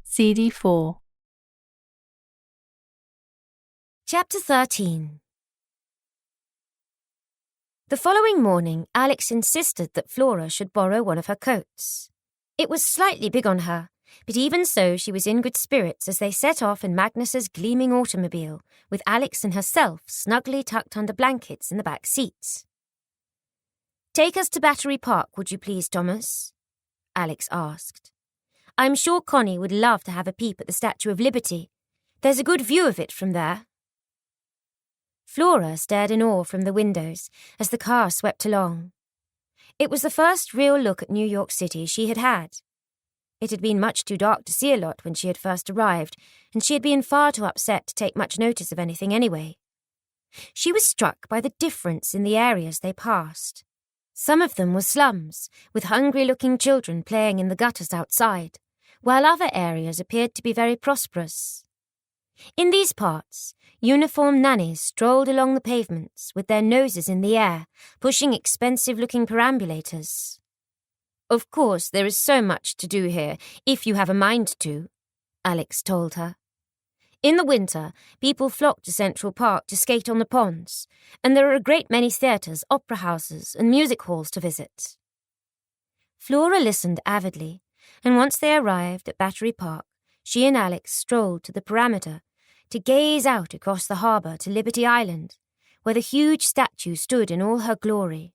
CD4. Chapter 13. The following morning, Alex insisted that Flora should borrow one of her coats. It was slightly big on her, but even so she was in good spirits as they set off in Magnus's gleaming automobile, with Alex and herself snugly tucked under blankets in the back seats. "Take us to Battery Park, would you please, Thomas?" Alex asked. "I'm sure Connie would love to have a peep at the Statue of Liberty. There's a good view of it from there." Flora stared in awe from the windows as the car swept along. It was the first real look at New York City she had had. It had been much too dark to see a lot when she had first arrived, and she had been far too upset to take much notice of anything anyway. She was struck by the difference in the areas they passed. Some of them were slums, with hungry-looking children playing in the gutters outside, while other areas appeared to be very prosperous. In these parts, uniformed nannies strolled along the pavements with their noses in the air, pushing expensive-looking perambulators. "Of course, there is so much to do here, if you have a mind to," Alex told her. In the winter, people flock to Central Park to skate on the ponds, and there are a great many theatres, opera houses, and music halls to visit. Flora listened avidly, and once they arrived at Battery Park, she and Alex strolled to the perimeter to gaze out across the harbour to Liberty Island, where the huge statue stood in all her glory.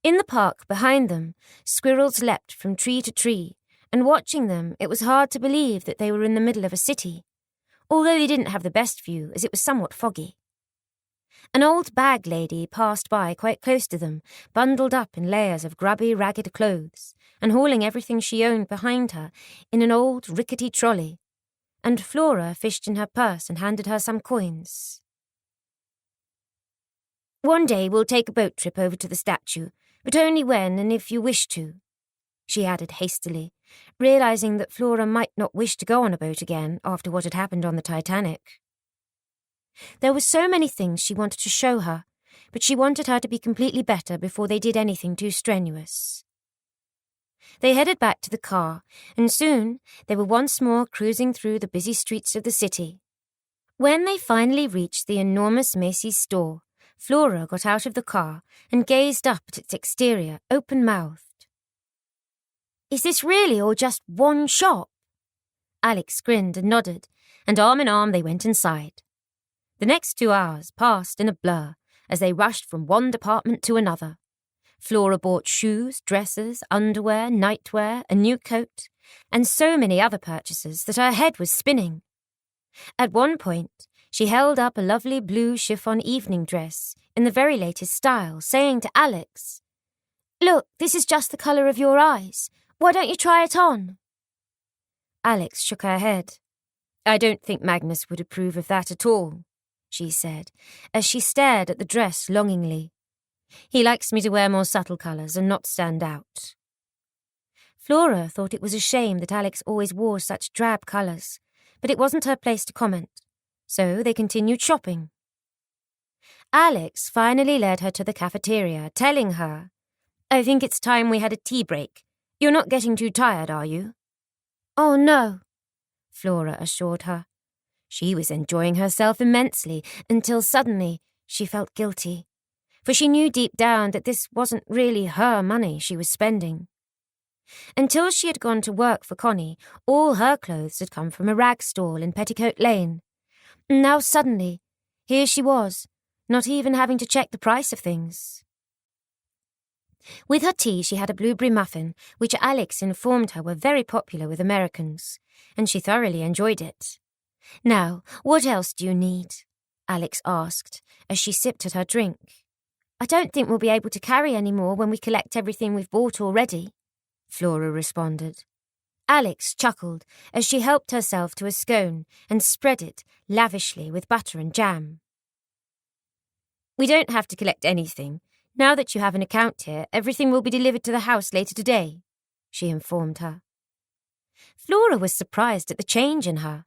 In the park behind them, squirrels leapt from tree to tree, and watching them, it was hard to believe that they were in the middle of a city, although they didn't have the best view as it was somewhat foggy. An old bag lady passed by quite close to them, bundled up in layers of grubby, ragged clothes, and hauling everything she owned behind her in an old, rickety trolley, and Flora fished in her purse and handed her some coins. "One day we'll take a boat trip over to the statue, but only when and if you wish to," she added hastily, realizing that Flora might not wish to go on a boat again after what had happened on the Titanic. There were so many things she wanted to show her, but she wanted her to be completely better before they did anything too strenuous. They headed back to the car, and soon they were once more cruising through the busy streets of the city. When they finally reached the enormous Macy's store, Flora got out of the car and gazed up at its exterior, open-mouthed. "Is this really all just one shop?" Alex grinned and nodded, and arm in arm they went inside. The next 2 hours passed in a blur as they rushed from one department to another. Flora bought shoes, dresses, underwear, nightwear, a new coat, and so many other purchases that her head was spinning. At one point, she held up a lovely blue chiffon evening dress in the very latest style, saying to Alex, "Look, this is just the colour of your eyes. Why don't you try it on?" Alex shook her head. "I don't think Magnus would approve of that at all," she said, as she stared at the dress longingly. "He likes me to wear more subtle colours and not stand out." Flora thought it was a shame that Alex always wore such drab colours, but it wasn't her place to comment, so they continued shopping. Alex finally led her to the cafeteria, telling her, "I think it's time we had a tea break. You're not getting too tired, are you?" "Oh, no," Flora assured her. She was enjoying herself immensely until suddenly she felt guilty, for she knew deep down that this wasn't really her money she was spending. Until she had gone to work for Connie, all her clothes had come from a rag stall in Petticoat Lane. Now suddenly, here she was, not even having to check the price of things. With her tea she had a blueberry muffin, which Alex informed her were very popular with Americans, and she thoroughly enjoyed it. "Now, what else do you need?" Alex asked, as she sipped at her drink. "I don't think we'll be able to carry any more when we collect everything we've bought already," Flora responded. Alex chuckled as she helped herself to a scone and spread it lavishly with butter and jam. "We don't have to collect anything. Now that you have an account here, everything will be delivered to the house later today," she informed her. Flora was surprised at the change in her.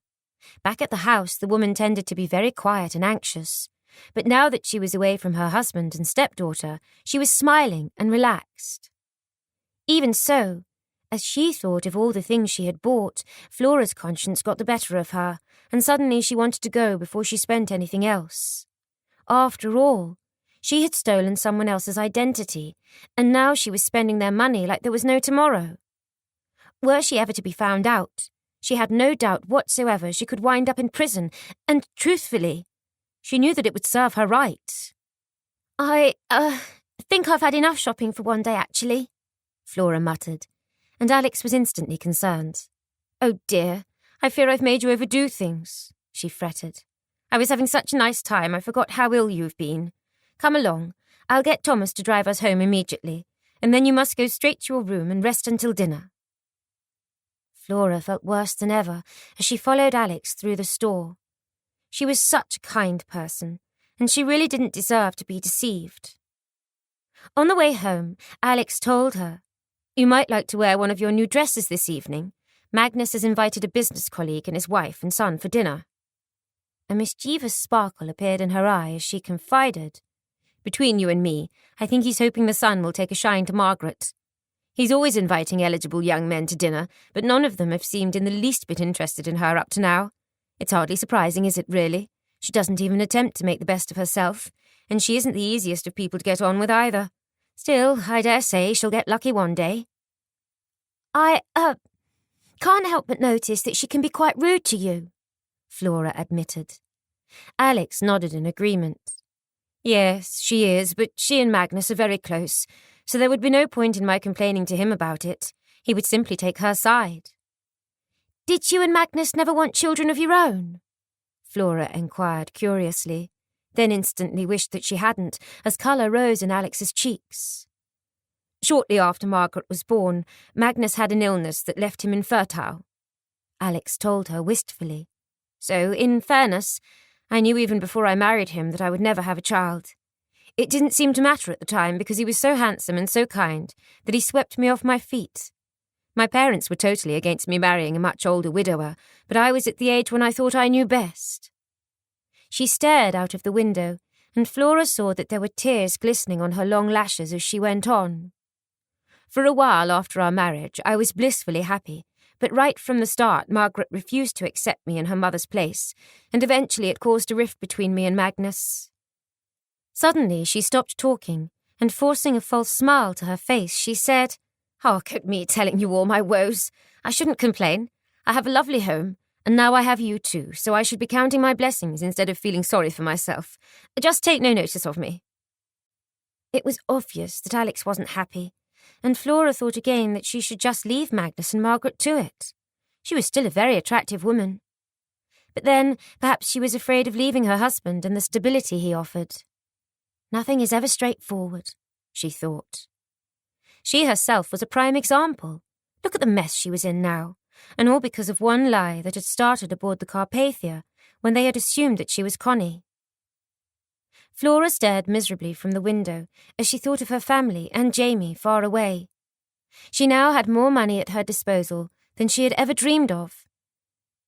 Back at the house, the woman tended to be very quiet and anxious, but now that she was away from her husband and stepdaughter, she was smiling and relaxed. Even so, As she thought of all the things she had bought, Flora's conscience got the better of her, and suddenly she wanted to go before she spent anything else. After all, she had stolen someone else's identity, and now she was spending their money like there was no tomorrow. Were she ever to be found out, she had no doubt whatsoever she could wind up in prison, and, truthfully, she knew that it would serve her right. I think I've had enough shopping for one day, actually," Flora muttered, and Alex was instantly concerned. "Oh dear, I fear I've made you overdo things," she fretted. "I was having such a nice time I forgot how ill you've been. Come along, I'll get Thomas to drive us home immediately, and then you must go straight to your room and rest until dinner." Flora felt worse than ever as she followed Alex through the store. She was such a kind person, and she really didn't deserve to be deceived. On the way home, Alex told her, "You might like to wear one of your new dresses this evening. Magnus has invited a business colleague and his wife and son for dinner." A mischievous sparkle appeared in her eye as she confided, "Between you and me, I think he's hoping the son will take a shine to Margaret. He's always inviting eligible young men to dinner, but none of them have seemed in the least bit interested in her up to now. It's hardly surprising, is it, really? She doesn't even attempt to make the best of herself, and she isn't the easiest of people to get on with either. Still, I dare say she'll get lucky one day." I can't help but notice that she can be quite rude to you," Flora admitted. Alex nodded in agreement. "Yes, she is, but she and Magnus are very close, so there would be no point in my complaining to him about it. He would simply take her side." "Did you and Magnus never want children of your own?" Flora inquired curiously, then instantly wished that she hadn't, as colour rose in Alex's cheeks. "Shortly after Margaret was born, Magnus had an illness that left him infertile," Alex told her wistfully. "So, in fairness, I knew even before I married him that I would never have a child. It didn't seem to matter at the time because he was so handsome and so kind that he swept me off my feet. My parents were totally against me marrying a much older widower, but I was at the age when I thought I knew best." She stared out of the window, and Flora saw that there were tears glistening on her long lashes as she went on. "For a while after our marriage, I was blissfully happy, but right from the start Margaret refused to accept me in her mother's place, and eventually it caused a rift between me and Magnus." Suddenly she stopped talking, and forcing a false smile to her face, she said, "Hark at me telling you all my woes. I shouldn't complain. I have a lovely home, and now I have you too, so I should be counting my blessings instead of feeling sorry for myself. Just take no notice of me." It was obvious that Alex wasn't happy, and Flora thought again that she should just leave Magnus and Margaret to it. She was still a very attractive woman. But then, perhaps she was afraid of leaving her husband and the stability he offered. Nothing is ever straightforward, she thought. She herself was a prime example. Look at the mess she was in now, and all because of one lie that had started aboard the Carpathia when they had assumed that she was Connie. Flora stared miserably from the window as she thought of her family and Jamie far away. She now had more money at her disposal than she had ever dreamed of.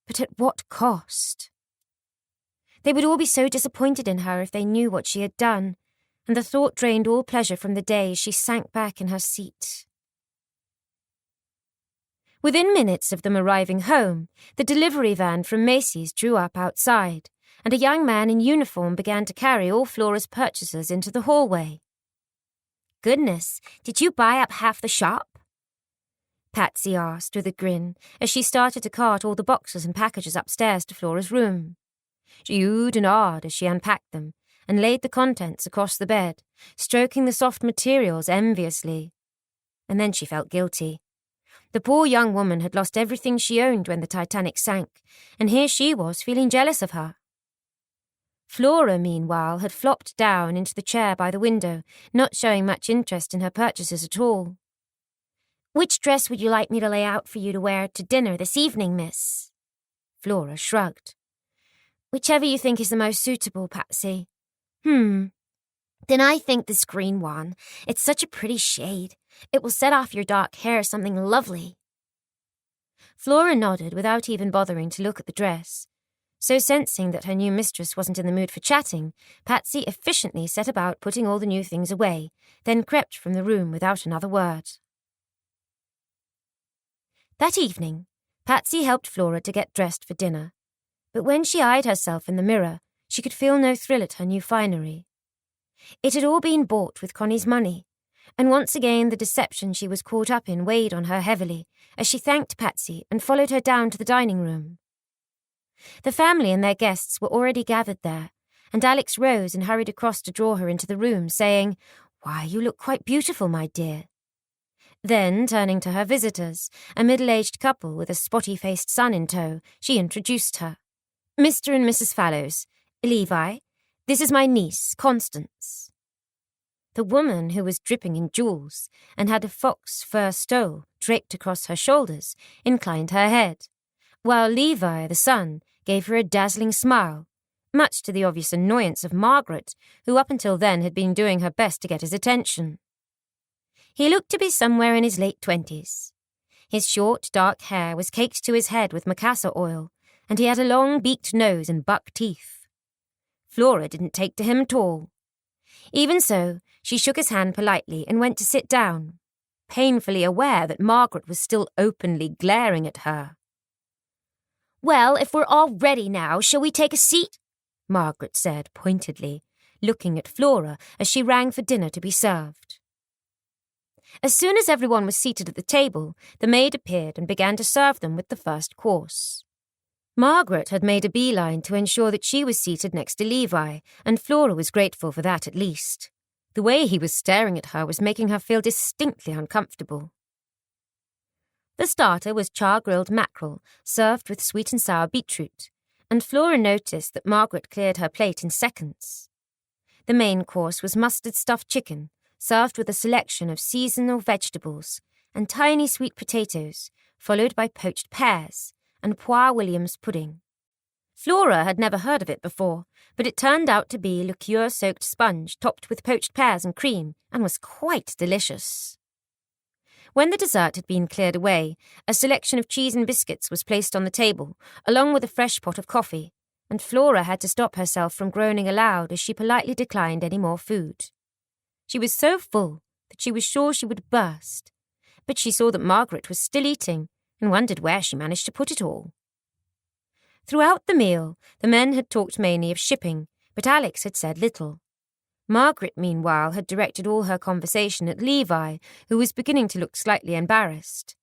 But at what cost? They would all be so disappointed in her if they knew what she had done, and the thought drained all pleasure from the day as she sank back in her seat. Within minutes of them arriving home, the delivery van from Macy's drew up outside, and a young man in uniform began to carry all Flora's purchases into the hallway. "Goodness, did you buy up half the shop?" Patsy asked with a grin as she started to cart all the boxes and packages upstairs to Flora's room. She oohed and ahed as she unpacked them and laid the contents across the bed, stroking the soft materials enviously. And then she felt guilty. The poor young woman had lost everything she owned when the Titanic sank, and here she was feeling jealous of her. Flora, meanwhile, had flopped down into the chair by the window, not showing much interest in her purchases at all. "Which dress would you like me to lay out for you to wear to dinner this evening, miss?" Flora shrugged. "Whichever you think is the most suitable, Patsy." Then I think this green one. It's such a pretty shade. It will set off your dark hair something lovely." Flora nodded without even bothering to look at the dress. So sensing that her new mistress wasn't in the mood for chatting, Patsy efficiently set about putting all the new things away, then crept from the room without another word. That evening, Patsy helped Flora to get dressed for dinner. But when she eyed herself in the mirror, she could feel no thrill at her new finery. It had all been bought with Connie's money, and once again the deception she was caught up in weighed on her heavily as she thanked Patsy and followed her down to the dining room. The family and their guests were already gathered there, and Alex rose and hurried across to draw her into the room, saying, "Why, you look quite beautiful, my dear." Then, turning to her visitors, a middle-aged couple with a spotty-faced son in tow, she introduced her. "Mr. and Mrs. Fallows, Levi, this is my niece, Constance." The woman, who was dripping in jewels and had a fox fur stole draped across her shoulders, inclined her head, while Levi, the son, gave her a dazzling smile, much to the obvious annoyance of Margaret, who up until then had been doing her best to get his attention. He looked to be somewhere in his late 20s. His short, dark hair was caked to his head with macassar oil, and he had a long beaked nose and buck teeth. Flora didn't take to him at all. Even so, she shook his hand politely and went to sit down, painfully aware that Margaret was still openly glaring at her. "Well, if we're all ready now, shall we take a seat?" Margaret said pointedly, looking at Flora as she rang for dinner to be served. As soon as everyone was seated at the table, the maid appeared and began to serve them with the first course. Margaret had made a beeline to ensure that she was seated next to Levi, and Flora was grateful for that at least. The way he was staring at her was making her feel distinctly uncomfortable. The starter was char-grilled mackerel, served with sweet and sour beetroot, and Flora noticed that Margaret cleared her plate in seconds. The main course was mustard-stuffed chicken, served with a selection of seasonal vegetables and tiny sweet potatoes, followed by poached pears and Poire Williams pudding. Flora had never heard of it before, but it turned out to be liqueur-soaked sponge topped with poached pears and cream, and was quite delicious. When the dessert had been cleared away, a selection of cheese and biscuits was placed on the table, along with a fresh pot of coffee, and Flora had to stop herself from groaning aloud as she politely declined any more food. She was so full that she was sure she would burst, but she saw that Margaret was still eating and wondered where she managed to put it all. Throughout the meal, the men had talked mainly of shipping, but Alex had said little. Margaret, meanwhile, had directed all her conversation at Levi, who was beginning to look slightly embarrassed.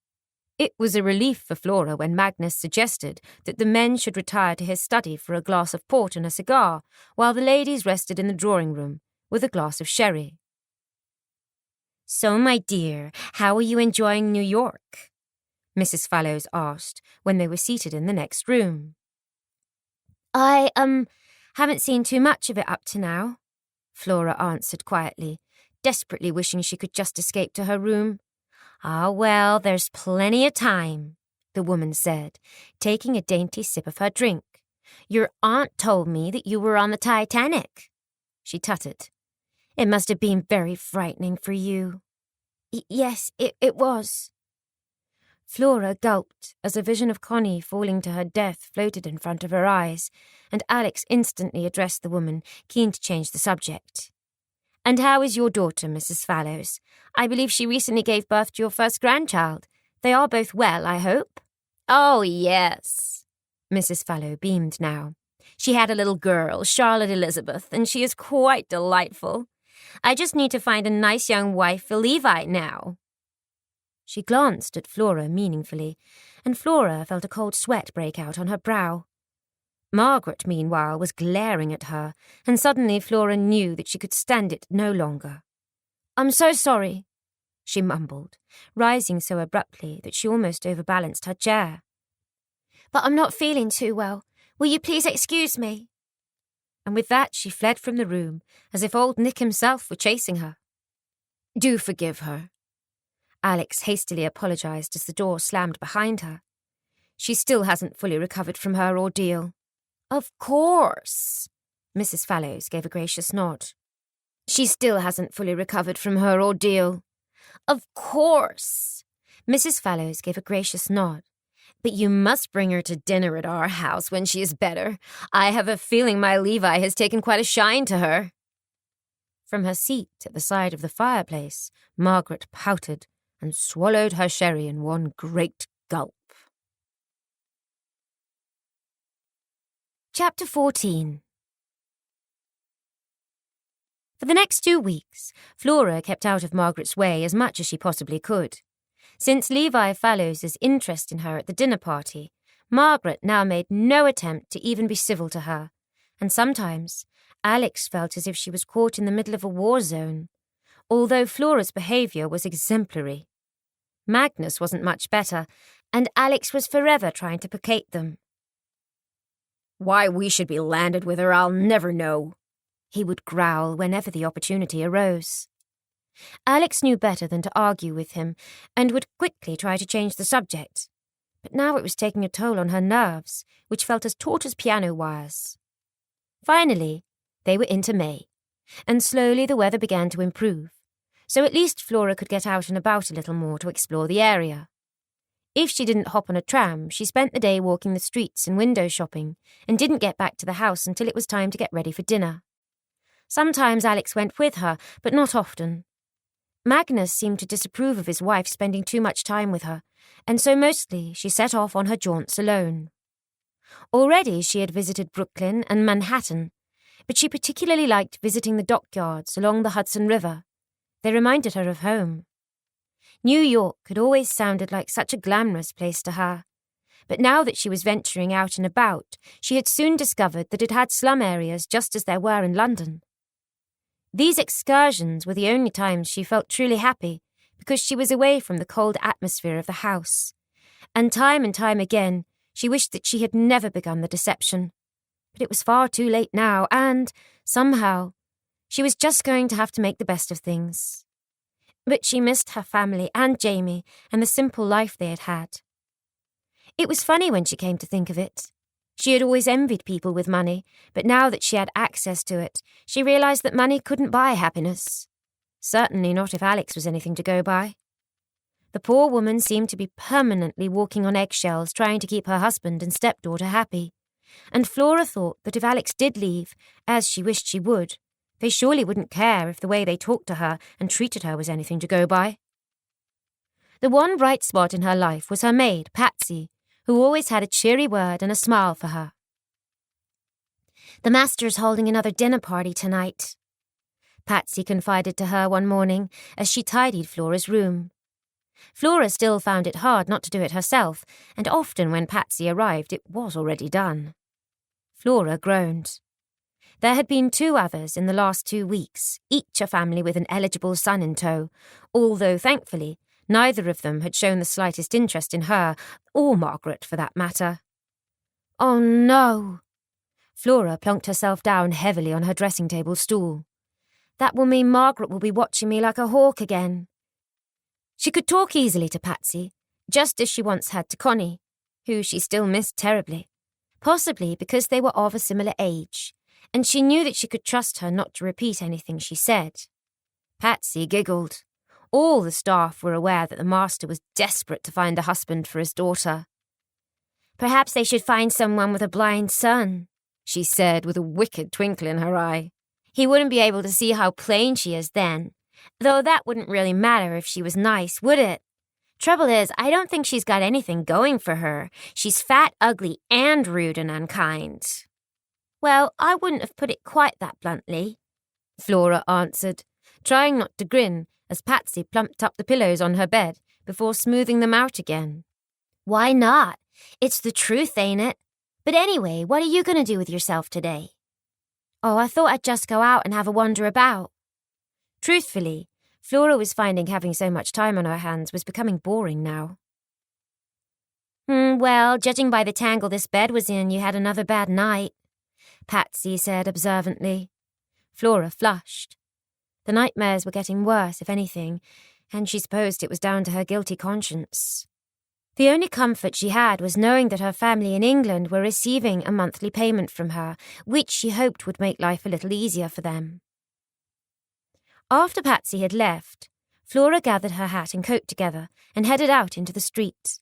It was a relief for Flora when Magnus suggested that the men should retire to his study for a glass of port and a cigar, while the ladies rested in the drawing-room with a glass of sherry. "So, my dear, how are you enjoying New York?" Mrs. Fallows asked when they were seated in the next room. "I, haven't seen too much of it up to now," Flora answered quietly, desperately wishing she could just escape to her room. "Ah, well, there's plenty of time," the woman said, taking a dainty sip of her drink. "Your aunt told me that you were on the Titanic." She tutted. "It must have been very frightening for you." Yes, it was." Flora gulped as a vision of Connie falling to her death floated in front of her eyes, and Alex instantly addressed the woman, keen to change the subject. "And how is your daughter, Mrs. Fallows? I believe she recently gave birth to your first grandchild. They are both well, I hope?" "Oh, yes." Mrs. Fallow beamed now. "She had a little girl, Charlotte Elizabeth, and she is quite delightful. I just need to find a nice young wife for Levi now." She glanced at Flora meaningfully, and Flora felt a cold sweat break out on her brow. Margaret, meanwhile, was glaring at her, and suddenly Flora knew that she could stand it no longer. "I'm so sorry," she mumbled, rising so abruptly that she almost overbalanced her chair. "But I'm not feeling too well. Will you please excuse me?" And with that she fled from the room, as if old Nick himself were chasing her. "Do forgive her." Alex hastily apologized as the door slammed behind her. "She still hasn't fully recovered from her ordeal." "Of course." Mrs. Fallows gave a gracious nod. "She still hasn't fully recovered from her ordeal." "Of course." Mrs. Fallows gave a gracious nod. "But you must bring her to dinner at our house when she is better. I have a feeling my Levi has taken quite a shine to her." From her seat at the side of the fireplace, Margaret pouted and swallowed her sherry in one great gulp. Chapter 14. For the next 2 weeks, Flora kept out of Margaret's way as much as she possibly could. Since Levi Fallows' interest in her at the dinner party, Margaret now made no attempt to even be civil to her, and sometimes Alex felt as if she was caught in the middle of a war zone, although Flora's behaviour was exemplary. Magnus wasn't much better, and Alex was forever trying to placate them. "Why we should be landed with her, I'll never know," he would growl whenever the opportunity arose. Alex knew better than to argue with him, and would quickly try to change the subject. But now it was taking a toll on her nerves, which felt as taut as piano wires. Finally, they were into May, and slowly the weather began to improve, so at least Flora could get out and about a little more to explore the area. If she didn't hop on a tram, she spent the day walking the streets and window shopping, and didn't get back to the house until it was time to get ready for dinner. Sometimes Alex went with her, but not often. Magnus seemed to disapprove of his wife spending too much time with her, and so mostly she set off on her jaunts alone. Already she had visited Brooklyn and Manhattan, but she particularly liked visiting the dockyards along the Hudson River. They reminded her of home. New York had always sounded like such a glamorous place to her, but now that she was venturing out and about, she had soon discovered that it had slum areas just as there were in London. These excursions were the only times she felt truly happy, because she was away from the cold atmosphere of the house, and time again she wished that she had never begun the deception. But it was far too late now, and, somehow, she was just going to have to make the best of things. But she missed her family and Jamie and the simple life they had had. It was funny when she came to think of it. She had always envied people with money, but now that she had access to it, she realised that money couldn't buy happiness. Certainly not if Alex was anything to go by. The poor woman seemed to be permanently walking on eggshells trying to keep her husband and stepdaughter happy, and Flora thought that if Alex did leave, as she wished she would, they surely wouldn't care if the way they talked to her and treated her was anything to go by. The one bright spot in her life was her maid, Patsy, who always had a cheery word and a smile for her. "The master's holding another dinner party tonight," Patsy confided to her one morning as she tidied Flora's room. Flora still found it hard not to do it herself, and often when Patsy arrived it was already done. Flora groaned. There had been 2 others in the last 2 weeks, each a family with an eligible son in tow, although, thankfully, neither of them had shown the slightest interest in her, or Margaret for that matter. Oh no! Flora plunked herself down heavily on her dressing-table stool. That will mean Margaret will be watching me like a hawk again. She could talk easily to Patsy, just as she once had to Connie, who she still missed terribly, possibly because they were of a similar age, and she knew that she could trust her not to repeat anything she said. Patsy giggled. All the staff were aware that the master was desperate to find a husband for his daughter. "Perhaps they should find someone with a blind son," she said with a wicked twinkle in her eye. "He wouldn't be able to see how plain she is then, though that wouldn't really matter if she was nice, would it? Trouble is, I don't think she's got anything going for her. She's fat, ugly, and rude and unkind." "Well, I wouldn't have put it quite that bluntly," Flora answered, trying not to grin as Patsy plumped up the pillows on her bed before smoothing them out again. "Why not? It's the truth, ain't it? But anyway, what are you going to do with yourself today?" "Oh, I thought I'd just go out and have a wander about." Truthfully, Flora was finding having so much time on her hands was becoming boring now. Well, judging by the tangle this bed was in, you had another bad night," Patsy said observantly. Flora flushed. The nightmares were getting worse, if anything, and she supposed it was down to her guilty conscience. The only comfort she had was knowing that her family in England were receiving a monthly payment from her, which she hoped would make life a little easier for them. After Patsy had left, Flora gathered her hat and coat together and headed out into the street.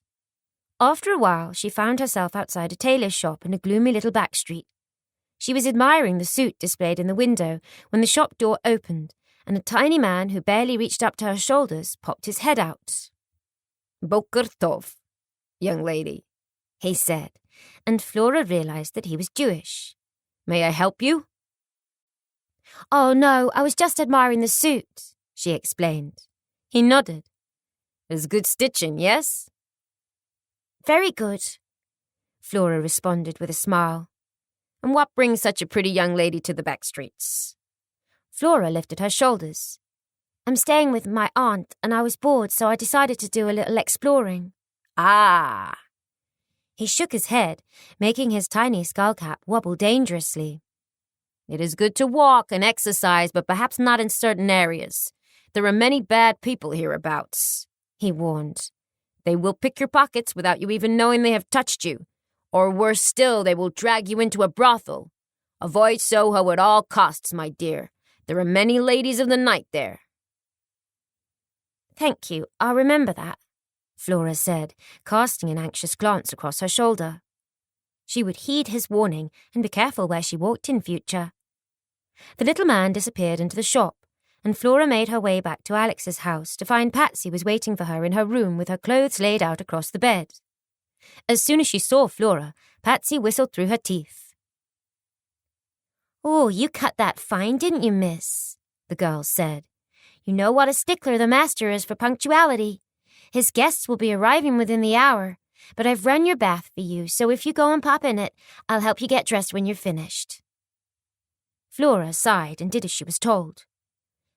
After a while, she found herself outside a tailor's shop in a gloomy little back street. She was admiring the suit displayed in the window when the shop door opened and a tiny man who barely reached up to her shoulders popped his head out. "Boker Tov," young lady," he said, and Flora realized that he was Jewish. "May I help you?" "Oh, no, I was just admiring the suit," she explained. He nodded. "It's good stitching, yes?" "Very good," Flora responded with a smile. "And what brings such a pretty young lady to the back streets?" Flora lifted her shoulders. "I'm staying with my aunt, and I was bored, so I decided to do a little exploring." "Ah!" He shook his head, making his tiny skullcap wobble dangerously. "It is good to walk and exercise, but perhaps not in certain areas. There are many bad people hereabouts," he warned. "They will pick your pockets without you even knowing they have touched you. Or worse still, they will drag you into a brothel. Avoid Soho at all costs, my dear. There are many ladies of the night there." "Thank you, I'll remember that," Flora said, casting an anxious glance across her shoulder. She would heed his warning and be careful where she walked in future. The little man disappeared into the shop, and Flora made her way back to Alex's house to find Patsy was waiting for her in her room with her clothes laid out across the bed. As soon as she saw Flora, Patsy whistled through her teeth. "Oh, you cut that fine, didn't you, miss?" the girl said. "You know what a stickler the master is for punctuality. His guests will be arriving within the hour, but I've run your bath for you, so if you go and pop in it, I'll help you get dressed when you're finished." Flora sighed and did as she was told.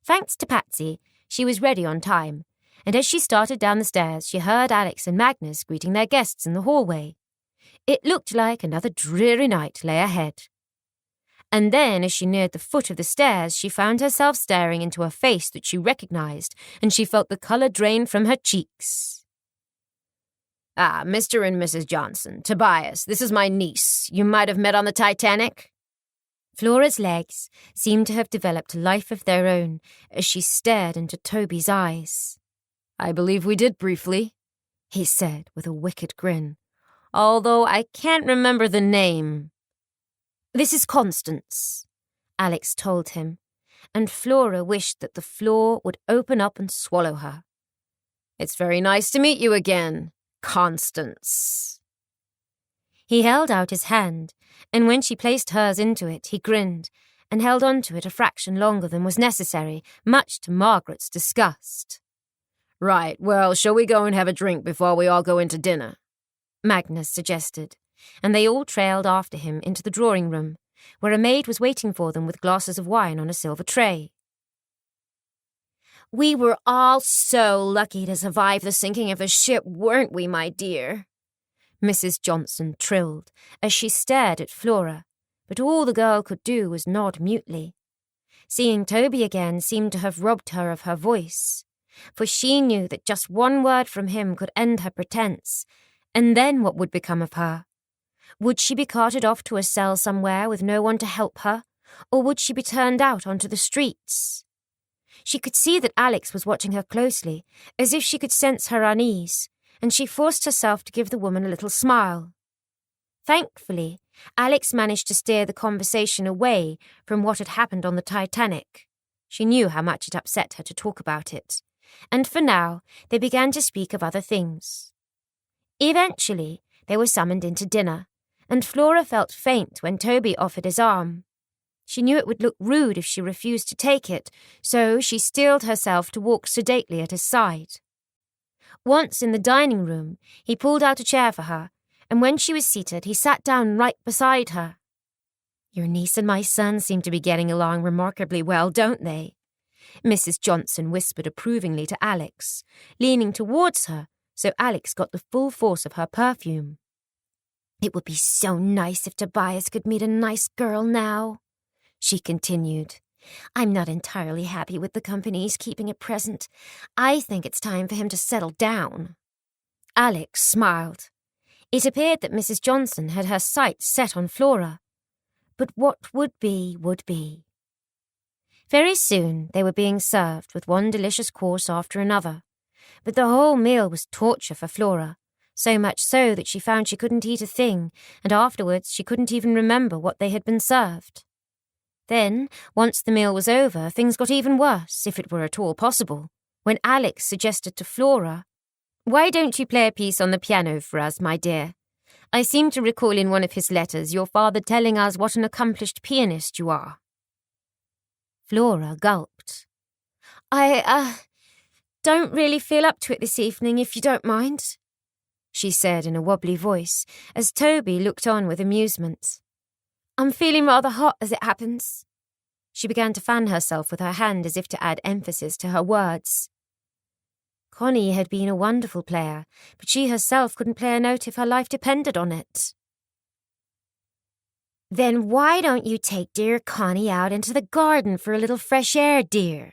Thanks to Patsy, she was ready on time, and as she started down the stairs, she heard Alex and Magnus greeting their guests in the hallway. It looked like another dreary night lay ahead. And then, as she neared the foot of the stairs, she found herself staring into a face that she recognized, and she felt the color drain from her cheeks. "Ah, Mr. and Mrs. Johnson, Tobias, this is my niece. You might have met on the Titanic." Flora's legs seemed to have developed a life of their own as she stared into Toby's eyes. "I believe we did briefly," he said with a wicked grin, "although I can't remember the name." "This is Constance," Alex told him, and Flora wished that the floor would open up and swallow her. "It's very nice to meet you again, Constance." He held out his hand, and when she placed hers into it, he grinned and held on to it a fraction longer than was necessary, much to Margaret's disgust. "Right, well, shall we go and have a drink before we all go into dinner?" Magnus suggested, and they all trailed after him into the drawing-room, where a maid was waiting for them with glasses of wine on a silver tray. "We were all so lucky to survive the sinking of the ship, weren't we, my dear?" Mrs. Johnson trilled as she stared at Flora, but all the girl could do was nod mutely. Seeing Toby again seemed to have robbed her of her voice, for she knew that just one word from him could end her pretense, and then what would become of her? Would she be carted off to a cell somewhere with no one to help her, or would she be turned out onto the streets? She could see that Alex was watching her closely, as if she could sense her unease, and she forced herself to give the woman a little smile. Thankfully, Alex managed to steer the conversation away from what had happened on the Titanic. She knew how much it upset her to talk about it, and for now they began to speak of other things. Eventually, they were summoned into dinner, and Flora felt faint when Toby offered his arm. She knew it would look rude if she refused to take it, so she steeled herself to walk sedately at his side. Once in the dining room, he pulled out a chair for her, and when she was seated, he sat down right beside her. "Your niece and my son seem to be getting along remarkably well, don't they?" Mrs. Johnson whispered approvingly to Alex, leaning towards her so Alex got the full force of her perfume. "It would be so nice if Tobias could meet a nice girl now," she continued. "I'm not entirely happy with the company he's keeping at present. I think it's time for him to settle down." Alex smiled. It appeared that Mrs. Johnson had her sights set on Flora. But what would be, would be. Very soon they were being served with one delicious course after another, but the whole meal was torture for Flora, so much so that she found she couldn't eat a thing, and afterwards she couldn't even remember what they had been served. Then, once the meal was over, things got even worse, if it were at all possible, when Alex suggested to Flora, Why don't you play a piece on the piano for us, my dear? I seem to recall in one of his letters your father telling us what an accomplished pianist you are. Flora gulped. I don't really feel up to it this evening, if you don't mind, she said in a wobbly voice, as Toby looked on with amusement. I'm feeling rather hot, as it happens. She began to fan herself with her hand as if to add emphasis to her words. Connie had been a wonderful player, but she herself couldn't play a note if her life depended on it. Then why don't you take dear Connie out into the garden for a little fresh air, dear?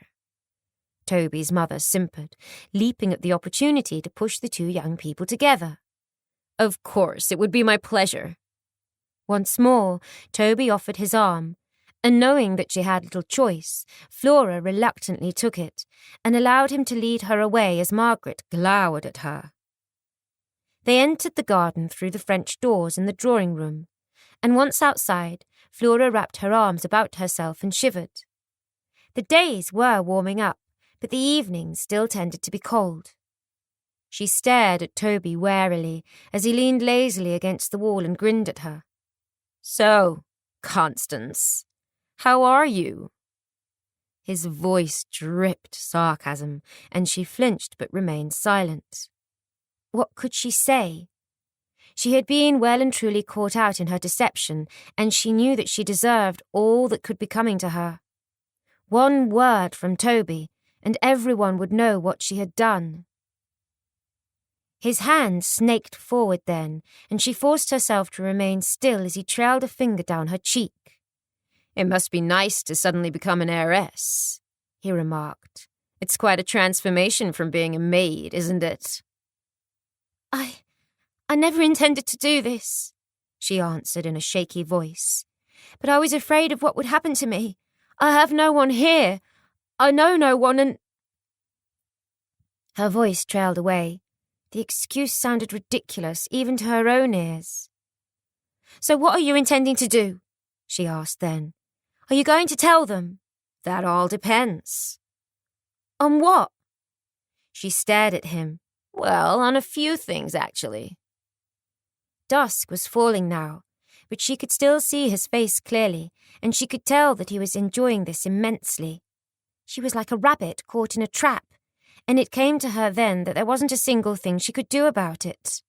Toby's mother simpered, leaping at the opportunity to push the two young people together. Of course, it would be my pleasure. Once more, Toby offered his arm, and knowing that she had little choice, Flora reluctantly took it and allowed him to lead her away as Margaret glowered at her. They entered the garden through the French doors in the drawing-room, and once outside, Flora wrapped her arms about herself and shivered. The days were warming up, but the evenings still tended to be cold. She stared at Toby warily as he leaned lazily against the wall and grinned at her. So, Constance, how are you? His voice dripped sarcasm, and she flinched but remained silent. What could she say? She had been well and truly caught out in her deception, and she knew that she deserved all that could be coming to her. One word from Toby, and everyone would know what she had done. His hand snaked forward then, and she forced herself to remain still as he trailed a finger down her cheek. It must be nice to suddenly become an heiress, he remarked. It's quite a transformation from being a maid, isn't it? I never intended to do this, she answered in a shaky voice. But I was afraid of what would happen to me. I have no one here. I know no one and... Her voice trailed away. The excuse sounded ridiculous, even to her own ears. So what are you intending to do? She asked then. Are you going to tell them? That all depends. On what? She stared at him. Well, on a few things, actually. Dusk was falling now, but she could still see his face clearly, and she could tell that he was enjoying this immensely. She was like a rabbit caught in a trap, and it came to her then that there wasn't a single thing she could do about it.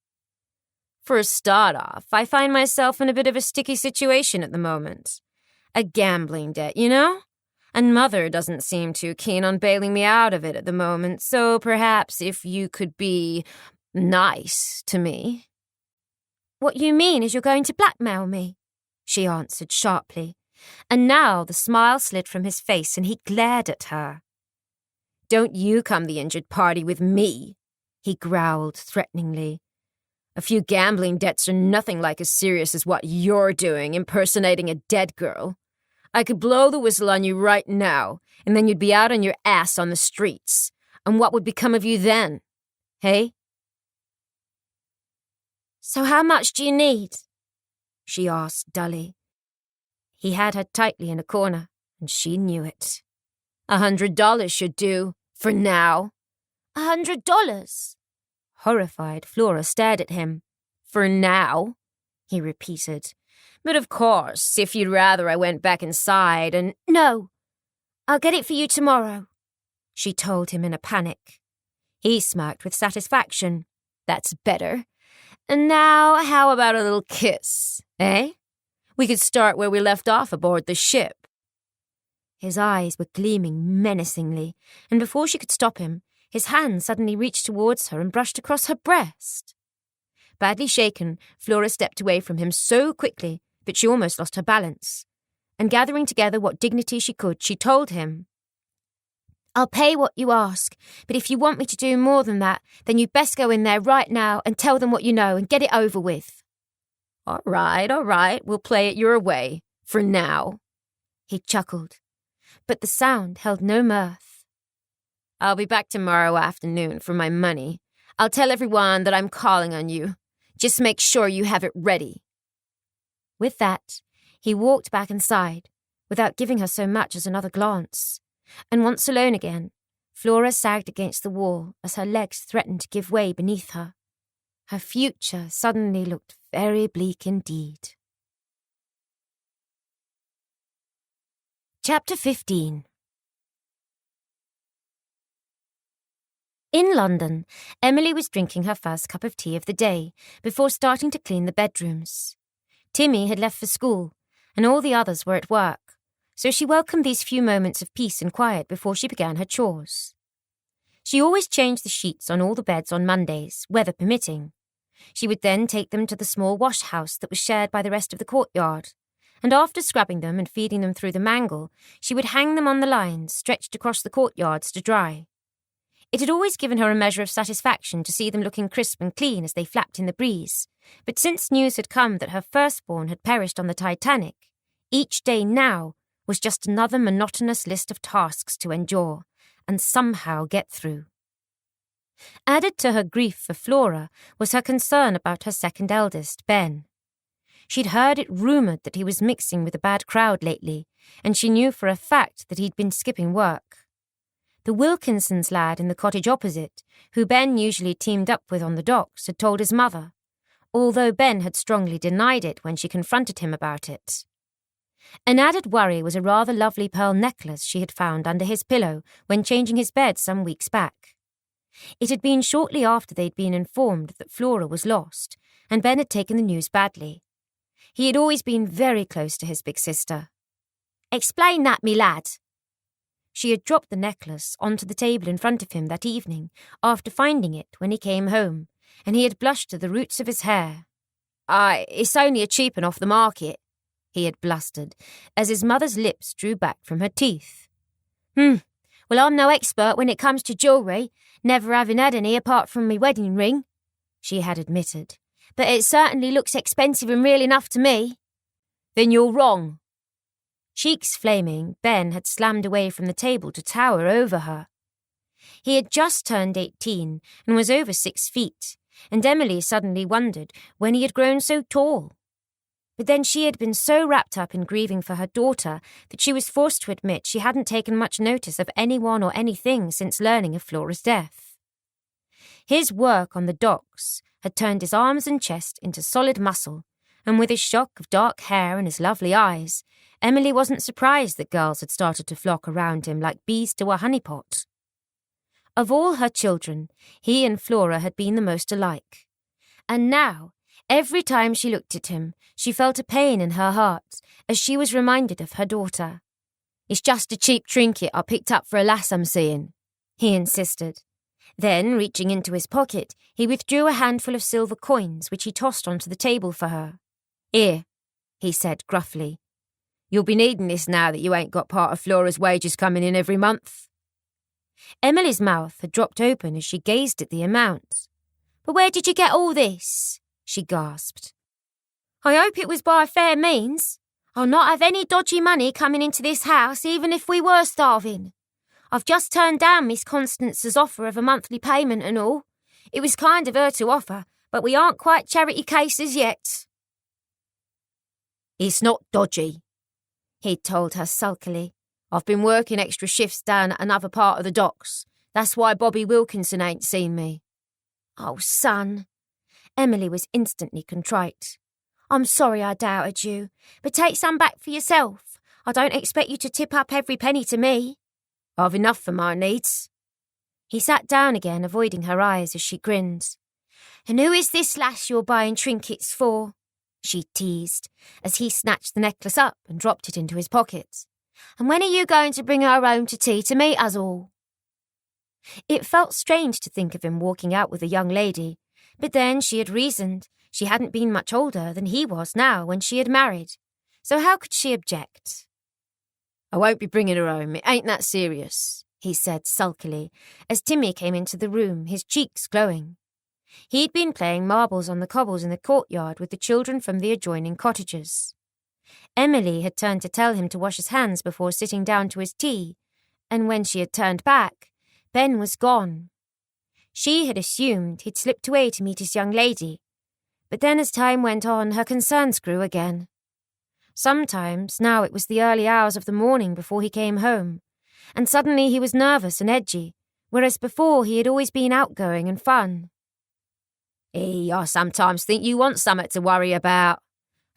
For a start-off, I find myself in a bit of a sticky situation at the moment. A gambling debt, you know? And Mother doesn't seem too keen on bailing me out of it at the moment, so perhaps if you could be nice to me. What you mean is you're going to blackmail me, she answered sharply, and now the smile slid from his face and he glared at her. Don't you come the injured party with me, he growled threateningly. A few gambling debts are nothing like as serious as what you're doing, impersonating a dead girl. I could blow the whistle on you right now, and then you'd be out on your ass on the streets. And what would become of you then? Hey? So how much do you need? She asked dully. He had her tightly in a corner, and she knew it. $100 should do, for now. $100? Horrified, Flora stared at him. For now, he repeated. But of course, if you'd rather I went back inside and... No, I'll get it for you tomorrow, she told him in a panic. He smirked with satisfaction. That's better. And now, how about a little kiss, eh? We could start where we left off aboard the ship. His eyes were gleaming menacingly, and before she could stop him, his hand suddenly reached towards her and brushed across her breast. Badly shaken, Flora stepped away from him so quickly that she almost lost her balance, and gathering together what dignity she could, she told him, I'll pay what you ask, but if you want me to do more than that, then you'd best go in there right now and tell them what you know and get it over with. All right, we'll play it your way, for now, he chuckled, but the sound held no mirth. I'll be back tomorrow afternoon for my money. I'll tell everyone that I'm calling on you. Just make sure you have it ready. With that, he walked back inside, without giving her so much as another glance. And once alone again, Flora sagged against the wall as her legs threatened to give way beneath her. Her future suddenly looked very bleak indeed. Chapter 15. In London, Emily was drinking her first cup of tea of the day before starting to clean the bedrooms. Timmy had left for school, and all the others were at work, so she welcomed these few moments of peace and quiet before she began her chores. She always changed the sheets on all the beds on Mondays, weather permitting. She would then take them to the small wash house that was shared by the rest of the courtyard, and after scrubbing them and feeding them through the mangle, she would hang them on the lines stretched across the courtyards to dry. It had always given her a measure of satisfaction to see them looking crisp and clean as they flapped in the breeze, but since news had come that her firstborn had perished on the Titanic, each day now was just another monotonous list of tasks to endure and somehow get through. Added to her grief for Flora was her concern about her second eldest, Ben. She'd heard it rumoured that he was mixing with a bad crowd lately, and she knew for a fact that he'd been skipping work. The Wilkinsons' lad in the cottage opposite, who Ben usually teamed up with on the docks, had told his mother, although Ben had strongly denied it when she confronted him about it. An added worry was a rather lovely pearl necklace she had found under his pillow when changing his bed some weeks back. It had been shortly after they'd been informed that Flora was lost, and Ben had taken the news badly. He had always been very close to his big sister. "Explain that, me lad." She had dropped the necklace onto the table in front of him that evening after finding it when he came home, and he had blushed to the roots of his hair. It's only a cheap one off the market," he had blustered, as his mother's lips drew back from her teeth. Well, I'm no expert when it comes to jewellery, never having had any apart from me wedding ring," she had admitted, "but it certainly looks expensive and real enough to me." "Then you're wrong." Cheeks flaming, Ben had slammed away from the table to tower over her. He had just turned 18 and was over 6 feet, and Emily suddenly wondered when he had grown so tall. But then she had been so wrapped up in grieving for her daughter that she was forced to admit she hadn't taken much notice of anyone or anything since learning of Flora's death. His work on the docks had turned his arms and chest into solid muscle, and with his shock of dark hair and his lovely eyes, Emily wasn't surprised that girls had started to flock around him like bees to a honeypot. Of all her children, he and Flora had been the most alike. And now, every time she looked at him, she felt a pain in her heart as she was reminded of her daughter. "It's just a cheap trinket I picked up for a lass I'm seeing," he insisted. Then, reaching into his pocket, he withdrew a handful of silver coins which he tossed onto the table for her. "Here," he said gruffly. "You'll be needing this now that you ain't got part of Flora's wages coming in every month." Emily's mouth had dropped open as she gazed at the amount. "But where did you get all this?" she gasped. "I hope it was by fair means. I'll not have any dodgy money coming into this house even if we were starving. I've just turned down Miss Constance's offer of a monthly payment and all. It was kind of her to offer, but we aren't quite charity cases yet." "It's not dodgy," he'd told her sulkily. "I've been working extra shifts down at another part of the docks. That's why Bobby Wilkinson ain't seen me." "Oh, son." Emily was instantly contrite. "I'm sorry I doubted you, but take some back for yourself. I don't expect you to tip up every penny to me." "I've enough for my needs." He sat down again, avoiding her eyes as she grinned. "And who is this lass you're buying trinkets for?" she teased, as he snatched the necklace up and dropped it into his pocket. "And when are you going to bring her home to tea to meet us all?" It felt strange to think of him walking out with a young lady, but then she had reasoned she hadn't been much older than he was now when she had married, so how could she object? "I won't be bringing her home, it ain't that serious," he said sulkily, as Timmy came into the room, his cheeks glowing. He'd been playing marbles on the cobbles in the courtyard with the children from the adjoining cottages. Emily had turned to tell him to wash his hands before sitting down to his tea, and when she had turned back, Ben was gone. She had assumed he'd slipped away to meet his young lady, but then as time went on, her concerns grew again. Sometimes now it was the early hours of the morning before he came home, and suddenly he was nervous and edgy, whereas before he had always been outgoing and fun. I sometimes think you want something to worry about,"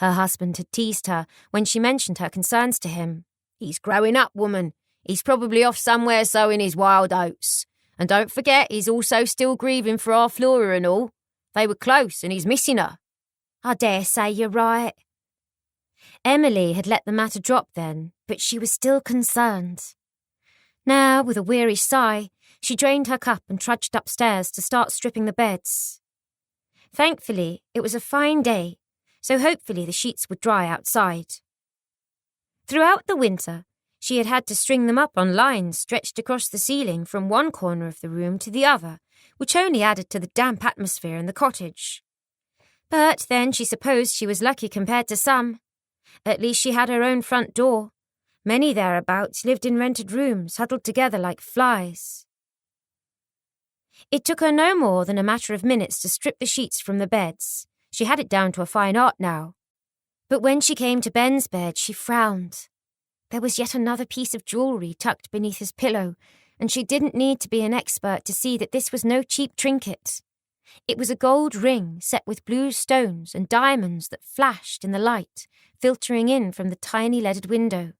her husband had teased her when she mentioned her concerns to him. "He's growing up, woman. He's probably off somewhere sowing his wild oats. And don't forget, he's also still grieving for our Flora and all. They were close and he's missing her." "I dare say you're right." Emily had let the matter drop then, but she was still concerned. Now, with a weary sigh, she drained her cup and trudged upstairs to start stripping the beds. Thankfully, it was a fine day, so hopefully the sheets would dry outside. Throughout the winter, she had had to string them up on lines stretched across the ceiling from one corner of the room to the other, which only added to the damp atmosphere in the cottage. But then she supposed she was lucky compared to some. At least she had her own front door. Many thereabouts lived in rented rooms, huddled together like flies. It took her no more than a matter of minutes to strip the sheets from the beds. She had it down to a fine art now. But when she came to Ben's bed, she frowned. There was yet another piece of jewellery tucked beneath his pillow, and she didn't need to be an expert to see that this was no cheap trinket. It was a gold ring set with blue stones and diamonds that flashed in the light, filtering in from the tiny leaded window.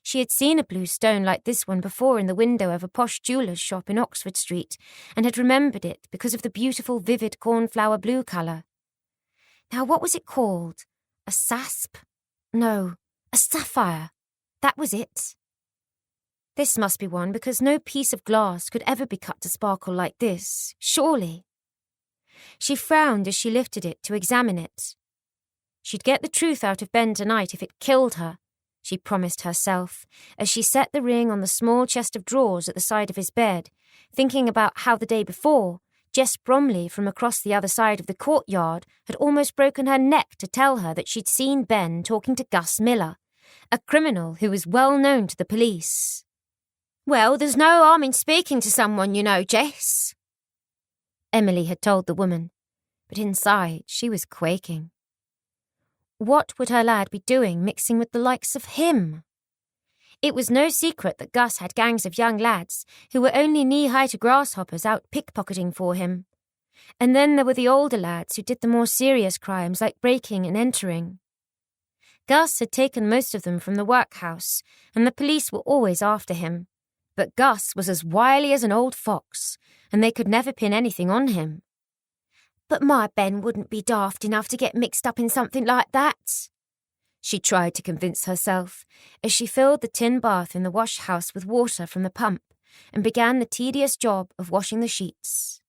She had seen a blue stone like this one before in the window of a posh jeweller's shop in Oxford Street, and had remembered it because of the beautiful vivid cornflower blue colour. Now what was it called? A sasp? No, a sapphire. That was it. This must be one because no piece of glass could ever be cut to sparkle like this, surely. She frowned as she lifted it to examine it. She'd get the truth out of Ben tonight if it killed her, she promised herself, as she set the ring on the small chest of drawers at the side of his bed, thinking about how the day before, Jess Bromley from across the other side of the courtyard had almost broken her neck to tell her that she'd seen Ben talking to Gus Miller, a criminal who was well known to the police. "Well, there's no harm in speaking to someone, you know, Jess," Emily had told the woman, but inside she was quaking. What would her lad be doing mixing with the likes of him? It was no secret that Gus had gangs of young lads who were only knee-high to grasshoppers out pickpocketing for him. And then there were the older lads who did the more serious crimes like breaking and entering. Gus had taken most of them from the workhouse, and the police were always after him. But Gus was as wily as an old fox, and they could never pin anything on him. But my Ben wouldn't be daft enough to get mixed up in something like that, she tried to convince herself, as she filled the tin bath in the wash-house with water from the pump and began the tedious job of washing the sheets.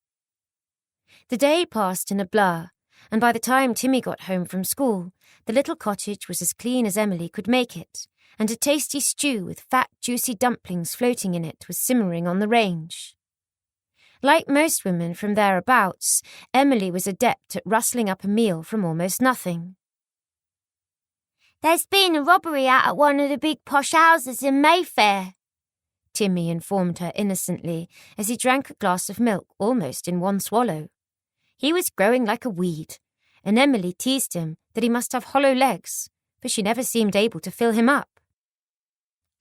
The day passed in a blur, and by the time Timmy got home from school, the little cottage was as clean as Emily could make it, and a tasty stew with fat, juicy dumplings floating in it was simmering on the range. Like most women from thereabouts, Emily was adept at rustling up a meal from almost nothing. "There's been a robbery out at one of the big posh houses in Mayfair," Timmy informed her innocently as he drank a glass of milk almost in one swallow. He was growing like a weed, and Emily teased him that he must have hollow legs, for she never seemed able to fill him up.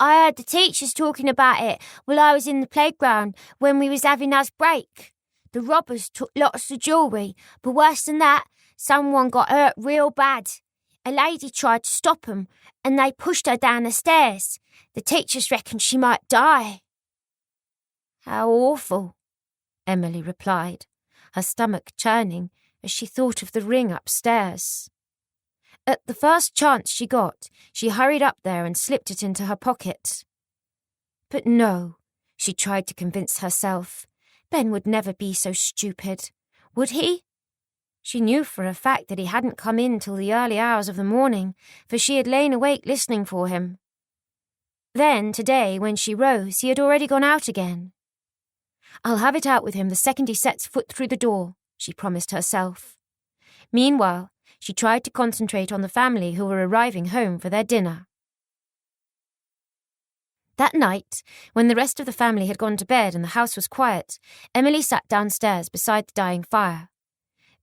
"I heard the teachers talking about it while I was in the playground when we was having us break. The robbers took lots of jewellery, but worse than that, someone got hurt real bad. A lady tried to stop 'em, and they pushed her down the stairs. The teachers reckoned she might die." "How awful," Emily replied, her stomach churning as she thought of the ring upstairs. At the first chance she got, she hurried up there and slipped it into her pocket. But no, she tried to convince herself, Ben would never be so stupid, would he? She knew for a fact that he hadn't come in till the early hours of the morning, for she had lain awake listening for him. Then, today, when she rose, he had already gone out again. "I'll have it out with him the second he sets foot through the door," she promised herself. Meanwhile, she tried to concentrate on the family who were arriving home for their dinner. That night, when the rest of the family had gone to bed and the house was quiet, Emily sat downstairs beside the dying fire.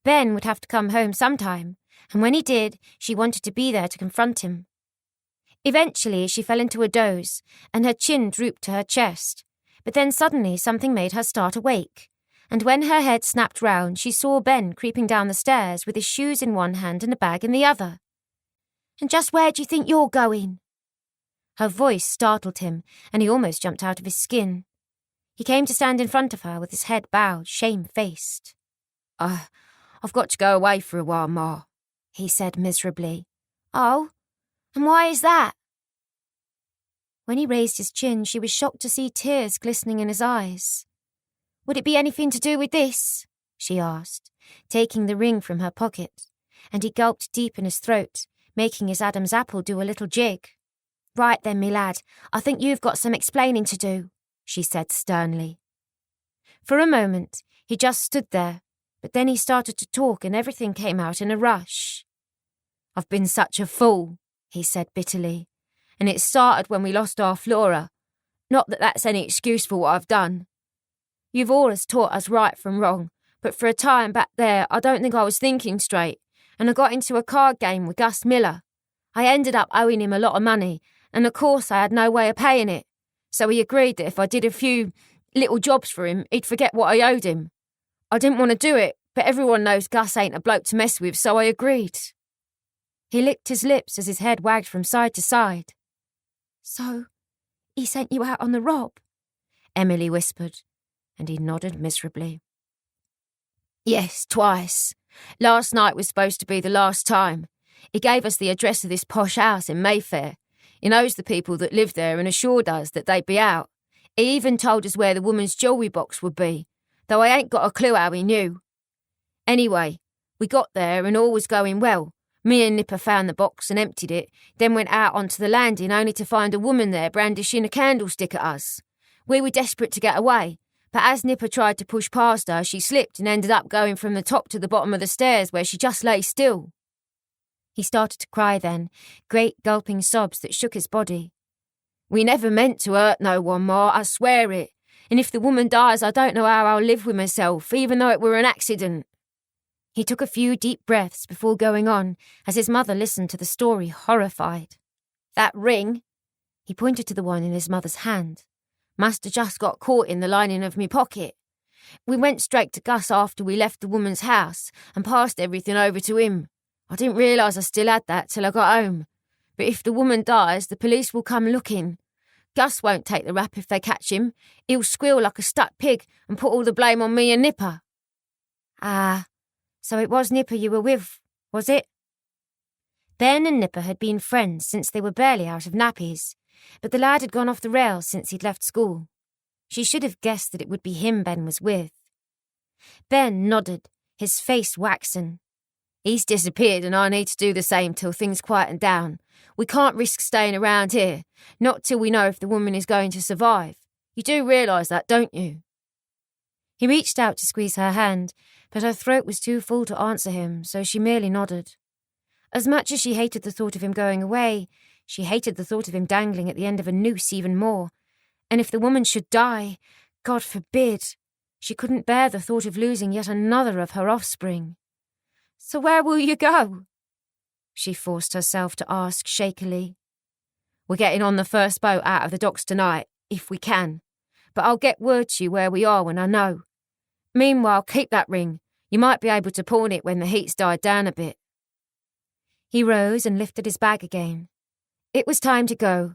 Ben would have to come home sometime, and when he did, she wanted to be there to confront him. Eventually, she fell into a doze, and her chin drooped to her chest, But then suddenly something made her start awake, and when her head snapped round, she saw Ben creeping down the stairs with his shoes in one hand and a bag in the other. And just where do you think you're going? Her voice startled him, and he almost jumped out of his skin. He came to stand in front of her with his head bowed, shamefaced. I've got to go away for a while, Ma, he said miserably. Oh, and why is that? When he raised his chin, she was shocked to see tears glistening in his eyes. Would it be anything to do with this? She asked, taking the ring from her pocket, and he gulped deep in his throat, making his Adam's apple do a little jig. Right then, me lad, I think you've got some explaining to do, she said sternly. For a moment, he just stood there, but then he started to talk and everything came out in a rush. I've been such a fool, he said bitterly, and it started when we lost our Flora. Not that that's any excuse for what I've done. You've always taught us right from wrong, but for a time back there, I don't think I was thinking straight, and I got into a card game with Gus Miller. I ended up owing him a lot of money, and of course I had no way of paying it, so he agreed that if I did a few little jobs for him, he'd forget what I owed him. I didn't want to do it, but everyone knows Gus ain't a bloke to mess with, so I agreed. He licked his lips as his head wagged from side to side. So, he sent you out on the rob? Emily whispered, and he nodded miserably. Yes, twice. Last night was supposed to be the last time. He gave us the address of this posh house in Mayfair. He knows the people that live there and assured us that they'd be out. He even told us where the woman's jewellery box would be, though I ain't got a clue how he knew. Anyway, we got there and all was going well. Me and Nipper found the box and emptied it, then went out onto the landing only to find a woman there brandishing a candlestick at us. We were desperate to get away, but as Nipper tried to push past her, she slipped and ended up going from the top to the bottom of the stairs where she just lay still. He started to cry then, great gulping sobs that shook his body. We never meant to hurt no one, Ma, I swear it. And if the woman dies, I don't know how I'll live with myself, even though it were an accident. He took a few deep breaths before going on, as his mother listened to the story, horrified. That ring, he pointed to the one in his mother's hand, must have just got caught in the lining of me pocket. We went straight to Gus after we left the woman's house and passed everything over to him. I didn't realise I still had that till I got home. But if the woman dies, the police will come looking. Gus won't take the rap if they catch him. He'll squeal like a stuck pig and put all the blame on me and Nipper. Ah, so it was Nipper you were with, was it? Ben and Nipper had been friends since they were barely out of nappies, but the lad had gone off the rails since he'd left school. She should have guessed that it would be him Ben was with. Ben nodded, his face waxen. He's disappeared and I need to do the same till things quieten down. We can't risk staying around here, not till we know if the woman is going to survive. You do realise that, don't you? He reached out to squeeze her hand, but her throat was too full to answer him, so she merely nodded. As much as she hated the thought of him going away, she hated the thought of him dangling at the end of a noose even more. And if the woman should die, God forbid, she couldn't bear the thought of losing yet another of her offspring. So where will you go? She forced herself to ask shakily. We're getting on the first boat out of the docks tonight, if we can. But I'll get word to you where we are when I know. Meanwhile, keep that ring. You might be able to pawn it when the heat's died down a bit. He rose and lifted his bag again. It was time to go,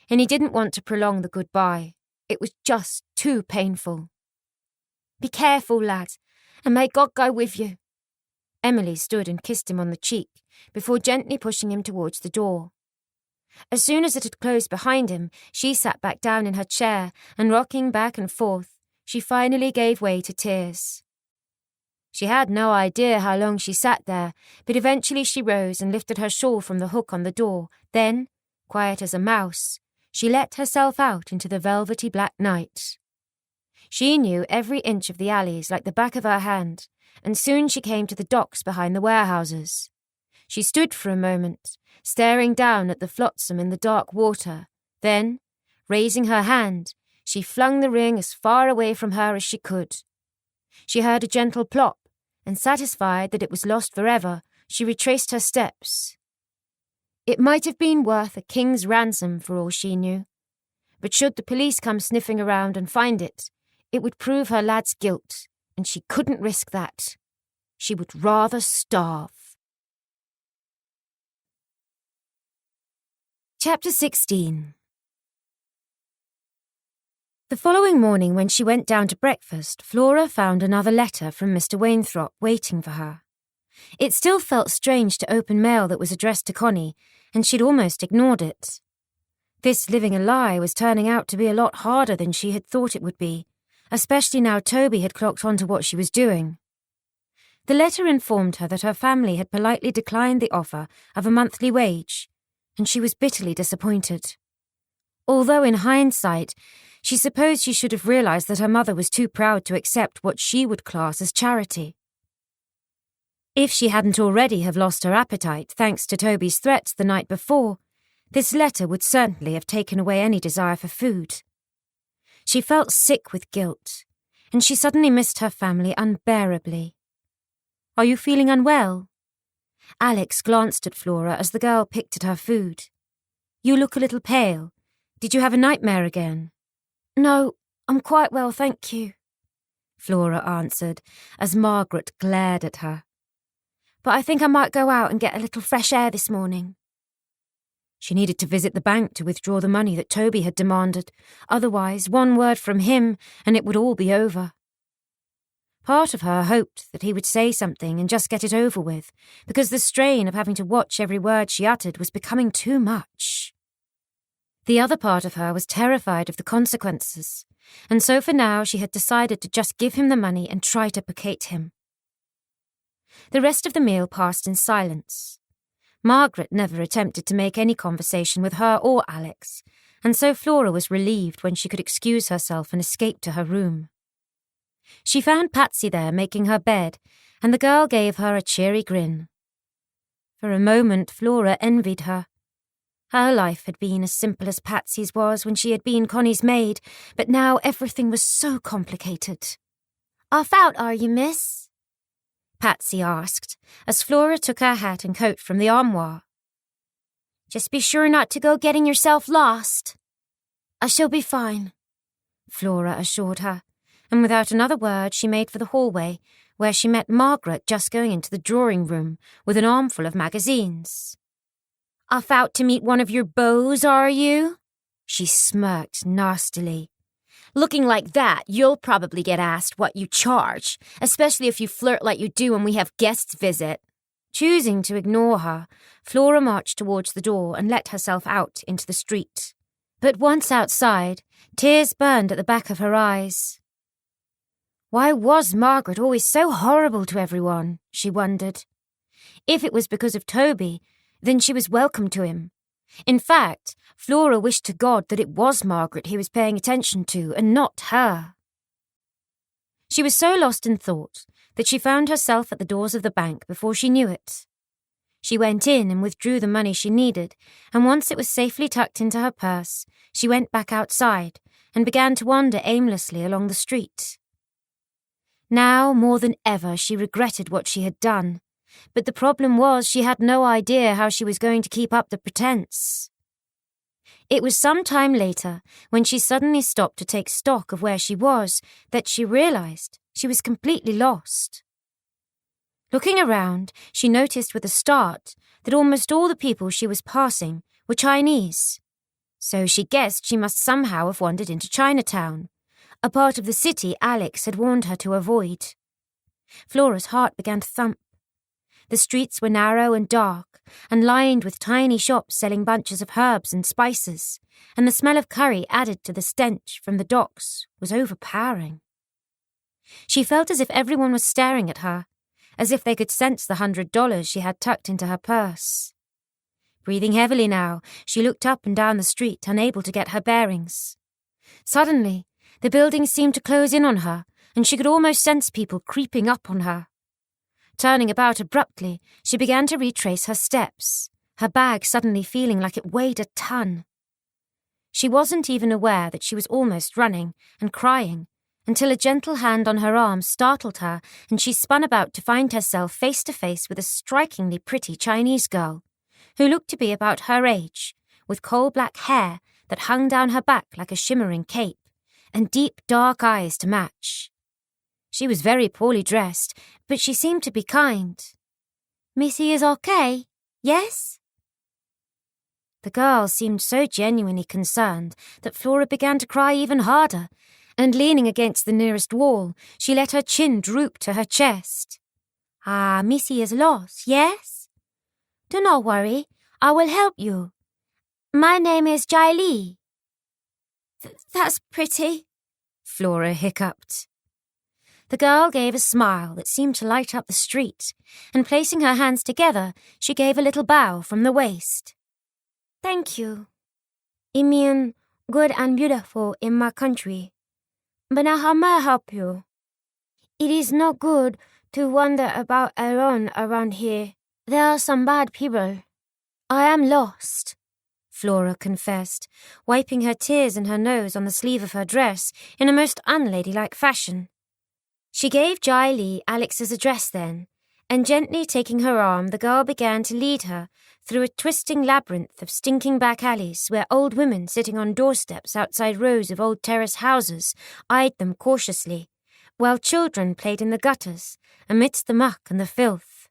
and he didn't want to prolong the goodbye. It was just too painful. Be careful, lad, and may God go with you. Emily stood and kissed him on the cheek before gently pushing him towards the door. As soon as it had closed behind him, she sat back down in her chair and, rocking back and forth, she finally gave way to tears. She had no idea how long she sat there, but eventually she rose and lifted her shawl from the hook on the door. Then, quiet as a mouse, she let herself out into the velvety black night. She knew every inch of the alleys like the back of her hand, and soon she came to the docks behind the warehouses. She stood for a moment, staring down at the flotsam in the dark water. Then, raising her hand, she flung the ring as far away from her as she could. She heard a gentle plop, and satisfied that it was lost forever, she retraced her steps. It might have been worth a king's ransom for all she knew, but should the police come sniffing around and find it, it would prove her lad's guilt, and she couldn't risk that. She would rather starve. Chapter 16. The following morning, when she went down to breakfast, Flora found another letter from Mr. Wainthrop waiting for her. It still felt strange to open mail that was addressed to Connie, and she'd almost ignored it. This living a lie was turning out to be a lot harder than she had thought it would be, especially now Toby had clocked on to what she was doing. The letter informed her that her family had politely declined the offer of a monthly wage, and she was bitterly disappointed. Although in hindsight, she supposed she should have realised that her mother was too proud to accept what she would class as charity. If she hadn't already have lost her appetite thanks to Toby's threats the night before, this letter would certainly have taken away any desire for food. She felt sick with guilt, and she suddenly missed her family unbearably. "Are you feeling unwell?" Alex glanced at Flora as the girl picked at her food. "You look a little pale. Did you have a nightmare again?" "No, I'm quite well, thank you," Flora answered as Margaret glared at her. "But I think I might go out and get a little fresh air this morning." She needed to visit the bank to withdraw the money that Toby had demanded. Otherwise, one word from him and it would all be over. Part of her hoped that he would say something and just get it over with, because the strain of having to watch every word she uttered was becoming too much. The other part of her was terrified of the consequences, and so for now she had decided to just give him the money and try to placate him. The rest of the meal passed in silence. Margaret never attempted to make any conversation with her or Alex, and so Flora was relieved when she could excuse herself and escape to her room. She found Patsy there making her bed, and the girl gave her a cheery grin. For a moment Flora envied her. Her life had been as simple as Patsy's was when she had been Connie's maid, but now everything was so complicated. "Off out, are you, miss?" Patsy asked, as Flora took her hat and coat from the armoire. "Just be sure not to go getting yourself lost." "I shall be fine," Flora assured her, and without another word she made for the hallway, where she met Margaret just going into the drawing room with an armful of magazines. "Off out to meet one of your beaux, are you?" She smirked nastily. "Looking like that, you'll probably get asked what you charge, especially if you flirt like you do when we have guests visit." Choosing to ignore her, Flora marched towards the door and let herself out into the street. But once outside, tears burned at the back of her eyes. Why was Margaret always so horrible to everyone, she wondered. If it was because of Toby, then she was welcome to him. In fact, Flora wished to God that it was Margaret he was paying attention to and not her. She was so lost in thought that she found herself at the doors of the bank before she knew it. She went in and withdrew the money she needed, and once it was safely tucked into her purse, she went back outside and began to wander aimlessly along the street. Now, more than ever, she regretted what she had done, but the problem was she had no idea how she was going to keep up the pretense. It was some time later, when she suddenly stopped to take stock of where she was, that she realized she was completely lost. Looking around, she noticed with a start that almost all the people she was passing were Chinese. So she guessed she must somehow have wandered into Chinatown, a part of the city Alex had warned her to avoid. Flora's heart began to thump. The streets were narrow and dark, and lined with tiny shops selling bunches of herbs and spices, and the smell of curry added to the stench from the docks was overpowering. She felt as if everyone was staring at her, as if they could sense the $100 she had tucked into her purse. Breathing heavily now, she looked up and down the street, unable to get her bearings. Suddenly, the buildings seemed to close in on her, and she could almost sense people creeping up on her. Turning about abruptly, she began to retrace her steps, her bag suddenly feeling like it weighed a ton. She wasn't even aware that she was almost running and crying, until a gentle hand on her arm startled her and she spun about to find herself face to face with a strikingly pretty Chinese girl, who looked to be about her age, with coal-black hair that hung down her back like a shimmering cape, and deep dark eyes to match. She was very poorly dressed, but she seemed to be kind. Missy is okay, yes? The girl seemed so genuinely concerned that Flora began to cry even harder, and leaning against the nearest wall, she let her chin droop to her chest. Ah, Missy is lost, yes? Do not worry, I will help you. My name is Jai Li. That's pretty, Flora hiccuped. The girl gave a smile that seemed to light up the street, and placing her hands together, she gave a little bow from the waist. Thank you. I mean, good and beautiful in my country. But now how may I help you? It is not good to wander about alone around here. There are some bad people. I am lost, Flora confessed, wiping her tears and her nose on the sleeve of her dress in a most unladylike fashion. She gave Jai Li Alex's address then, and gently taking her arm, the girl began to lead her through a twisting labyrinth of stinking back alleys where old women sitting on doorsteps outside rows of old terrace houses eyed them cautiously, while children played in the gutters amidst the muck and the filth.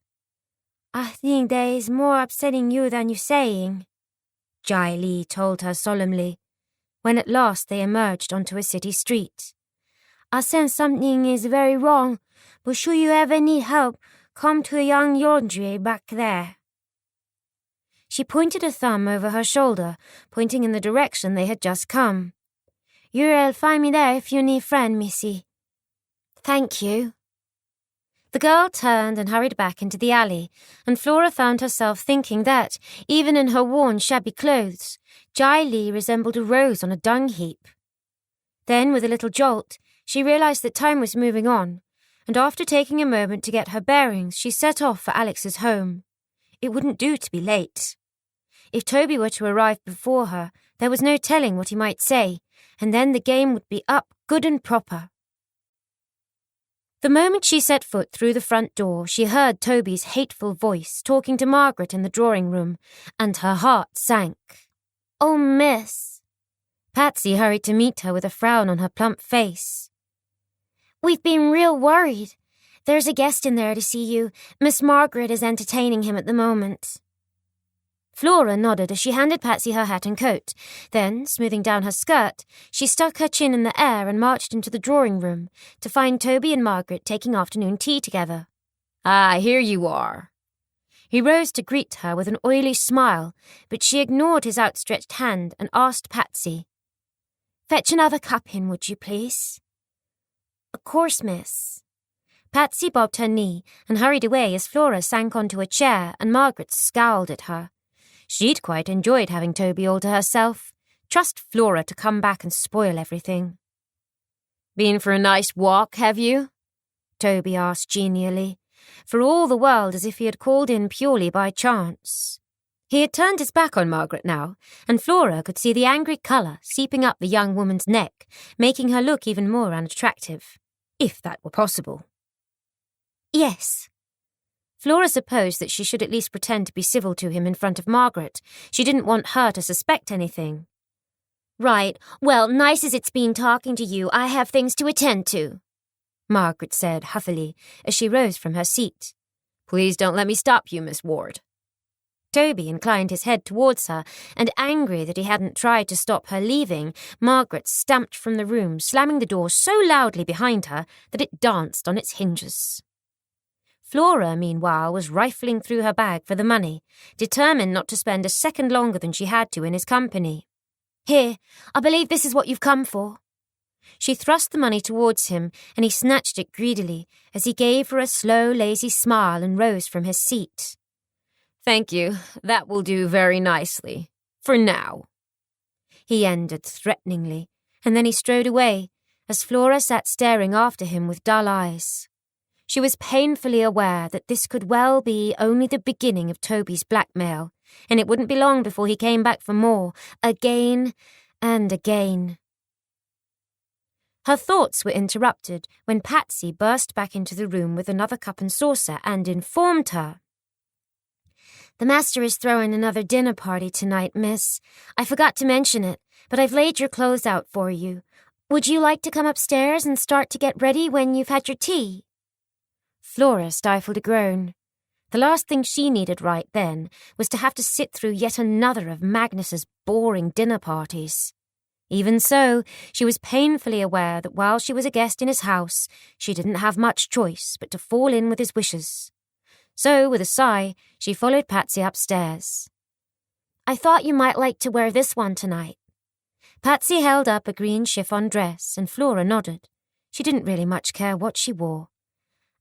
I think there is more upsetting you than you're saying, Jai Li told her solemnly, when at last they emerged onto a city street. I sense something is very wrong, but should you ever need help, come to a young laundry back there. She pointed a thumb over her shoulder, pointing in the direction they had just come. You'll find me there if you need a friend, Missy. Thank you. The girl turned and hurried back into the alley, and Flora found herself thinking that, even in her worn, shabby clothes, Jai Li resembled a rose on a dung heap. Then, with a little jolt, she realized that time was moving on, and after taking a moment to get her bearings, she set off for Alex's home. It wouldn't do to be late. If Toby were to arrive before her, there was no telling what he might say, and then the game would be up good and proper. The moment she set foot through the front door, she heard Toby's hateful voice talking to Margaret in the drawing room, and her heart sank. Oh, miss. Patsy hurried to meet her with a frown on her plump face. We've been real worried. There's a guest in there to see you. Miss Margaret is entertaining him at the moment. Flora nodded as she handed Patsy her hat and coat. Then, smoothing down her skirt, she stuck her chin in the air and marched into the drawing room to find Toby and Margaret taking afternoon tea together. Ah, here you are. He rose to greet her with an oily smile, but she ignored his outstretched hand and asked Patsy, Fetch another cup in, would you please? Of course, miss. Patsy bobbed her knee and hurried away as Flora sank onto a chair and Margaret scowled at her. She'd quite enjoyed having Toby all to herself. Trust Flora to come back and spoil everything. Been for a nice walk, have you? Toby asked genially, for all the world as if he had called in purely by chance. He had turned his back on Margaret now, and Flora could see the angry colour seeping up the young woman's neck, making her look even more unattractive, if that were possible. Yes. Flora supposed that she should at least pretend to be civil to him in front of Margaret. She didn't want her to suspect anything. Right, well, nice as it's been talking to you, I have things to attend to, Margaret said huffily as she rose from her seat. Please don't let me stop you, Miss Ward. Toby inclined his head towards her, and angry that he hadn't tried to stop her leaving, Margaret stamped from the room, slamming the door so loudly behind her that it danced on its hinges. Flora, meanwhile, was rifling through her bag for the money, determined not to spend a second longer than she had to in his company. Here, I believe this is what you've come for. She thrust the money towards him, and he snatched it greedily as he gave her a slow, lazy smile and rose from his seat. Thank you. That will do very nicely. For now. He ended threateningly, and then he strode away, as Flora sat staring after him with dull eyes. She was painfully aware that this could well be only the beginning of Toby's blackmail, and it wouldn't be long before he came back for more, again and again. Her thoughts were interrupted when Patsy burst back into the room with another cup and saucer and informed her. The master is throwing another dinner party tonight, miss. I forgot to mention it, but I've laid your clothes out for you. Would you like to come upstairs and start to get ready when you've had your tea?" Flora stifled a groan. The last thing she needed right then was to have to sit through yet another of Magnus's boring dinner parties. Even so, she was painfully aware that while she was a guest in his house, she didn't have much choice but to fall in with his wishes. So, with a sigh, she followed Patsy upstairs. "I thought you might like to wear this one tonight." Patsy held up a green chiffon dress, and Flora nodded. She didn't really much care what she wore.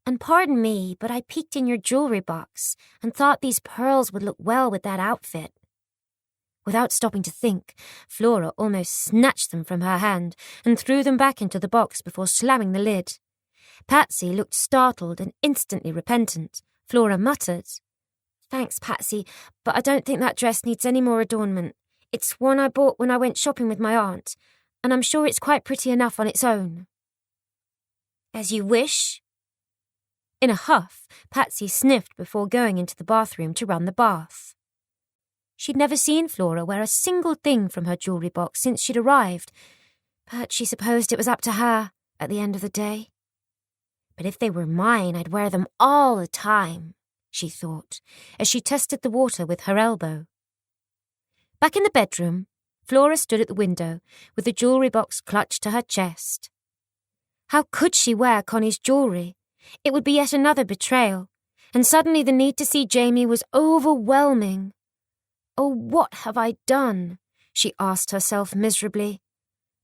"And pardon me, but I peeked in your jewellery box and thought these pearls would look well with that outfit." Without stopping to think, Flora almost snatched them from her hand and threw them back into the box before slamming the lid. Patsy looked startled and instantly repentant. Flora muttered, "Thanks, Patsy, but I don't think that dress needs any more adornment. It's one I bought when I went shopping with my aunt, and I'm sure it's quite pretty enough on its own." "As you wish." In a huff, Patsy sniffed before going into the bathroom to run the bath. She'd never seen Flora wear a single thing from her jewellery box since she'd arrived, but she supposed it was up to her at the end of the day. "But if they were mine, I'd wear them all the time," she thought, as she tested the water with her elbow. Back in the bedroom, Flora stood at the window with the jewellery box clutched to her chest. How could she wear Connie's jewellery? It would be yet another betrayal, and suddenly the need to see Jamie was overwhelming. "Oh, what have I done?" she asked herself miserably,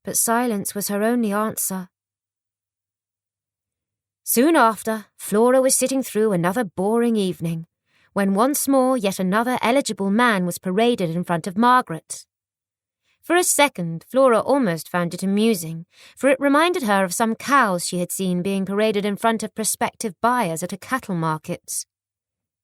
but silence was her only answer. Soon after, Flora was sitting through another boring evening, when once more yet another eligible man was paraded in front of Margaret. For a second, Flora almost found it amusing, for it reminded her of some cows she had seen being paraded in front of prospective buyers at a cattle market.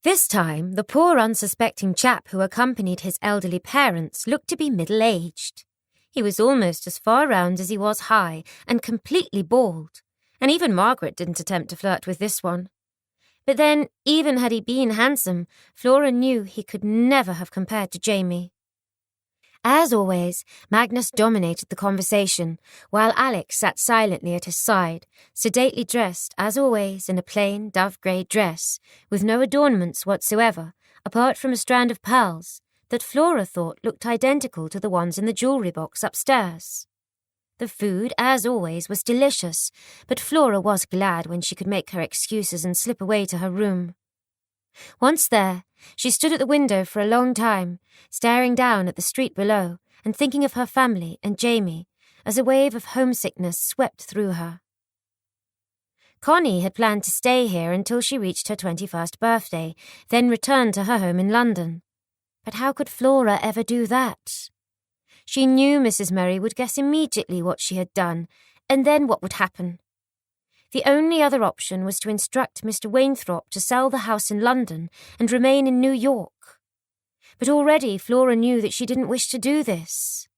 This time, the poor unsuspecting chap who accompanied his elderly parents looked to be middle-aged. He was almost as far round as he was high, and completely bald, and even Margaret didn't attempt to flirt with this one. But then, even had he been handsome, Flora knew he could never have compared to Jamie. As always, Magnus dominated the conversation, while Alex sat silently at his side, sedately dressed, as always, in a plain dove-grey dress, with no adornments whatsoever, apart from a strand of pearls, that Flora thought looked identical to the ones in the jewellery box upstairs. The food, as always, was delicious, but Flora was glad when she could make her excuses and slip away to her room. Once there, she stood at the window for a long time, staring down at the street below and thinking of her family and Jamie as a wave of homesickness swept through her. Connie had planned to stay here until she reached her 21st birthday, then return to her home in London. But how could Flora ever do that? She knew Mrs. Murray would guess immediately what she had done, and then what would happen? The only other option was to instruct Mr. Wainthorpe to sell the house in London and remain in New York. But already Flora knew that she didn't wish to do this.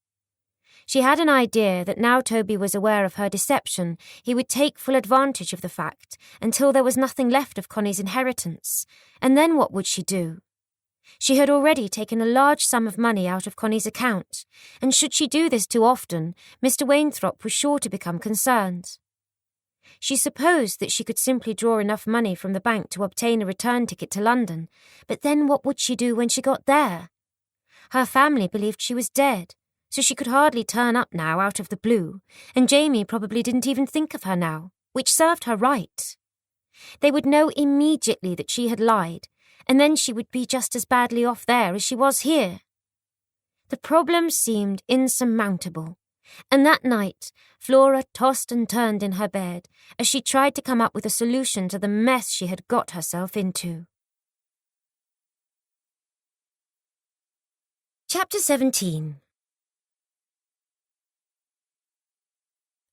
She had an idea that now Toby was aware of her deception, he would take full advantage of the fact until there was nothing left of Connie's inheritance, and then what would she do? She had already taken a large sum of money out of Connie's account, and should she do this too often, Mr. Wainthorpe was sure to become concerned. She supposed that she could simply draw enough money from the bank to obtain a return ticket to London, but then what would she do when she got there? Her family believed she was dead, so she could hardly turn up now out of the blue, and Jamie probably didn't even think of her now, which served her right. They would know immediately that she had lied, and then she would be just as badly off there as she was here. The problem seemed insurmountable, and that night Flora tossed and turned in her bed as she tried to come up with a solution to the mess she had got herself into. Chapter 17.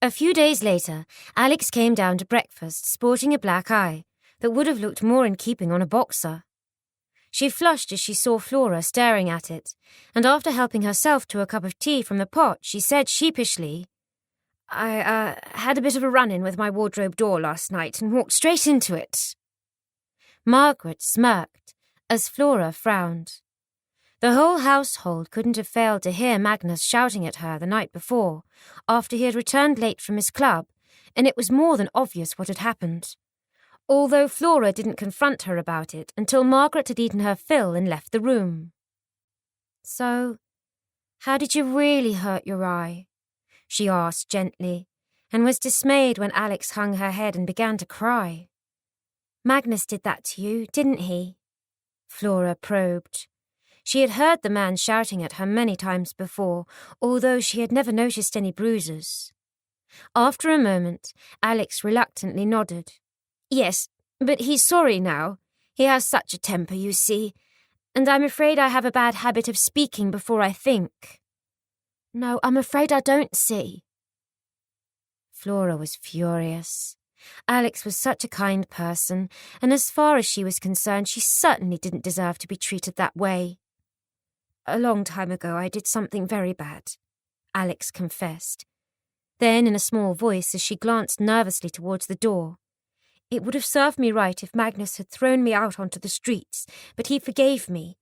A few days later, Alex came down to breakfast sporting a black eye that would have looked more in keeping on a boxer. She flushed as she saw Flora staring at it, and after helping herself to a cup of tea from the pot, she said sheepishly, I had a bit of a run-in with my wardrobe door last night and walked straight into it." Margaret smirked as Flora frowned. The whole household couldn't have failed to hear Magnus shouting at her the night before, after he had returned late from his club, and it was more than obvious what had happened. Although Flora didn't confront her about it until Margaret had eaten her fill and left the room. "So, how did you really hurt your eye?" she asked gently, and was dismayed when Alex hung her head and began to cry. "Magnus did that to you, didn't he?" Flora probed. She had heard the man shouting at her many times before, although she had never noticed any bruises. After a moment, Alex reluctantly nodded. "Yes, but he's sorry now. He has such a temper, you see, and I'm afraid I have a bad habit of speaking before I think." "No, I'm afraid I don't see." Flora was furious. Alex was such a kind person, and as far as she was concerned, she certainly didn't deserve to be treated that way. "A long time ago I did something very bad," Alex confessed. Then, in a small voice, as she glanced nervously towards the door, "It would have served me right if Magnus had thrown me out onto the streets, but he forgave me.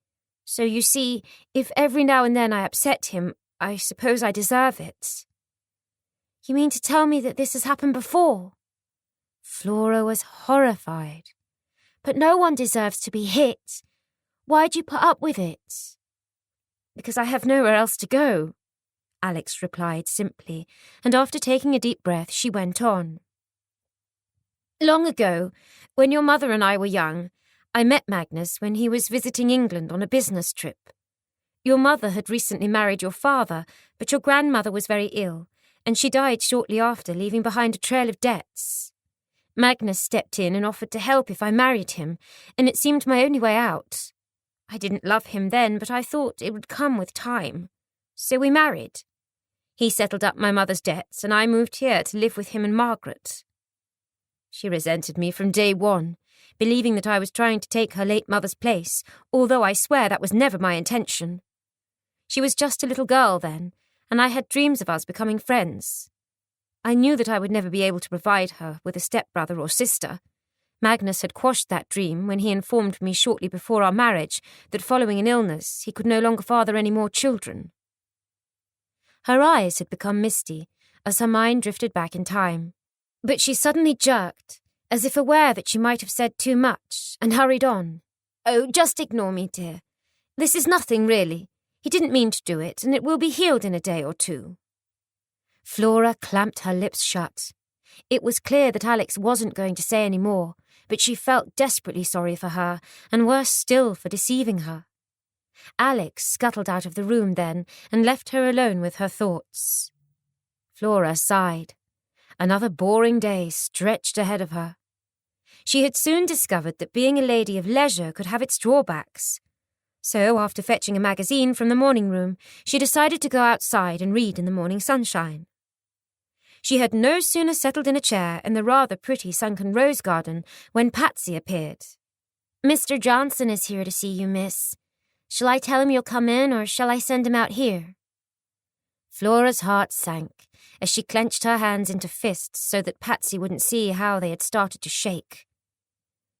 So you see, if every now and then I upset him, I suppose I deserve it." "You mean to tell me that this has happened before?" Flora was horrified. "But no one deserves to be hit. Why'd you put up with it?" "Because I have nowhere else to go," Alex replied simply, and after taking a deep breath, she went on. "Long ago, when your mother and I were young, I met Magnus when he was visiting England on a business trip. Your mother had recently married your father, but your grandmother was very ill, and she died shortly after, leaving behind a trail of debts. Magnus stepped in and offered to help if I married him, and it seemed my only way out. I didn't love him then, but I thought it would come with time. So we married. He settled up my mother's debts, and I moved here to live with him and Margaret. She resented me from day one, believing that I was trying to take her late mother's place, although I swear that was never my intention. She was just a little girl then, and I had dreams of us becoming friends. I knew that I would never be able to provide her with a stepbrother or sister. Magnus had quashed that dream when he informed me shortly before our marriage that following an illness he could no longer father any more children." Her eyes had become misty as her mind drifted back in time, but she suddenly jerked, as if aware that she might have said too much, and hurried on. "Oh, just ignore me, dear. This is nothing, really. He didn't mean to do it, and it will be healed in a day or two." Flora clamped her lips shut. It was clear that Alex wasn't going to say any more, but she felt desperately sorry for her, and worse still for deceiving her. Alex scuttled out of the room then, and left her alone with her thoughts. Flora sighed. Another boring day stretched ahead of her. She had soon discovered that being a lady of leisure could have its drawbacks. So, after fetching a magazine from the morning room, she decided to go outside and read in the morning sunshine. She had no sooner settled in a chair in the rather pretty sunken rose garden when Patsy appeared. "Mr. Johnson is here to see you, miss. Shall I tell him you'll come in, or shall I send him out here?" Flora's heart sank as she clenched her hands into fists so that Patsy wouldn't see how they had started to shake.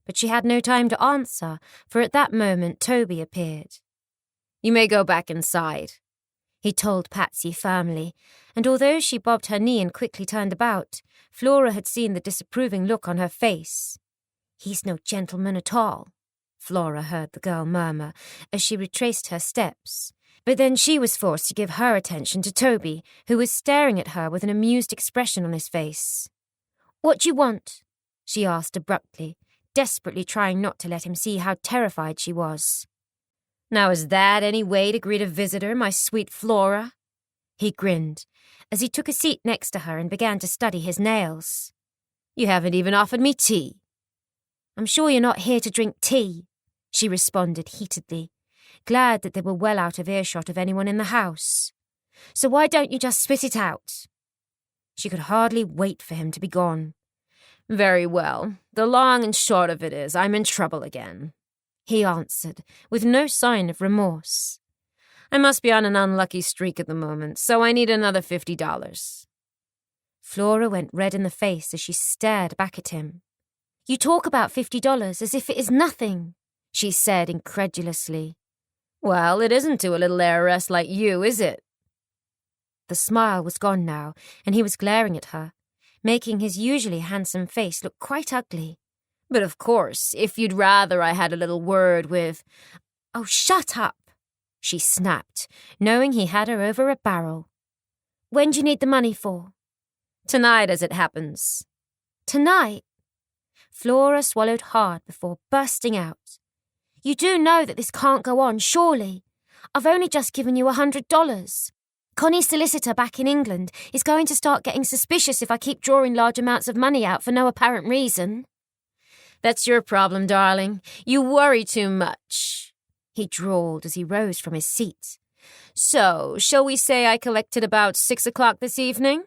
But she had no time to answer, for at that moment Toby appeared. "You may go back inside," he told Patsy firmly, and although she bobbed her knee and quickly turned about, Flora had seen the disapproving look on her face. "He's no gentleman at all," Flora heard the girl murmur as she retraced her steps. But then she was forced to give her attention to Toby, who was staring at her with an amused expression on his face. "What do you want?" she asked abruptly, desperately trying not to let him see how terrified she was. "Now is that any way to greet a visitor, my sweet Flora?" He grinned, as he took a seat next to her and began to study his nails. "You haven't even offered me tea." "I'm sure you're not here to drink tea," she responded heatedly, glad that they were well out of earshot of anyone in the house. "So why don't you just spit it out?" She could hardly wait for him to be gone. "Very well. The long and short of it is I'm in trouble again," he answered, with no sign of remorse. "I must be on an unlucky streak at the moment, so I need another $50. Flora went red in the face as she stared back at him. "You talk about $50 as if it is nothing," she said incredulously. Well, it isn't to a little heiress like you, is it? The smile was gone now, and he was glaring at her, making his usually handsome face look quite ugly. But of course, if you'd rather I had a little word with— Oh, shut up, she snapped, knowing he had her over a barrel. When do you need the money for? Tonight, as it happens. Tonight? Flora swallowed hard before bursting out. You do know that this can't go on, surely. I've only just given you $100. Connie's solicitor back in England is going to start getting suspicious if I keep drawing large amounts of money out for no apparent reason. That's your problem, darling. You worry too much, he drawled as he rose from his seat. So, shall we say I collected about 6 o'clock this evening?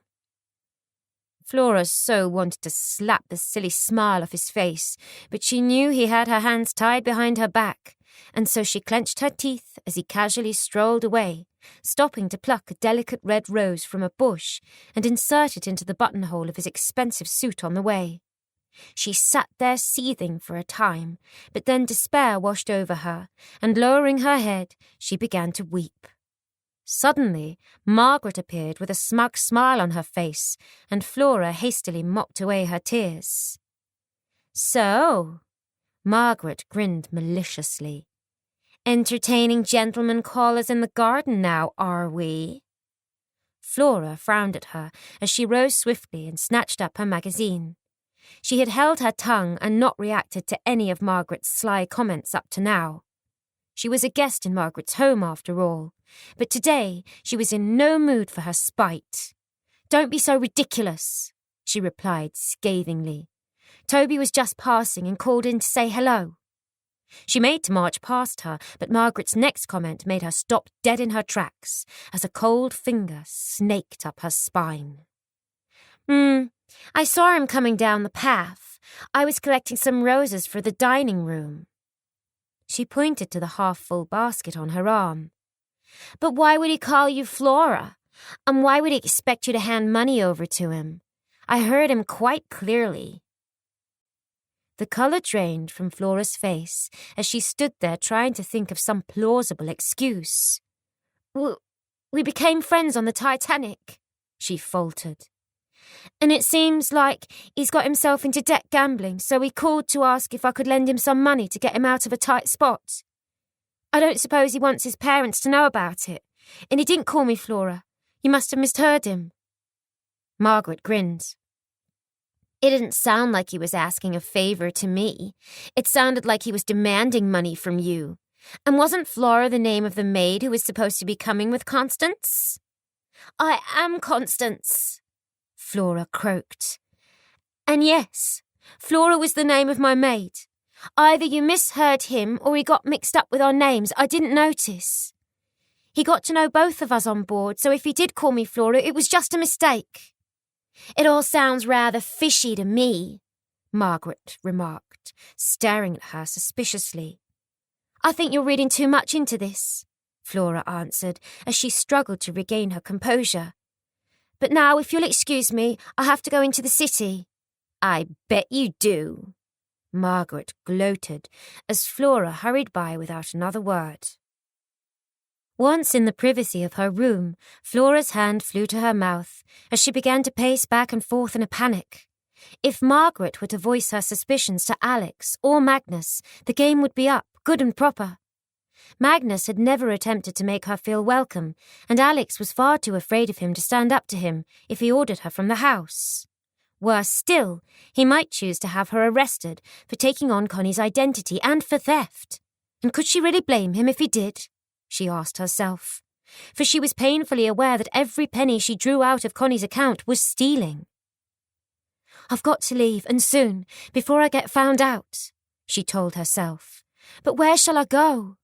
Flora so wanted to slap the silly smile off his face, but she knew he had her hands tied behind her back, and so she clenched her teeth as he casually strolled away, stopping to pluck a delicate red rose from a bush and insert it into the buttonhole of his expensive suit on the way. She sat there seething for a time, but then despair washed over her, and lowering her head, she began to weep. Suddenly, Margaret appeared with a smug smile on her face, and Flora hastily mopped away her tears. So, Margaret grinned maliciously. Entertaining gentlemen callers in the garden now, are we? Flora frowned at her as she rose swiftly and snatched up her magazine. She had held her tongue and not reacted to any of Margaret's sly comments up to now. She was a guest in Margaret's home, after all, but today she was in no mood for her spite. "Don't be so ridiculous," she replied scathingly. "Toby was just passing and called in to say hello." She made to march past her, but Margaret's next comment made her stop dead in her tracks as a cold finger snaked up her spine. I saw him coming down the path. I was collecting some roses for the dining room." She pointed to the half-full basket on her arm. "But why would he call you Flora? And why would he expect you to hand money over to him? I heard him quite clearly." The colour drained from Flora's face as she stood there trying to think of some plausible excuse. We became friends on the Titanic," she faltered. "And it seems like he's got himself into debt gambling, so he called to ask if I could lend him some money to get him out of a tight spot. I don't suppose he wants his parents to know about it. And he didn't call me Flora. You must have misheard him." Margaret grinned. "It didn't sound like he was asking a favour to me. It sounded like he was demanding money from you. And wasn't Flora the name of the maid who was supposed to be coming with Constance?" "I am Constance," Flora croaked. "And yes, Flora was the name of my maid. Either you misheard him or he got mixed up with our names. I didn't notice. He got to know both of us on board, so if he did call me Flora, it was just a mistake." "It all sounds rather fishy to me," Margaret remarked, staring at her suspiciously. "I think you're reading too much into this," Flora answered as she struggled to regain her composure. "But now, if you'll excuse me, I have to go into the city." "I bet you do," Margaret gloated as Flora hurried by without another word. Once in the privacy of her room, Flora's hand flew to her mouth as she began to pace back and forth in a panic. If Margaret were to voice her suspicions to Alex or Magnus, the game would be up, good and proper. Magnus had never attempted to make her feel welcome, and Alex was far too afraid of him to stand up to him if he ordered her from the house. Worse still, he might choose to have her arrested for taking on Connie's identity and for theft. And could she really blame him if he did? She asked herself, for she was painfully aware that every penny she drew out of Connie's account was stealing. "I've got to leave, and soon, before I get found out," she told herself. "But where shall I go?"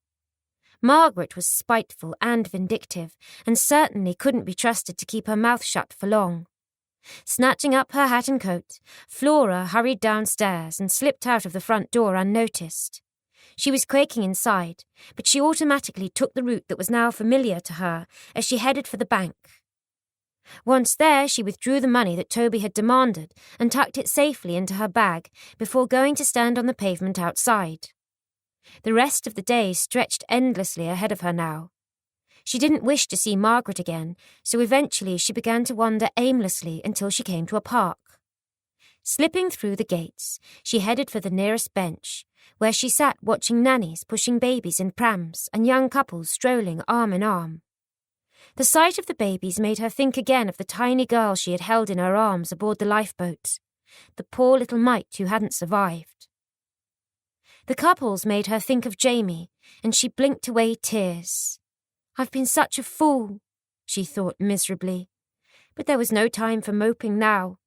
Margaret was spiteful and vindictive, and certainly couldn't be trusted to keep her mouth shut for long. Snatching up her hat and coat, Flora hurried downstairs and slipped out of the front door unnoticed. She was quaking inside, but she automatically took the route that was now familiar to her as she headed for the bank. Once there, she withdrew the money that Toby had demanded and tucked it safely into her bag before going to stand on the pavement outside. The rest of the day stretched endlessly ahead of her now. She didn't wish to see Margaret again, so eventually she began to wander aimlessly until she came to a park. Slipping through the gates, she headed for the nearest bench, where she sat watching nannies pushing babies in prams and young couples strolling arm in arm. The sight of the babies made her think again of the tiny girl she had held in her arms aboard the lifeboat, the poor little mite who hadn't survived. The couples made her think of Jamie, and she blinked away tears. "I've been such a fool," she thought miserably. But there was no time for moping now,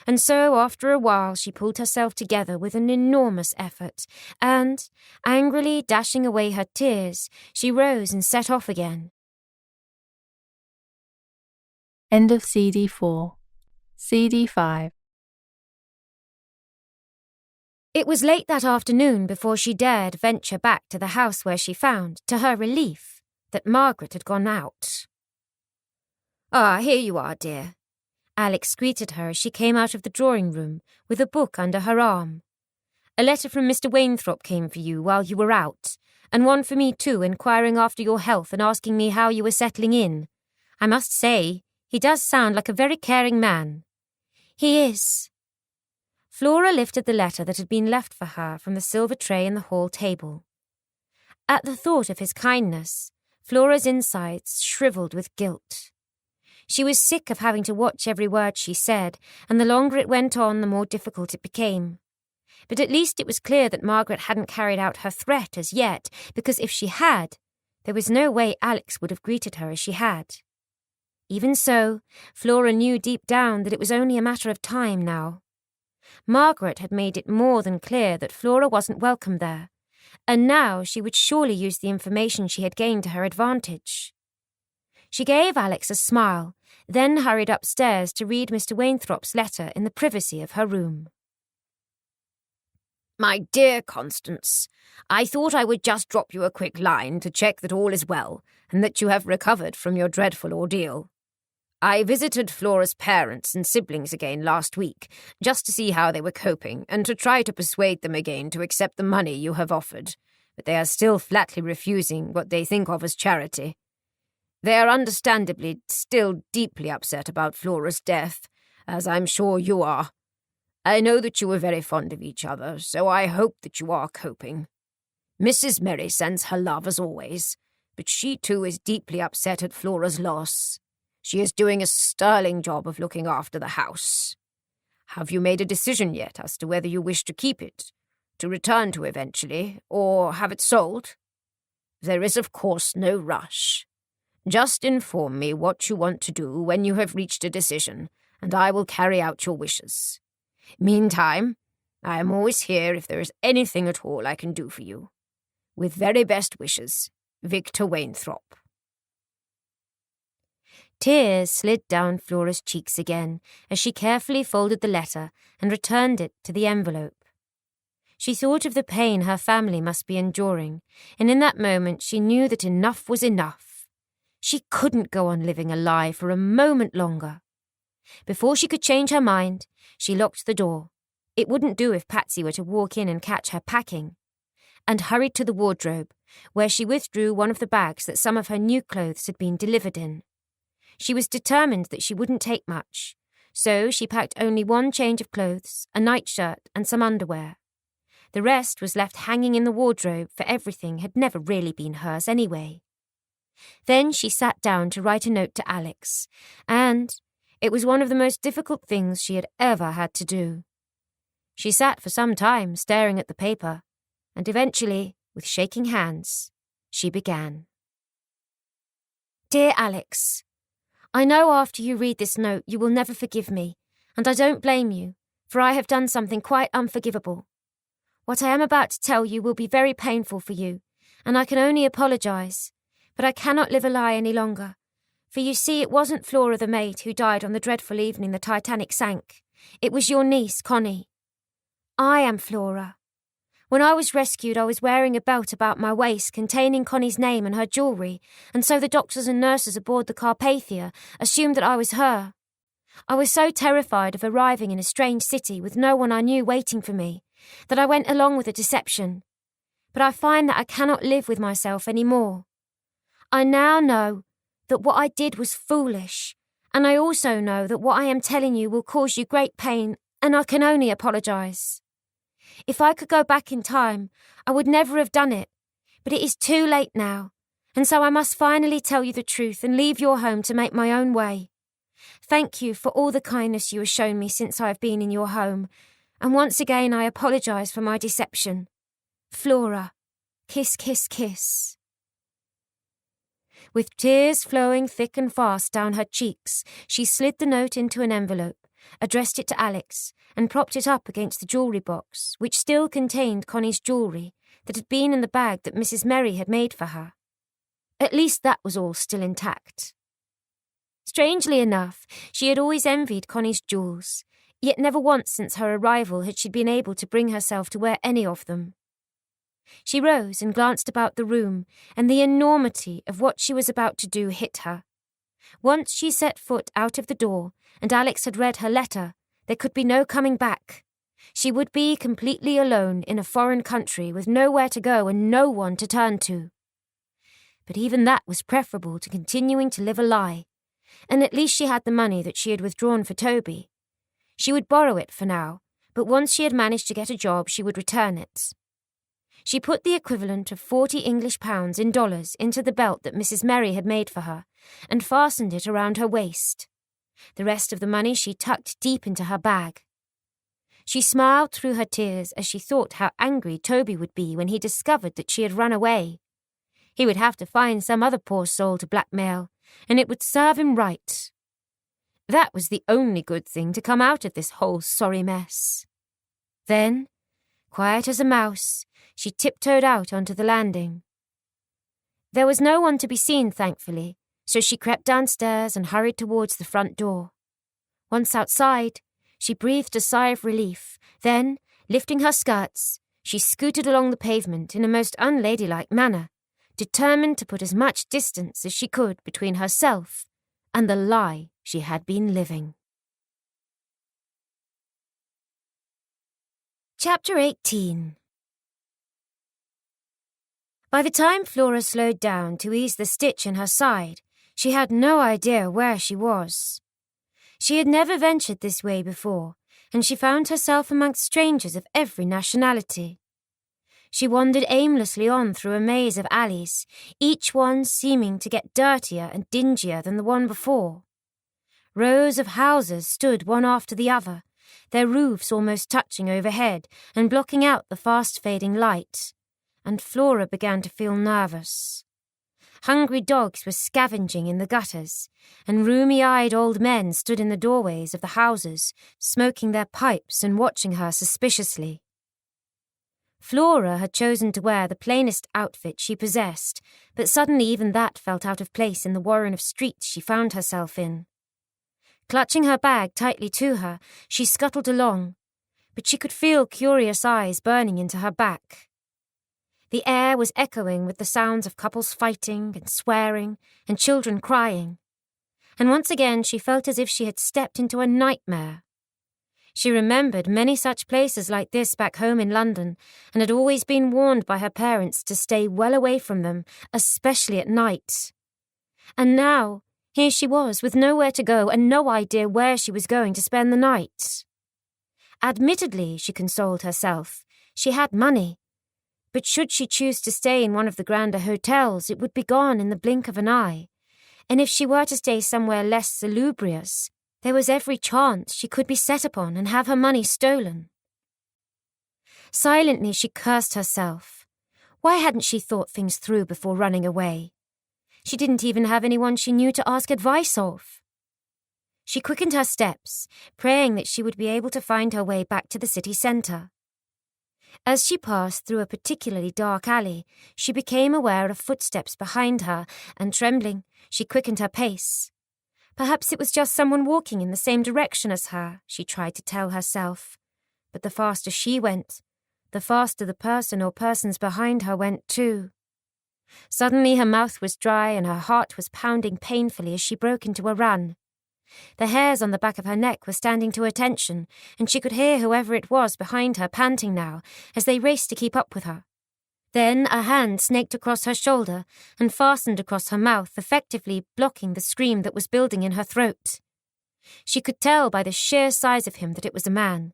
and so after a while she pulled herself together with an enormous effort, and, angrily dashing away her tears, she rose and set off again. End of CD 4. CD 5. It was late that afternoon before she dared venture back to the house where she found, to her relief, that Margaret had gone out. "Ah, here you are, dear." Alex greeted her as she came out of the drawing-room with a book under her arm. "A letter from Mr. Wainthorpe came for you while you were out, and one for me too, inquiring after your health and asking me how you were settling in. I must say, he does sound like a very caring man." "He is." Flora lifted the letter that had been left for her from the silver tray in the hall table. At the thought of his kindness, Flora's insides shriveled with guilt. She was sick of having to watch every word she said, and the longer it went on, the more difficult it became. But at least it was clear that Margaret hadn't carried out her threat as yet, because if she had, there was no way Alex would have greeted her as she had. Even so, Flora knew deep down that it was only a matter of time now. Margaret had made it more than clear that Flora wasn't welcome there, and now she would surely use the information she had gained to her advantage. She gave Alex a smile, then hurried upstairs to read Mr. Wainthrope's letter in the privacy of her room. "My dear Constance, I thought I would just drop you a quick line to check that all is well and that you have recovered from your dreadful ordeal. I visited Flora's parents and siblings again last week, just to see how they were coping and to try to persuade them again to accept the money you have offered, but they are still flatly refusing what they think of as charity. They are understandably still deeply upset about Flora's death, as I'm sure you are. I know that you were very fond of each other, so I hope that you are coping. Mrs. Merry sends her love as always, but she too is deeply upset at Flora's loss. She is doing a sterling job of looking after the house. Have you made a decision yet as to whether you wish to keep it, to return to eventually, or have it sold? There is, of course, no rush. Just inform me what you want to do when you have reached a decision, and I will carry out your wishes. Meantime, I am always here if there is anything at all I can do for you. With very best wishes, Victor Wainthorpe." Tears slid down Flora's cheeks again as she carefully folded the letter and returned it to the envelope. She thought of the pain her family must be enduring, and in that moment she knew that enough was enough. She couldn't go on living a lie for a moment longer. Before she could change her mind, she locked the door. It wouldn't do if Patsy were to walk in and catch her packing. And hurried to the wardrobe, where she withdrew one of the bags that some of her new clothes had been delivered in. She was determined that she wouldn't take much, so she packed only one change of clothes, a nightshirt and some underwear. The rest was left hanging in the wardrobe, for everything had never really been hers anyway. Then she sat down to write a note to Alex, and it was one of the most difficult things she had ever had to do. She sat for some time staring at the paper, and eventually, with shaking hands, she began. "Dear Alex, I know after you read this note you will never forgive me, and I don't blame you, for I have done something quite unforgivable. What I am about to tell you will be very painful for you, and I can only apologise, but I cannot live a lie any longer, for you see it wasn't Flora the maid who died on the dreadful evening the Titanic sank. It was your niece, Connie. I am Flora. When I was rescued, I was wearing a belt about my waist containing Connie's name and her jewellery, and so the doctors and nurses aboard the Carpathia assumed that I was her. I was so terrified of arriving in a strange city with no one I knew waiting for me that I went along with the deception. but I find that I cannot live with myself any more. I now know that what I did was foolish, and I also know that what I am telling you will cause you great pain, and I can only apologise. If I could go back in time, I would never have done it, but it is too late now, and so I must finally tell you the truth and leave your home to make my own way. Thank you for all the kindness you have shown me since I have been in your home, and once again I apologise for my deception. Flora. Kiss, kiss, kiss. With tears flowing thick and fast down her cheeks, she slid the note into an envelope, addressed it to Alex, and propped it up against the jewellery box, which still contained Connie's jewellery that had been in the bag that Mrs. Merry had made for her. At least that was all still intact. Strangely enough, she had always envied Connie's jewels, yet never once since her arrival had she been able to bring herself to wear any of them. She rose and glanced about the room, and the enormity of what she was about to do hit her. Once she set foot out of the door, and Alex had read her letter, there could be no coming back. She would be completely alone in a foreign country with nowhere to go and no one to turn to. But even that was preferable to continuing to live a lie, and at least she had the money that she had withdrawn for Toby. She would borrow it for now, but once she had managed to get a job, she would return it. She put the equivalent of 40 English pounds in dollars into the belt that Mrs. Merry had made for her, and fastened it around her waist. The rest of the money she tucked deep into her bag. She smiled through her tears as she thought how angry Toby would be when he discovered that she had run away. He would have to find some other poor soul to blackmail, and it would serve him right. That was the only good thing to come out of this whole sorry mess. Then, quiet as a mouse, she tiptoed out onto the landing. There was no one to be seen, thankfully, so she crept downstairs and hurried towards the front door. Once outside, she breathed a sigh of relief. Then, lifting her skirts, she scooted along the pavement in a most unladylike manner, determined to put as much distance as she could between herself and the lie she had been living. Chapter 18. By the time Flora slowed down to ease the stitch in her side, she had no idea where she was. She had never ventured this way before, and she found herself amongst strangers of every nationality. She wandered aimlessly on through a maze of alleys, each one seeming to get dirtier and dingier than the one before. Rows of houses stood one after the other, their roofs almost touching overhead and blocking out the fast-fading light, and Flora began to feel nervous. Hungry dogs were scavenging in the gutters, and rheumy-eyed old men stood in the doorways of the houses, smoking their pipes and watching her suspiciously. Flora had chosen to wear the plainest outfit she possessed, but suddenly even that felt out of place in the warren of streets she found herself in. Clutching her bag tightly to her, she scuttled along, but she could feel curious eyes burning into her back. The air was echoing with the sounds of couples fighting and swearing and children crying, and once again she felt as if she had stepped into a nightmare. She remembered many such places like this back home in London, and had always been warned by her parents to stay well away from them, especially at night. And now, here she was with nowhere to go and no idea where she was going to spend the night. Admittedly, she consoled herself, she had money. But should she choose to stay in one of the grander hotels, it would be gone in the blink of an eye. And if she were to stay somewhere less salubrious, there was every chance she could be set upon and have her money stolen. Silently she cursed herself. Why hadn't she thought things through before running away? She didn't even have anyone she knew to ask advice of. She quickened her steps, praying that she would be able to find her way back to the city centre. As she passed through a particularly dark alley, she became aware of footsteps behind her, and trembling, she quickened her pace. Perhaps it was just someone walking in the same direction as her, she tried to tell herself. But the faster she went, the faster the person or persons behind her went too. Suddenly her mouth was dry and her heart was pounding painfully as she broke into a run. The hairs on the back of her neck were standing to attention, and she could hear whoever it was behind her panting now as they raced to keep up with her. Then a hand snaked across her shoulder and fastened across her mouth, effectively blocking the scream that was building in her throat. She could tell by the sheer size of him that it was a man.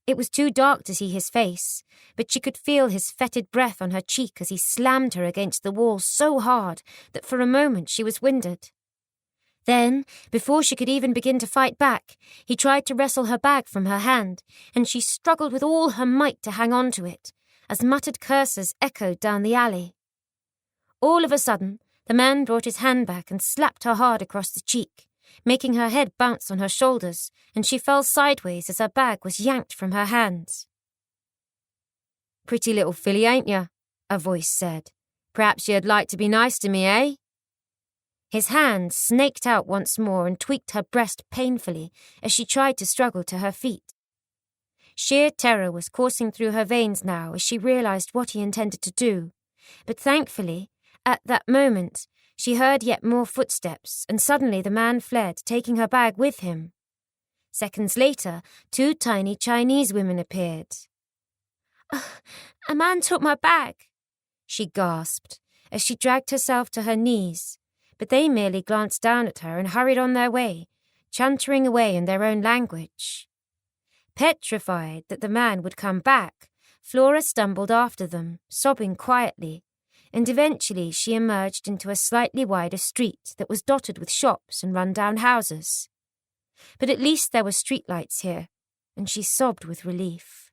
It was too dark to see his face, but she could feel his fetid breath on her cheek as he slammed her against the wall so hard that for a moment she was winded. Then, before she could even begin to fight back, he tried to wrestle her bag from her hand, and she struggled with all her might to hang on to it, as muttered curses echoed down the alley. All of a sudden, the man brought his hand back and slapped her hard across the cheek, making her head bounce on her shoulders, and she fell sideways as her bag was yanked from her hands. "Pretty little filly, ain't you?" a voice said. "Perhaps you'd like to be nice to me, eh?" His hand snaked out once more and tweaked her breast painfully as she tried to struggle to her feet. Sheer terror was coursing through her veins now as she realized what he intended to do, but thankfully, at that moment, she heard yet more footsteps, and suddenly the man fled, taking her bag with him. Seconds later, 2 tiny Chinese women appeared. A man took my bag, she gasped as she dragged herself to her knees, but they merely glanced down at her and hurried on their way, chantering away in their own language. Petrified that the man would come back, Flora stumbled after them, sobbing quietly, and eventually she emerged into a slightly wider street that was dotted with shops and run-down houses. But at least there were streetlights here, and she sobbed with relief.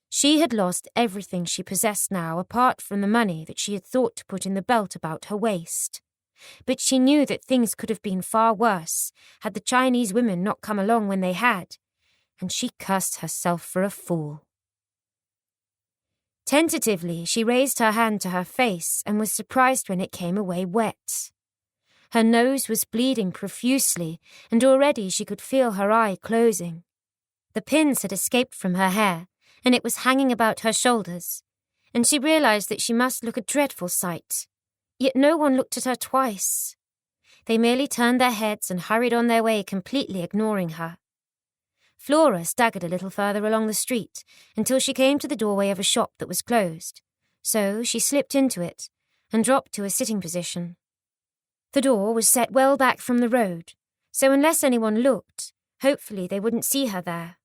She had lost everything she possessed now apart from the money that she had thought to put in the belt about her waist. But she knew that things could have been far worse had the Chinese women not come along when they had, and she cursed herself for a fool. Tentatively, she raised her hand to her face and was surprised when it came away wet. Her nose was bleeding profusely, and already she could feel her eye closing. The pins had escaped from her hair, and it was hanging about her shoulders, and she realized that she must look a dreadful sight. Yet no one looked at her twice. They merely turned their heads and hurried on their way, completely ignoring her. Flora staggered a little further along the street until she came to the doorway of a shop that was closed, so she slipped into it and dropped to a sitting position. The door was set well back from the road, so unless anyone looked, hopefully they wouldn't see her there.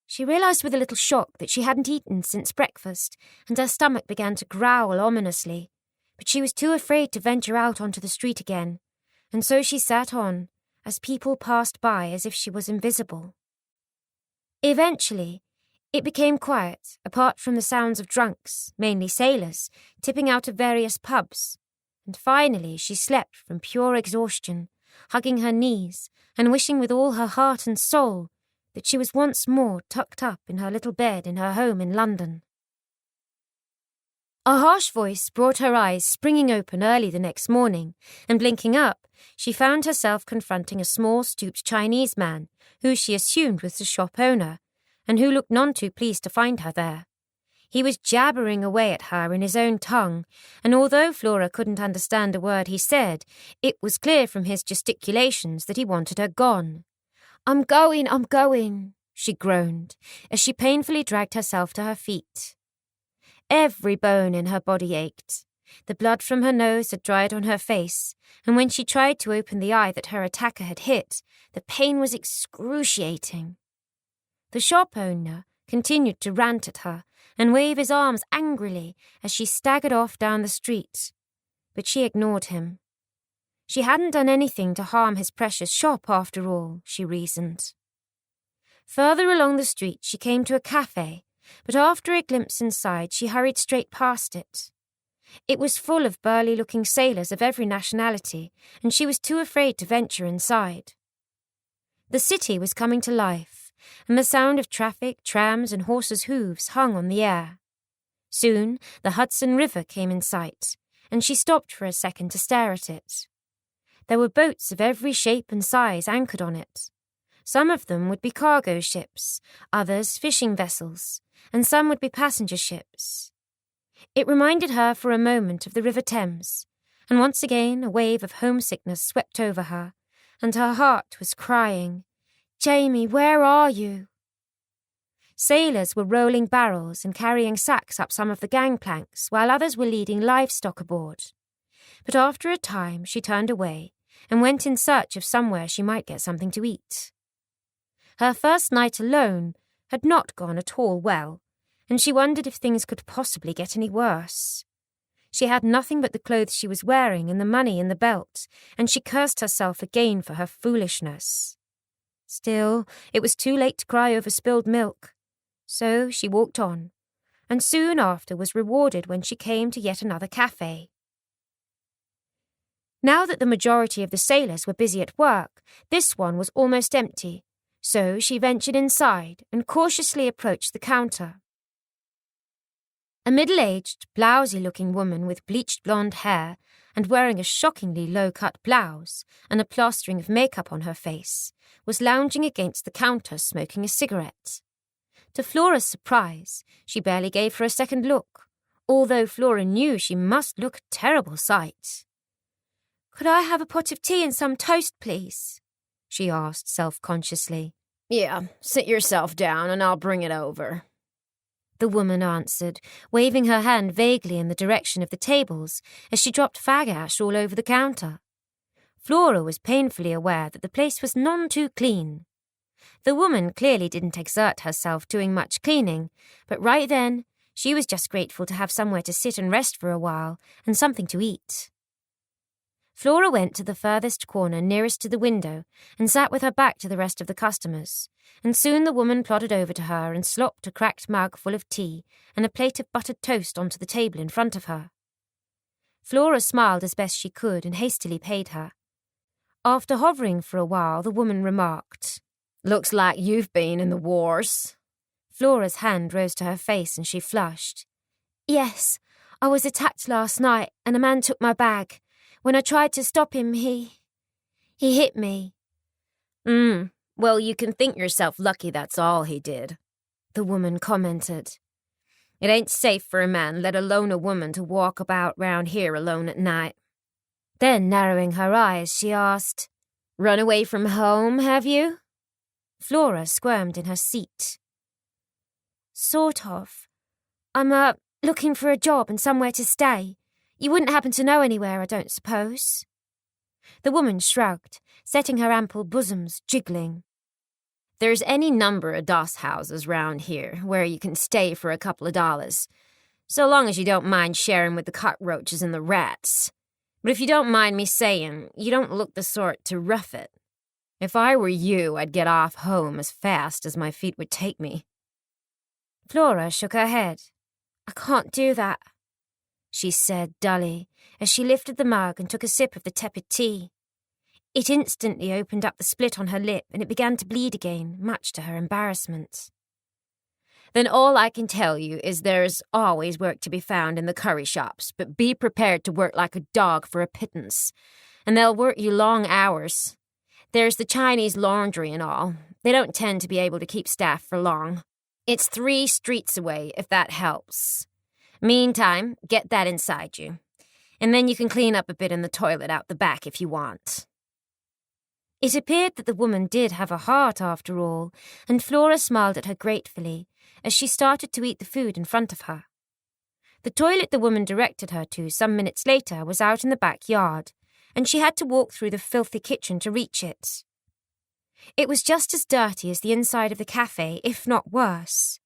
She realized with a little shock that she hadn't eaten since breakfast, and her stomach began to growl ominously, but she was too afraid to venture out onto the street again, and so she sat on as people passed by as if she was invisible. Eventually, it became quiet, apart from the sounds of drunks, mainly sailors, tipping out of various pubs, and finally she slept from pure exhaustion, hugging her knees and wishing with all her heart and soul that she was once more tucked up in her little bed in her home in London. A harsh voice brought her eyes springing open early the next morning, and blinking up, she found herself confronting a small, stooped Chinese man, who she assumed was the shop owner, and who looked none too pleased to find her there. He was jabbering away at her in his own tongue, and although Flora couldn't understand a word he said, it was clear from his gesticulations that he wanted her gone. I'm going, she groaned, as she painfully dragged herself to her feet. Every bone in her body ached. The blood from her nose had dried on her face, and when she tried to open the eye that her attacker had hit, the pain was excruciating. The shop owner continued to rant at her and wave his arms angrily as she staggered off down the street, but she ignored him. She hadn't done anything to harm his precious shop after all, she reasoned. Further along the street she came to a cafe, but after a glimpse inside she hurried straight past it. It was full of burly-looking sailors of every nationality, and she was too afraid to venture inside. The city was coming to life, and the sound of traffic, trams, and horses' hooves hung on the air. Soon the Hudson River came in sight, and she stopped for a second to stare at it. There were boats of every shape and size anchored on it. Some of them would be cargo ships, others fishing vessels, and some would be passenger ships. It reminded her for a moment of the River Thames, and once again a wave of homesickness swept over her, and her heart was crying, "Jamie, where are you?" Sailors were rolling barrels and carrying sacks up some of the gangplanks, while others were leading livestock aboard. But after a time she turned away and went in search of somewhere she might get something to eat. Her first night alone had not gone at all well, and she wondered if things could possibly get any worse. She had nothing but the clothes she was wearing and the money in the belt, and she cursed herself again for her foolishness. Still, it was too late to cry over spilled milk. So she walked on, and soon after was rewarded when she came to yet another cafe. Now that the majority of the sailors were busy at work, this one was almost empty, so she ventured inside and cautiously approached the counter. A middle-aged, blousy-looking woman with bleached blonde hair and wearing a shockingly low-cut blouse and a plastering of makeup on her face was lounging against the counter smoking a cigarette. To Flora's surprise, she barely gave her a second look, although Flora knew she must look a terrible sight. "Could I have a pot of tea and some toast, please?" she asked self-consciously. "Yeah, sit yourself down and I'll bring it over," the woman answered, waving her hand vaguely in the direction of the tables as she dropped fag ash all over the counter. Flora was painfully aware that the place was none too clean. The woman clearly didn't exert herself doing much cleaning, but right then she was just grateful to have somewhere to sit and rest for a while and something to eat. Flora went to the furthest corner nearest to the window and sat with her back to the rest of the customers, and soon the woman plodded over to her and slopped a cracked mug full of tea and a plate of buttered toast onto the table in front of her. Flora smiled as best she could and hastily paid her. After hovering for a while, the woman remarked, "Looks like you've been in the wars." Flora's hand rose to her face and she flushed. "Yes, I was attacked last night and a man took my bag. When I tried to stop him, he hit me." Well, you can think yourself lucky that's all he did," the woman commented. "It ain't safe for a man, let alone a woman, to walk about round here alone at night." Then, narrowing her eyes, she asked, "Run away from home, have you?" Flora squirmed in her seat. "Sort of. I'm, looking for a job and somewhere to stay. You wouldn't happen to know anywhere, I don't suppose?" The woman shrugged, setting her ample bosoms jiggling. "There's any number of doss houses round here where you can stay for a couple of dollars, so long as you don't mind sharing with the cockroaches and the rats. But if you don't mind me saying, you don't look the sort to rough it. If I were you, I'd get off home as fast as my feet would take me." Flora shook her head. "I can't do that," she said dully, as she lifted the mug and took a sip of the tepid tea. It instantly opened up the split on her lip and it began to bleed again, much to her embarrassment. "Then all I can tell you is there's always work to be found in the curry shops, but be prepared to work like a dog for a pittance, and they'll work you long hours. There's the Chinese laundry and all. They don't tend to be able to keep staff for long. It's 3 streets away, if that helps. Meantime, get that inside you. And then you can clean up a bit in the toilet out the back if you want." It appeared that the woman did have a heart after all, and Flora smiled at her gratefully as she started to eat the food in front of her. The toilet the woman directed her to some minutes later was out in the backyard, and she had to walk through the filthy kitchen to reach it. It was just as dirty as the inside of the cafe, if not worse.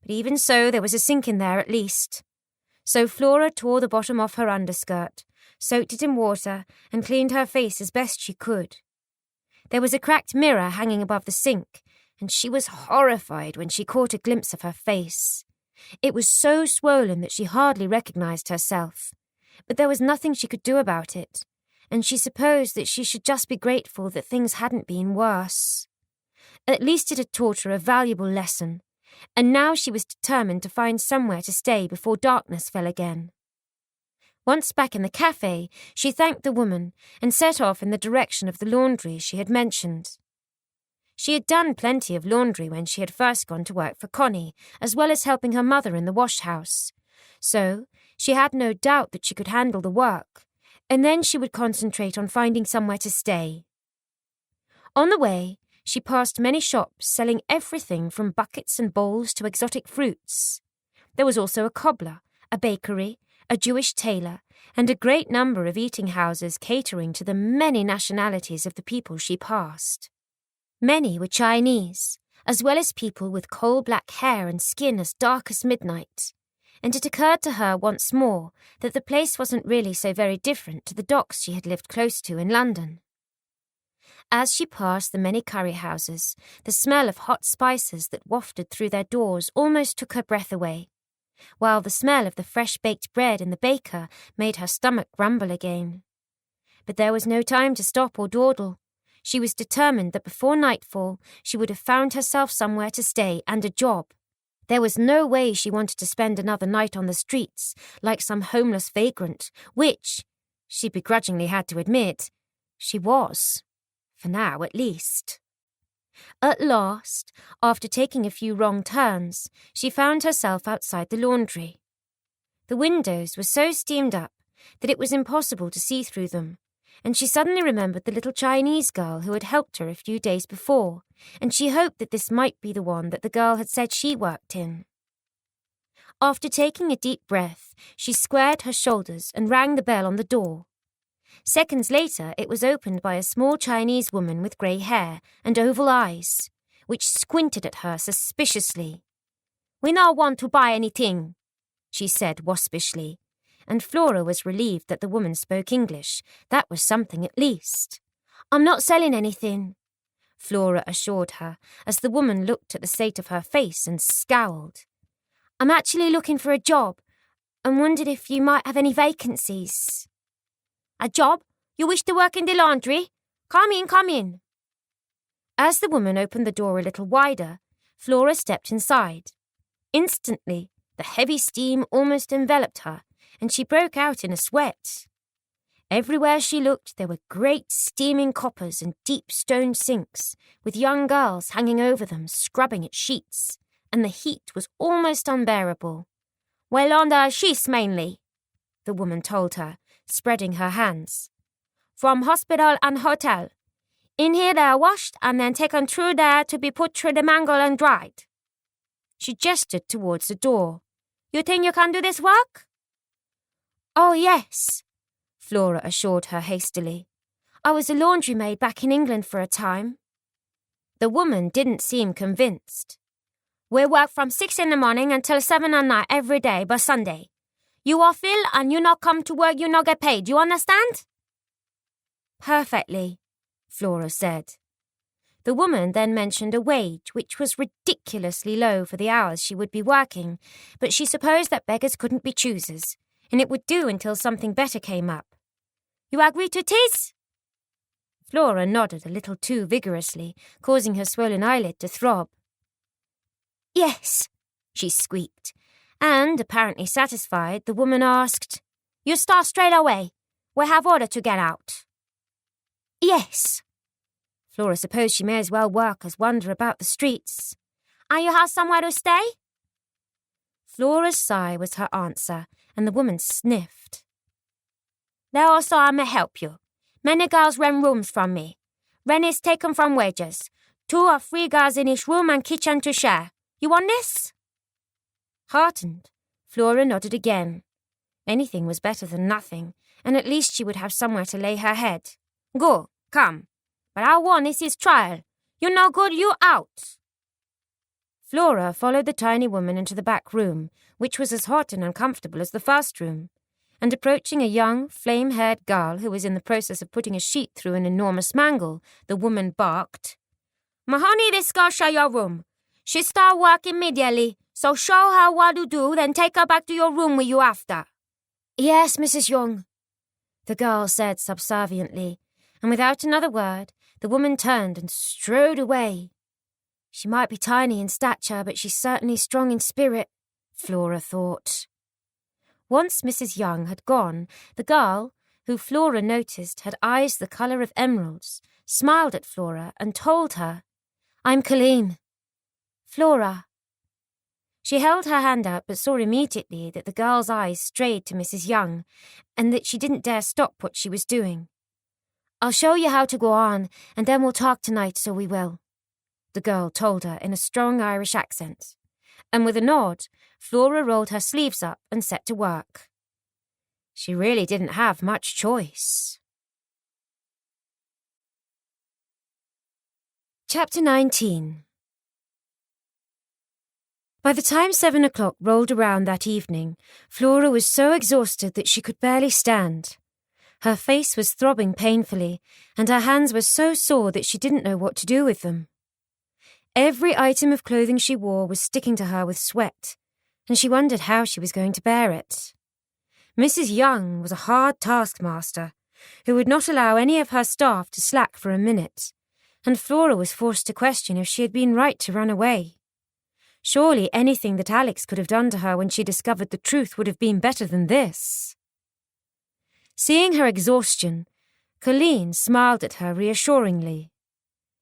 But even so, there was a sink in there at least. So Flora tore the bottom off her underskirt, soaked it in water, and cleaned her face as best she could. There was a cracked mirror hanging above the sink, and she was horrified when she caught a glimpse of her face. It was so swollen that she hardly recognized herself, but there was nothing she could do about it, and she supposed that she should just be grateful that things hadn't been worse. At least it had taught her a valuable lesson, and now she was determined to find somewhere to stay before darkness fell again. Once back in the cafe, she thanked the woman and set off in the direction of the laundry she had mentioned. She had done plenty of laundry when she had first gone to work for Connie, as well as helping her mother in the wash house. So she had no doubt that she could handle the work, and then she would concentrate on finding somewhere to stay. On the way, She passed many shops selling everything from buckets and bowls to exotic fruits. There was also a cobbler, a bakery, a Jewish tailor, and a great number of eating houses catering to the many nationalities of the people she passed. Many were Chinese, as well as people with coal-black hair and skin as dark as midnight, and it occurred to her once more that the place wasn't really so very different to the docks she had lived close to in London. As she passed the many curry houses, the smell of hot spices that wafted through their doors almost took her breath away, while the smell of the fresh-baked bread in the baker made her stomach grumble again. But there was no time to stop or dawdle. She was determined that before nightfall she would have found herself somewhere to stay and a job. There was no way she wanted to spend another night on the streets, like some homeless vagrant, which, she begrudgingly had to admit, she was. For now, at least. At last, after taking a few wrong turns, she found herself outside the laundry. The windows were so steamed up that it was impossible to see through them, and she suddenly remembered the little Chinese girl who had helped her a few days before, and she hoped that this might be the one that the girl had said she worked in. After taking a deep breath, she squared her shoulders and rang the bell on the door. Seconds later, it was opened by a small Chinese woman with grey hair and oval eyes, which squinted at her suspiciously. "We not want to buy anything," she said waspishly, and Flora was relieved that the woman spoke English. That was something at least. "I'm not selling anything," Flora assured her, as the woman looked at the state of her face and scowled. "I'm actually looking for a job and wondered if you might have any vacancies." "A job? You wish to work in the laundry? Come in, come in." As the woman opened the door a little wider, Flora stepped inside. Instantly, the heavy steam almost enveloped her, and she broke out in a sweat. Everywhere she looked, there were great steaming coppers and deep stone sinks, with young girls hanging over them, scrubbing at sheets, and the heat was almost unbearable. "Well, on the sheets mainly," the woman told her, spreading her hands. "From hospital and hotel. In here they are washed and then taken through there to be put through the mangle and dried." She gestured towards the door. "You think you can do this work?" "Oh, yes," Flora assured her hastily. "I was a laundrymaid back in England for a time." The woman didn't seem convinced. "We work from 6 in the morning until 7 at night every day but Sunday. You are Phil and you not come to work, you not get paid. You understand?" "Perfectly," Flora said. The woman then mentioned a wage which was ridiculously low for the hours she would be working, but she supposed that beggars couldn't be choosers, and it would do until something better came up. "You agree to this?" Flora nodded a little too vigorously, causing her swollen eyelid to throb. "Yes," she squeaked, and, apparently satisfied, the woman asked, "You start straight away. We have order to get out." "Yes." Flora supposed she may as well work as wander about the streets. "And you have somewhere to stay?" Flora's sigh was her answer, and the woman sniffed. "There also I may help you. Many girls rent rooms from me. Rent is taken from wages. 2 or 3 girls in each room and kitchen to share. You want this?" Heartened, Flora nodded again. Anything was better than nothing, and at least she would have somewhere to lay her head. "Go, come. But I warn this is trial. You no good, you out." Flora followed the tiny woman into the back room, which was as hot and uncomfortable as the first room, and approaching a young, flame-haired girl who was in the process of putting a sheet through an enormous mangle, the woman barked, "Mahoney, this girl show your room. She start work immediately, so show her what to do, then take her back to your room with you after." "Yes, Mrs. Young," the girl said subserviently, and without another word, the woman turned and strode away. She might be tiny in stature, but she's certainly strong in spirit, Flora thought. Once Mrs. Young had gone, the girl, who Flora noticed had eyes the colour of emeralds, smiled at Flora and told her, "I'm Colleen." "Flora." She held her hand out but saw immediately that the girl's eyes strayed to Mrs. Young and that she didn't dare stop what she was doing. "I'll show you how to go on, and then we'll talk tonight, so we will," the girl told her in a strong Irish accent, and with a nod, Flora rolled her sleeves up and set to work. She really didn't have much choice. Chapter 19. By the time 7 o'clock rolled around that evening, Flora was so exhausted that she could barely stand. Her face was throbbing painfully, and her hands were so sore that she didn't know what to do with them. Every item of clothing she wore was sticking to her with sweat, and she wondered how she was going to bear it. Mrs. Young was a hard taskmaster, who would not allow any of her staff to slack for a minute, and Flora was forced to question if she had been right to run away. Surely anything that Alex could have done to her when she discovered the truth would have been better than this. Seeing her exhaustion, Colleen smiled at her reassuringly.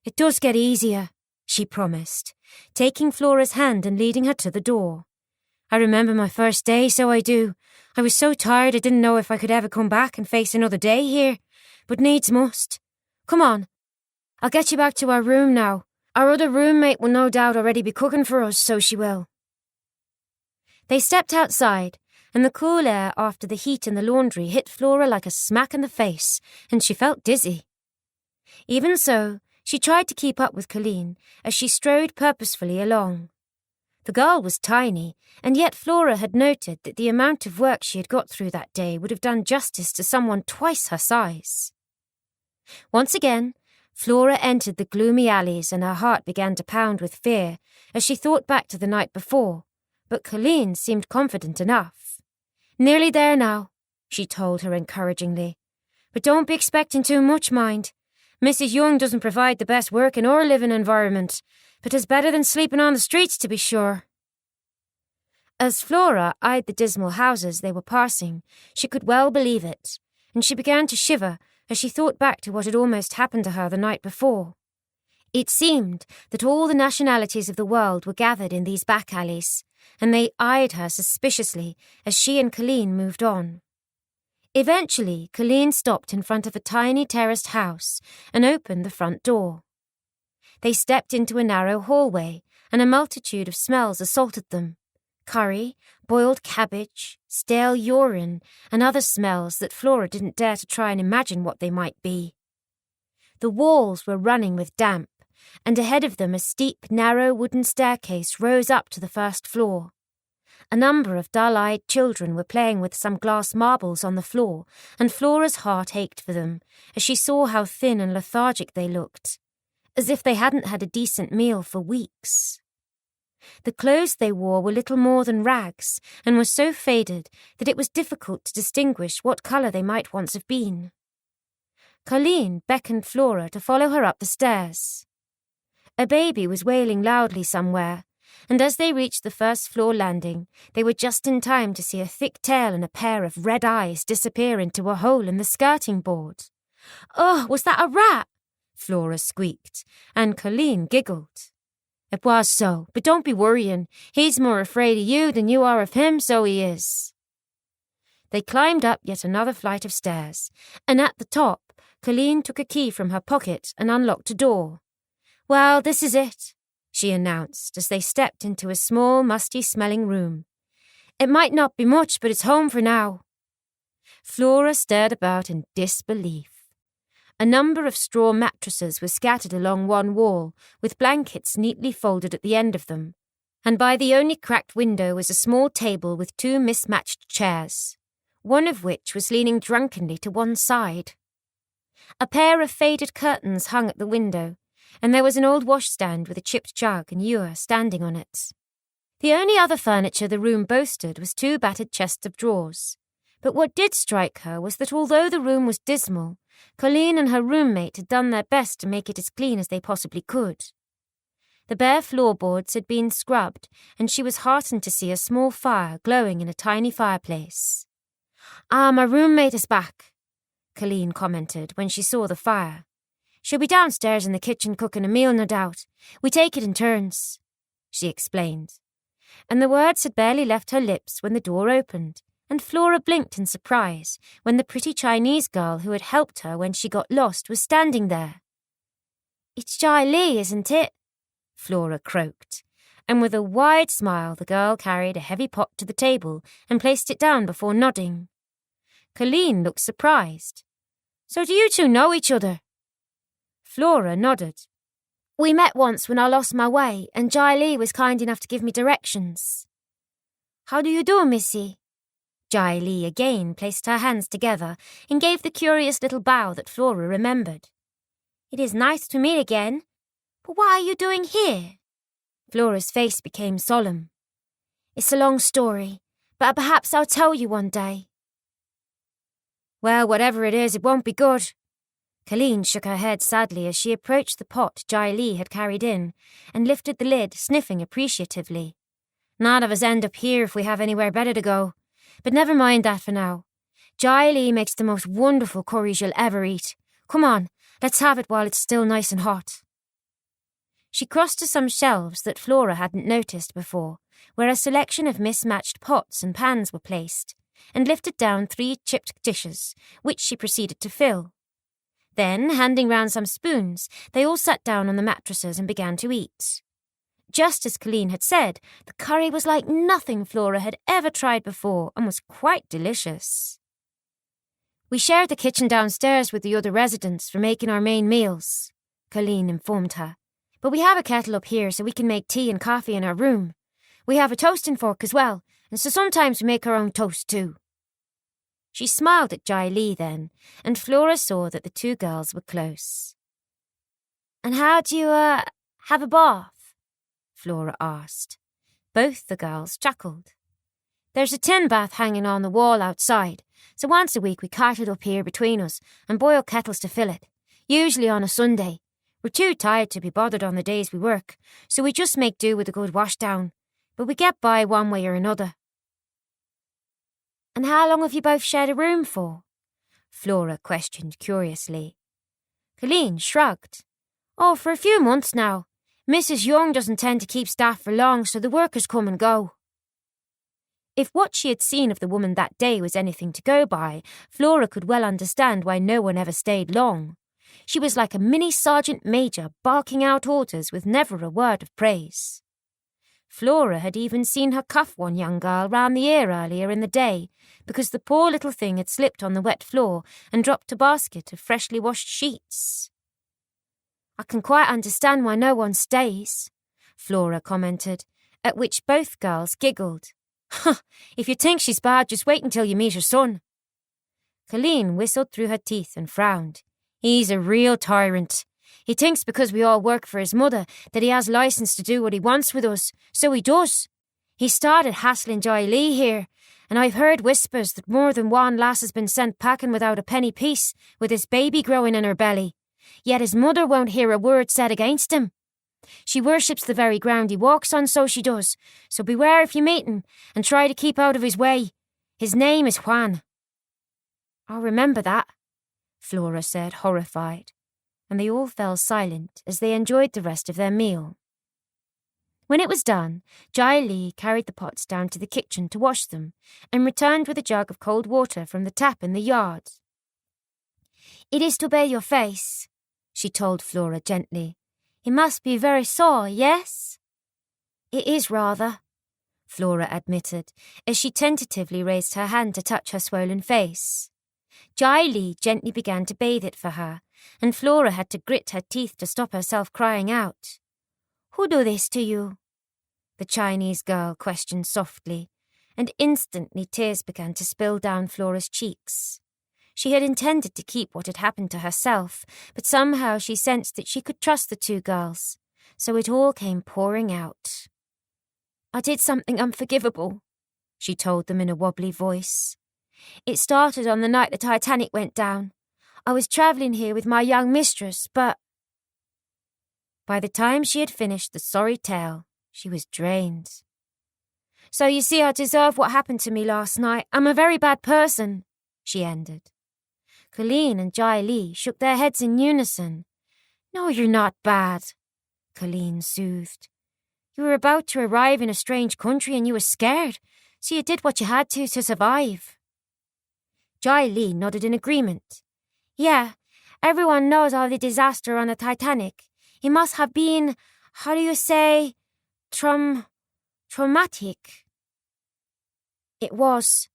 "It does get easier," she promised, taking Flora's hand and leading her to the door. "I remember my first day, so I do. I was so tired I didn't know if I could ever come back and face another day here, but needs must. Come on, I'll get you back to our room now. Our other roommate will no doubt already be cooking for us, so she will." They stepped outside, and the cool air after the heat in the laundry hit Flora like a smack in the face, and she felt dizzy. Even so, she tried to keep up with Colleen as she strode purposefully along. The girl was tiny, and yet Flora had noted that the amount of work she had got through that day would have done justice to someone twice her size. Once again, Flora entered the gloomy alleys and her heart began to pound with fear as she thought back to the night before, but Colleen seemed confident enough. "Nearly there now," she told her encouragingly. "But don't be expecting too much, mind. Mrs. Young doesn't provide the best working or living environment, but is better than sleeping on the streets to be sure." As Flora eyed the dismal houses they were passing, she could well believe it, and she began to shiver as she thought back to what had almost happened to her the night before. It seemed that all the nationalities of the world were gathered in these back alleys, and they eyed her suspiciously as she and Colleen moved on. Eventually, Colleen stopped in front of a tiny terraced house and opened the front door. They stepped into a narrow hallway, and a multitude of smells assaulted them. Curry, boiled cabbage, stale urine, and other smells that Flora didn't dare to try and imagine what they might be. The walls were running with damp, and ahead of them a steep, narrow wooden staircase rose up to the first floor. A number of dull-eyed children were playing with some glass marbles on the floor, and Flora's heart ached for them as she saw how thin and lethargic they looked, as if they hadn't had a decent meal for weeks. The clothes they wore were little more than rags and were so faded that it was difficult to distinguish what colour they might once have been. Colleen beckoned Flora to follow her up the stairs. A baby was wailing loudly somewhere, and as they reached the first-floor landing, they were just in time to see a thick tail and a pair of red eyes disappear into a hole in the skirting board. "Oh, was that a rat?" Flora squeaked, and Colleen giggled. "It was so, but don't be worrying. He's more afraid of you than you are of him, so he is." They climbed up yet another flight of stairs, and at the top, Colleen took a key from her pocket and unlocked a door. "Well, this is it," she announced as they stepped into a small, musty-smelling room. "It might not be much, but it's home for now." Flora stared about in disbelief. A number of straw mattresses were scattered along one wall, with blankets neatly folded at the end of them, and by the only cracked window was a small table with two mismatched chairs, one of which was leaning drunkenly to one side. A pair of faded curtains hung at the window, and there was an old washstand with a chipped jug and ewer standing on it. The only other furniture the room boasted was two battered chests of drawers, but what did strike her was that although the room was dismal, Colleen and her roommate had done their best to make it as clean as they possibly could. The bare floorboards had been scrubbed, and she was heartened to see a small fire glowing in a tiny fireplace. "Ah, my roommate is back," Colleen commented when she saw the fire. "She'll be downstairs in the kitchen cooking a meal, no doubt. We take it in turns," she explained. And the words had barely left her lips when the door opened, and Flora blinked in surprise when the pretty Chinese girl who had helped her when she got lost was standing there. "It's Jai Lee, isn't it?" Flora croaked, and with a wide smile the girl carried a heavy pot to the table and placed it down before nodding. Colleen looked surprised. So do you two know each other? Flora nodded. We met once when I lost my way, and Jai Lee was kind enough to give me directions. How do you do, Missy? Jai Lee again placed her hands together and gave the curious little bow that Flora remembered. It is nice to meet again. But what are you doing here? Flora's face became solemn. It's a long story, but perhaps I'll tell you one day. Well, whatever it is, it won't be good. Colleen shook her head sadly as she approached the pot Jai Lee had carried in and lifted the lid, sniffing appreciatively. None of us end up here if we have anywhere better to go. But never mind that for now. Jai Lee makes the most wonderful curries you'll ever eat. Come on, let's have it while it's still nice and hot. She crossed to some shelves that Flora hadn't noticed before, where a selection of mismatched pots and pans were placed, and lifted down 3 chipped dishes, which she proceeded to fill. Then, handing round some spoons, they all sat down on the mattresses and began to eat. Just as Colleen had said, the curry was like nothing Flora had ever tried before and was quite delicious. We shared the kitchen downstairs with the other residents for making our main meals, Colleen informed her. But we have a kettle up here so we can make tea and coffee in our room. We have a toasting fork as well, and so sometimes we make our own toast too. She smiled at Jai Lee then, and Flora saw that the 2 girls were close. And how do you, have a bath? Flora asked. Both the girls chuckled. There's a tin bath hanging on the wall outside, so once a week we cart it up here between us and boil kettles to fill it, usually on a Sunday. We're too tired to be bothered on the days we work, so we just make do with a good washdown, but we get by one way or another. And how long have you both shared a room for? Flora questioned curiously. Colleen shrugged. Oh, for a few months now. Mrs. Young doesn't tend to keep staff for long, so the workers come and go. If what she had seen of the woman that day was anything to go by, Flora could well understand why no one ever stayed long. She was like a mini sergeant major barking out orders with never a word of praise. Flora had even seen her cuff one young girl round the ear earlier in the day because the poor little thing had slipped on the wet floor and dropped a basket of freshly washed sheets. I can quite understand why no one stays, Flora commented, at which both girls giggled. If you think she's bad, just wait until you meet her son. Colleen whistled through her teeth and frowned. He's a real tyrant. He thinks because we all work for his mother that he has license to do what he wants with us, so he does. He started hassling Jai Lee here, and I've heard whispers that more than one lass has been sent packing without a penny piece, with his baby growing in her belly. Yet his mother won't hear a word said against him. She worships the very ground he walks on, so she does, so beware if you meet him, and try to keep out of his way. His name is Juan. I'll remember that, Flora said, horrified, and they all fell silent as they enjoyed the rest of their meal. When it was done, Jai Lee carried the pots down to the kitchen to wash them and returned with a jug of cold water from the tap in the yard. It is to bathe your face, she told Flora gently. It must be very sore, yes? It is rather, Flora admitted, as she tentatively raised her hand to touch her swollen face. Jai Lee gently began to bathe it for her, and Flora had to grit her teeth to stop herself crying out. Who do this to you? The Chinese girl questioned softly, and instantly tears began to spill down Flora's cheeks. She had intended to keep what had happened to herself, but somehow she sensed that she could trust the 2 girls, so it all came pouring out. I did something unforgivable, she told them in a wobbly voice. It started on the night the Titanic went down. I was travelling here with my young mistress, but... By the time she had finished the sorry tale, she was drained. So you see, I deserve what happened to me last night. I'm a very bad person, she ended. Colleen and Jai Lee shook their heads in unison. No, you're not bad, Colleen soothed. You were about to arrive in a strange country and you were scared, so you did what you had to survive. Jai Lee nodded in agreement. Yeah, everyone knows of the disaster on the Titanic. It must have been how do you say, traumatic? It was.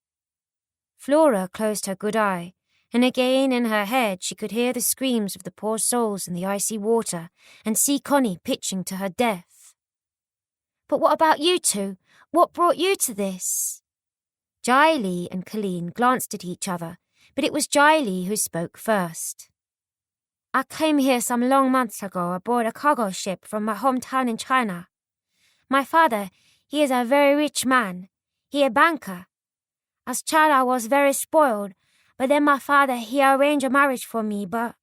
Flora closed her good eye, and again in her head she could hear the screams of the poor souls in the icy water and see Connie pitching to her death. But what about you two? What brought you to this? Jaili and Colleen glanced at each other, but it was Jaili who spoke first. I came here some long months ago aboard a cargo ship from my hometown in China. My father, he is a very rich man. He a banker. As child I was very spoiled, but then my father, he arranged a marriage for me, but...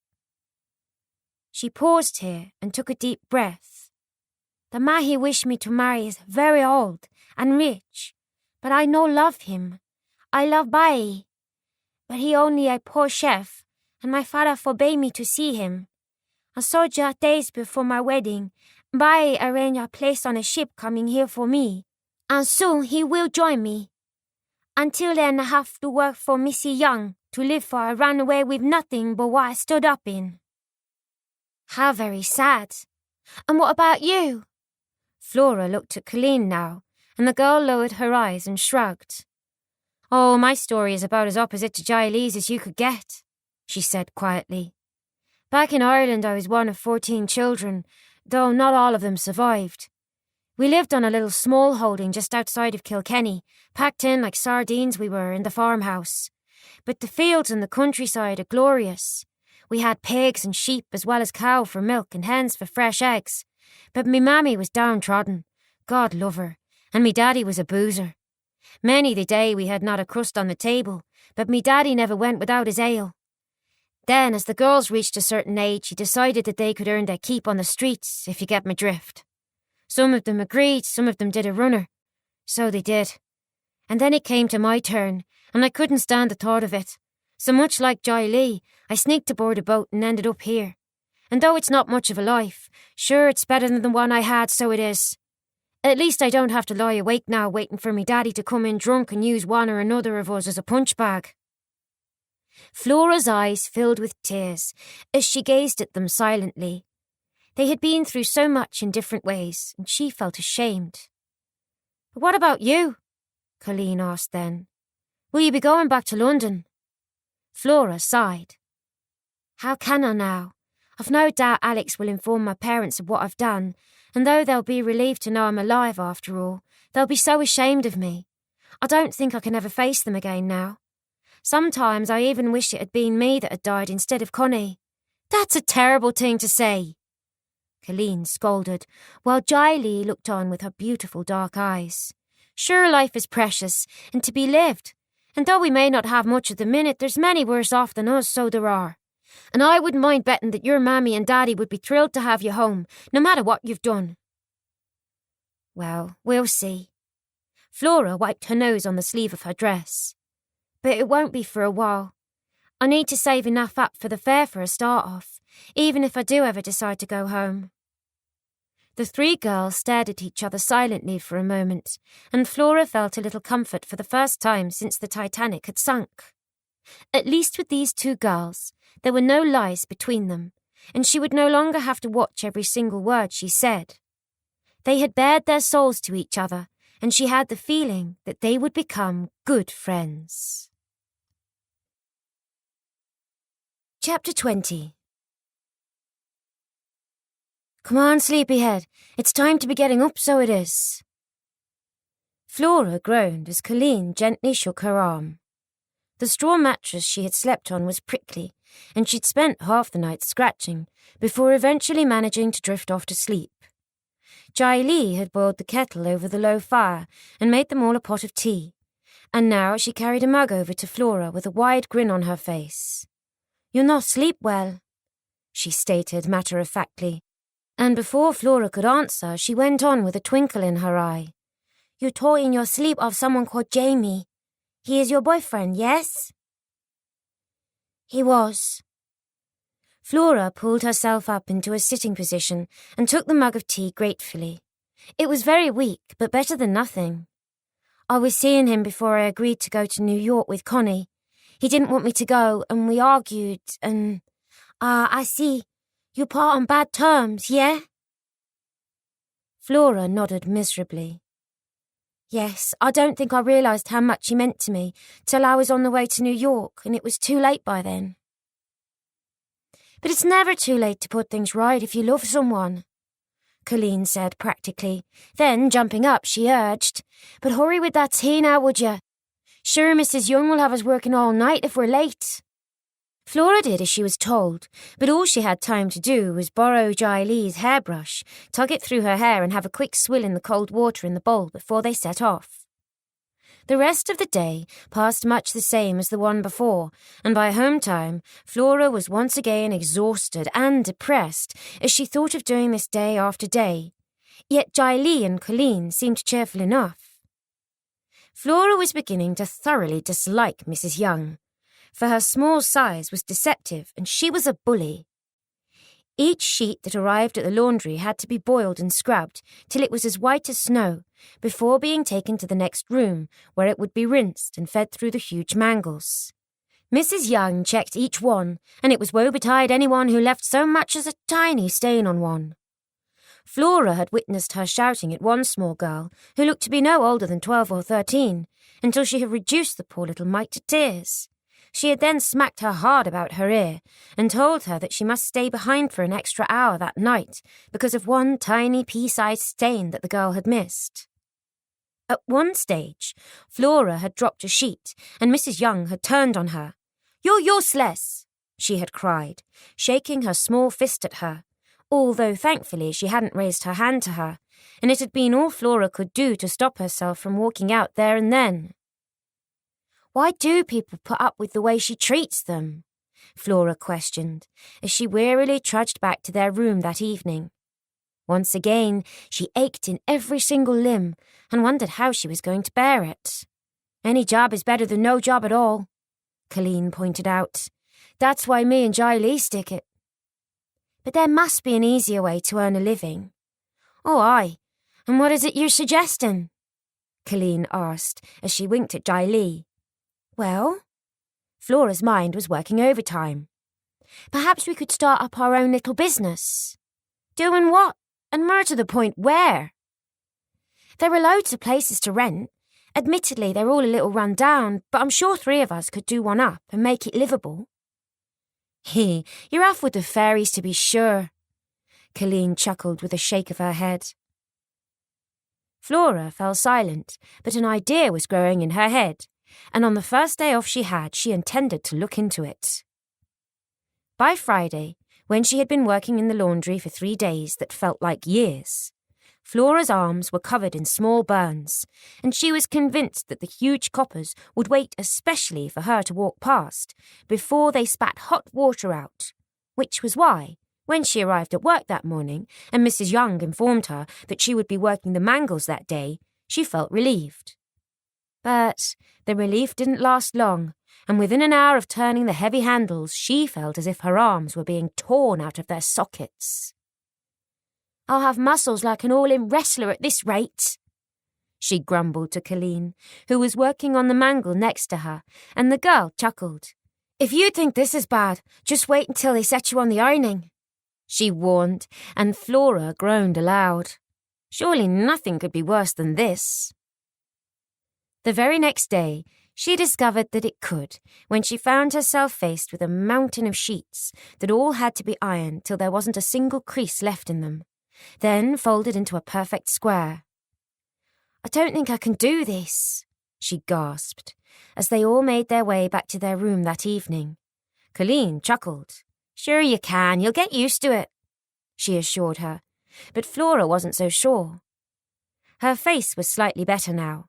She paused here and took a deep breath. The man he wished me to marry is very old and rich, but I no love him. I love Bai, but he only a poor chef, and my father forbade me to see him. And so just days before my wedding, Bai arranged a place on a ship coming here for me, and soon he will join me. Until then I have to work for Missy Young to live, for I ran away with nothing but what I stood up in. How very sad. And what about you? Flora looked at Colleen now, and the girl lowered her eyes and shrugged. Oh, my story is about as opposite to Jaili's as you could get, she said quietly. Back in Ireland I was one of 14 children, though not all of them survived. We lived on a little small holding just outside of Kilkenny, packed in like sardines we were in the farmhouse. But the fields and the countryside are glorious. We had pigs and sheep as well as cow for milk and hens for fresh eggs. But me mammy was downtrodden, God love her, and me daddy was a boozer. Many the day we had not a crust on the table, but me daddy never went without his ale. Then, as the girls reached a certain age, he decided that they could earn their keep on the streets, if you get my drift. Some of them agreed, some of them did a runner. So they did. And then it came to my turn, and I couldn't stand the thought of it. So much like Jai Lee, I sneaked aboard a boat and ended up here. And though it's not much of a life, sure it's better than the one I had, so it is. At least I don't have to lie awake now waiting for me daddy to come in drunk and use one or another of us as a punch bag. Flora's eyes filled with tears as she gazed at them silently. They had been through so much in different ways, and she felt ashamed. But what about you? Colleen asked then. Will you be going back to London? Flora sighed. How can I now? I've no doubt Alex will inform my parents of what I've done, and though they'll be relieved to know I'm alive after all, they'll be so ashamed of me. I don't think I can ever face them again now. Sometimes I even wish it had been me that had died instead of Connie. That's a terrible thing to say, Colleen scolded, while Jaili looked on with her beautiful dark eyes. Sure, life is precious, and to be lived, and though we may not have much at the minute, there's many worse off than us, so there are. And I wouldn't mind betting that your mammy and daddy would be thrilled to have you home, no matter what you've done. Well, we'll see. Flora wiped her nose on the sleeve of her dress. But it won't be for a while. I need to save enough up for the fare for a start off, even if I do ever decide to go home. The three girls stared at each other silently for a moment, and Flora felt a little comfort for the first time since the Titanic had sunk. At least with these two girls, there were no lies between them, and she would no longer have to watch every single word she said. They had bared their souls to each other, and she had the feeling that they would become good friends. Chapter 20. Come on, sleepyhead. It's time to be getting up, so it is. Flora groaned as Colleen gently shook her arm. The straw mattress she had slept on was prickly, and she'd spent half the night scratching before eventually managing to drift off to sleep. Jai Lee had boiled the kettle over the low fire and made them all a pot of tea, and now she carried a mug over to Flora with a wide grin on her face. "You'll not sleep well," she stated matter-of-factly, and before Flora could answer, she went on with a twinkle in her eye. "You told in your sleep of someone called Jamie. He is your boyfriend, yes?" "He was." Flora pulled herself up into a sitting position and took the mug of tea gratefully. It was very weak, but better than nothing. "I was seeing him before I agreed to go to New York with Connie. He didn't want me to go, and we argued, and... I see. You part on bad terms, yeah?" Flora nodded miserably. Yes, I don't think I realised how much he meant to me till I was on the way to New York and it was too late by then. But it's never too late to put things right if you love someone, Colleen said practically. Then, jumping up, she urged, "But hurry with that tea now, would you? Sure, Mrs. Young will have us working all night if we're late." Flora did as she was told, but all she had time to do was borrow Jai Lee's hairbrush, tug it through her hair and have a quick swill in the cold water in the bowl before they set off. The rest of the day passed much the same as the one before, and by home time, Flora was once again exhausted and depressed as she thought of doing this day after day. Yet Jai Lee and Colleen seemed cheerful enough. Flora was beginning to thoroughly dislike Mrs. Young, for her small size was deceptive and she was a bully. Each sheet that arrived at the laundry had to be boiled and scrubbed till it was as white as snow before being taken to the next room where it would be rinsed and fed through the huge mangles. Mrs. Young checked each one, and it was woe betide anyone who left so much as a tiny stain on one. Flora had witnessed her shouting at one small girl who looked to be no older than 12 or 13 until she had reduced the poor little mite to tears. She had then smacked her hard about her ear and told her that she must stay behind for an extra hour that night because of one tiny pea-sized stain that the girl had missed. At one stage, Flora had dropped a sheet and Mrs. Young had turned on her. "You're useless," she had cried, shaking her small fist at her, although thankfully she hadn't raised her hand to her, and it had been all Flora could do to stop herself from walking out there and then. "Why do people put up with the way she treats them?" Flora questioned, as she wearily trudged back to their room that evening. Once again, she ached in every single limb and wondered how she was going to bear it. "Any job is better than no job at all," Colleen pointed out. "That's why me and Jai Lee stick it." "But there must be an easier way to earn a living." "Oh, aye. And what is it you're suggesting?" Colleen asked as she winked at Jai Lee. "Well," Flora's mind was working overtime. "Perhaps we could start up our own little business." "Doing what? And more to the point, where?" "There are loads of places to rent. Admittedly, they're all a little run down, but I'm sure 3 of us could do one up and make it livable." "You're off with the fairies to be sure," Colleen chuckled with a shake of her head. Flora fell silent, but an idea was growing in her head, and on the first day off she intended to look into it. By Friday, when she had been working in the laundry for 3 days that felt like years, Flora's arms were covered in small burns, and she was convinced that the huge coppers would wait especially for her to walk past before they spat hot water out, which was why, when she arrived at work that morning and Mrs. Young informed her that she would be working the mangles that day, she felt relieved. But the relief didn't last long, and within an hour of turning the heavy handles, she felt as if her arms were being torn out of their sockets. "I'll have muscles like an all-in wrestler at this rate," she grumbled to Colleen, who was working on the mangle next to her, and the girl chuckled. "If you think this is bad, just wait until they set you on the ironing," she warned, and Flora groaned aloud. Surely nothing could be worse than this. The very next day, she discovered that it could, when she found herself faced with a mountain of sheets that all had to be ironed till there wasn't a single crease left in them, then folded into a perfect square. "I don't think I can do this," she gasped, as they all made their way back to their room that evening. Colleen chuckled. "Sure you can, you'll get used to it," she assured her, but Flora wasn't so sure. Her face was slightly better now.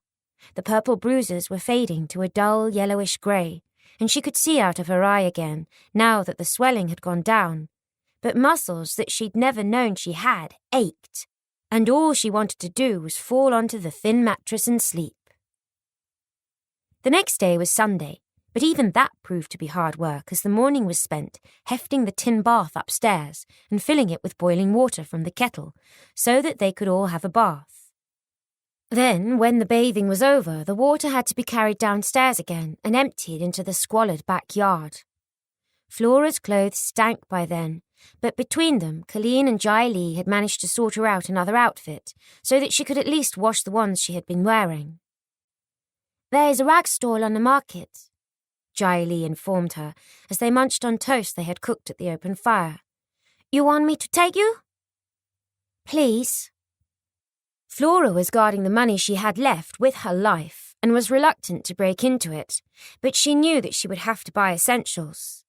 The purple bruises were fading to a dull yellowish grey, and she could see out of her eye again, now that the swelling had gone down. But muscles that she'd never known she had ached, and all she wanted to do was fall onto the thin mattress and sleep. The next day was Sunday, but even that proved to be hard work as the morning was spent hefting the tin bath upstairs and filling it with boiling water from the kettle so that they could all have a bath. Then, when the bathing was over, the water had to be carried downstairs again and emptied into the squalid backyard. Flora's clothes stank by then, But between them, Colleen and Jai Lee had managed to sort her out another outfit, so that she could at least wash the ones she had been wearing. There's a rag stall on the market, Jai Lee informed her as they munched on toast they had cooked at the open fire. You want me to take you? Please. Flora was guarding the money she had left with her life and was reluctant to break into it, but she knew that she would have to buy essentials.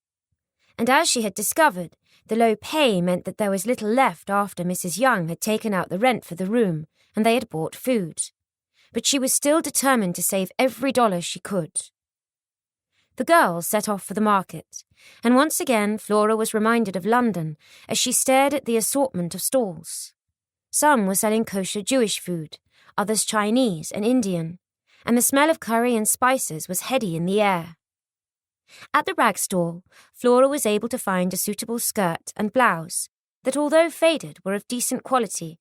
And as she had discovered, the low pay meant that there was little left after Mrs. Young had taken out the rent for the room and they had bought food. But she was still determined to save every dollar she could. The girls set off for the market, and once again Flora was reminded of London as she stared at the assortment of stalls. Some were selling kosher Jewish food, others Chinese and Indian, and the smell of curry and spices was heady in the air. At the rag stall, Flora was able to find a suitable skirt and blouse that, although faded, were of decent quality,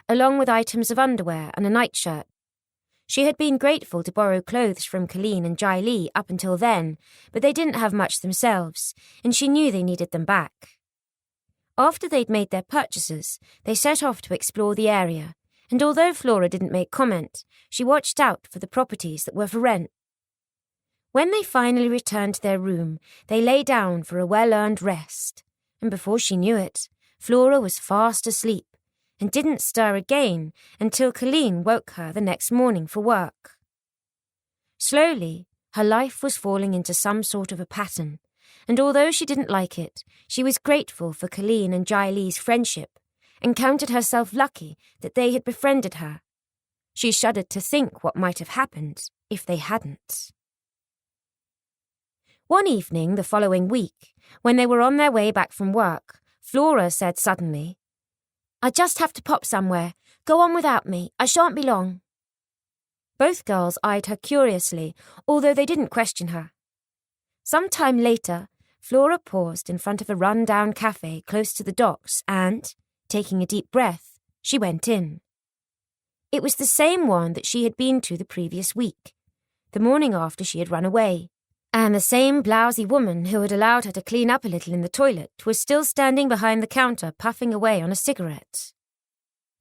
along with items of underwear and a nightshirt. She had been grateful to borrow clothes from Colleen and Jai Lee up until then, but they didn't have much themselves, and she knew they needed them back. After they'd made their purchases, they set off to explore the area, and although Flora didn't make comment, she watched out for the properties that were for rent. When they finally returned to their room, they lay down for a well-earned rest, and before she knew it, Flora was fast asleep and didn't stir again until Colleen woke her the next morning for work. Slowly, her life was falling into some sort of a pattern, and although she didn't like it, she was grateful for Colleen and Jai Lee's friendship and counted herself lucky that they had befriended her. She shuddered to think what might have happened if they hadn't. One evening the following week, when they were on their way back from work, Flora said suddenly, "I just have to pop somewhere. Go on without me. I shan't be long." Both girls eyed her curiously, although they didn't question her. Some time later, Flora paused in front of a run-down cafe close to the docks and, taking a deep breath, she went in. It was the same one that she had been to the previous week, the morning after she had run away, and the same blousy woman who had allowed her to clean up a little in the toilet was still standing behind the counter puffing away on a cigarette.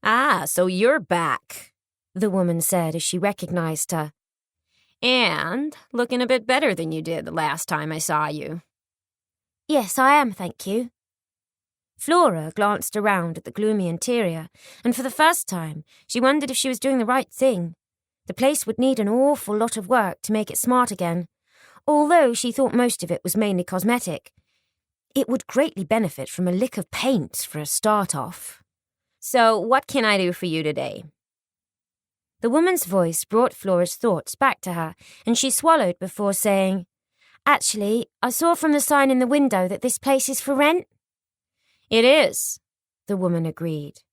"Ah, so you're back," the woman said as she recognized her. "And looking a bit better than you did the last time I saw you." Yes, I am, thank you. Flora glanced around at the gloomy interior, and for the first time she wondered if she was doing the right thing. The place would need an awful lot of work to make it smart again, although she thought most of it was mainly cosmetic. It would greatly benefit from a lick of paint for a start-off. "So what can I do for you today?" The woman's voice brought Flora's thoughts back to her, and she swallowed before saying, "Actually, I saw from the sign in the window that this place is for rent." "It is," the woman agreed.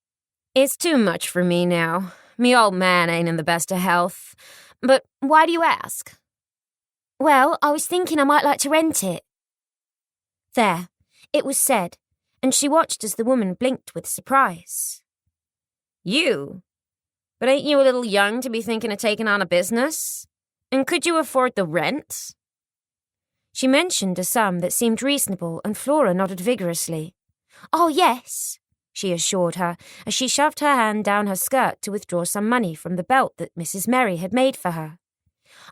"It's too much for me now. Me old man ain't in the best of health. But why do you ask?" Well, I was thinking I might like to rent it. There, it was said, and she watched as the woman blinked with surprise. "You? But ain't you a little young to be thinking of taking on a business? And could you afford the rent?" She mentioned a sum that seemed reasonable, and Flora nodded vigorously. Oh, yes, she assured her, as she shoved her hand down her skirt to withdraw some money from the belt that Mrs. Merry had made for her.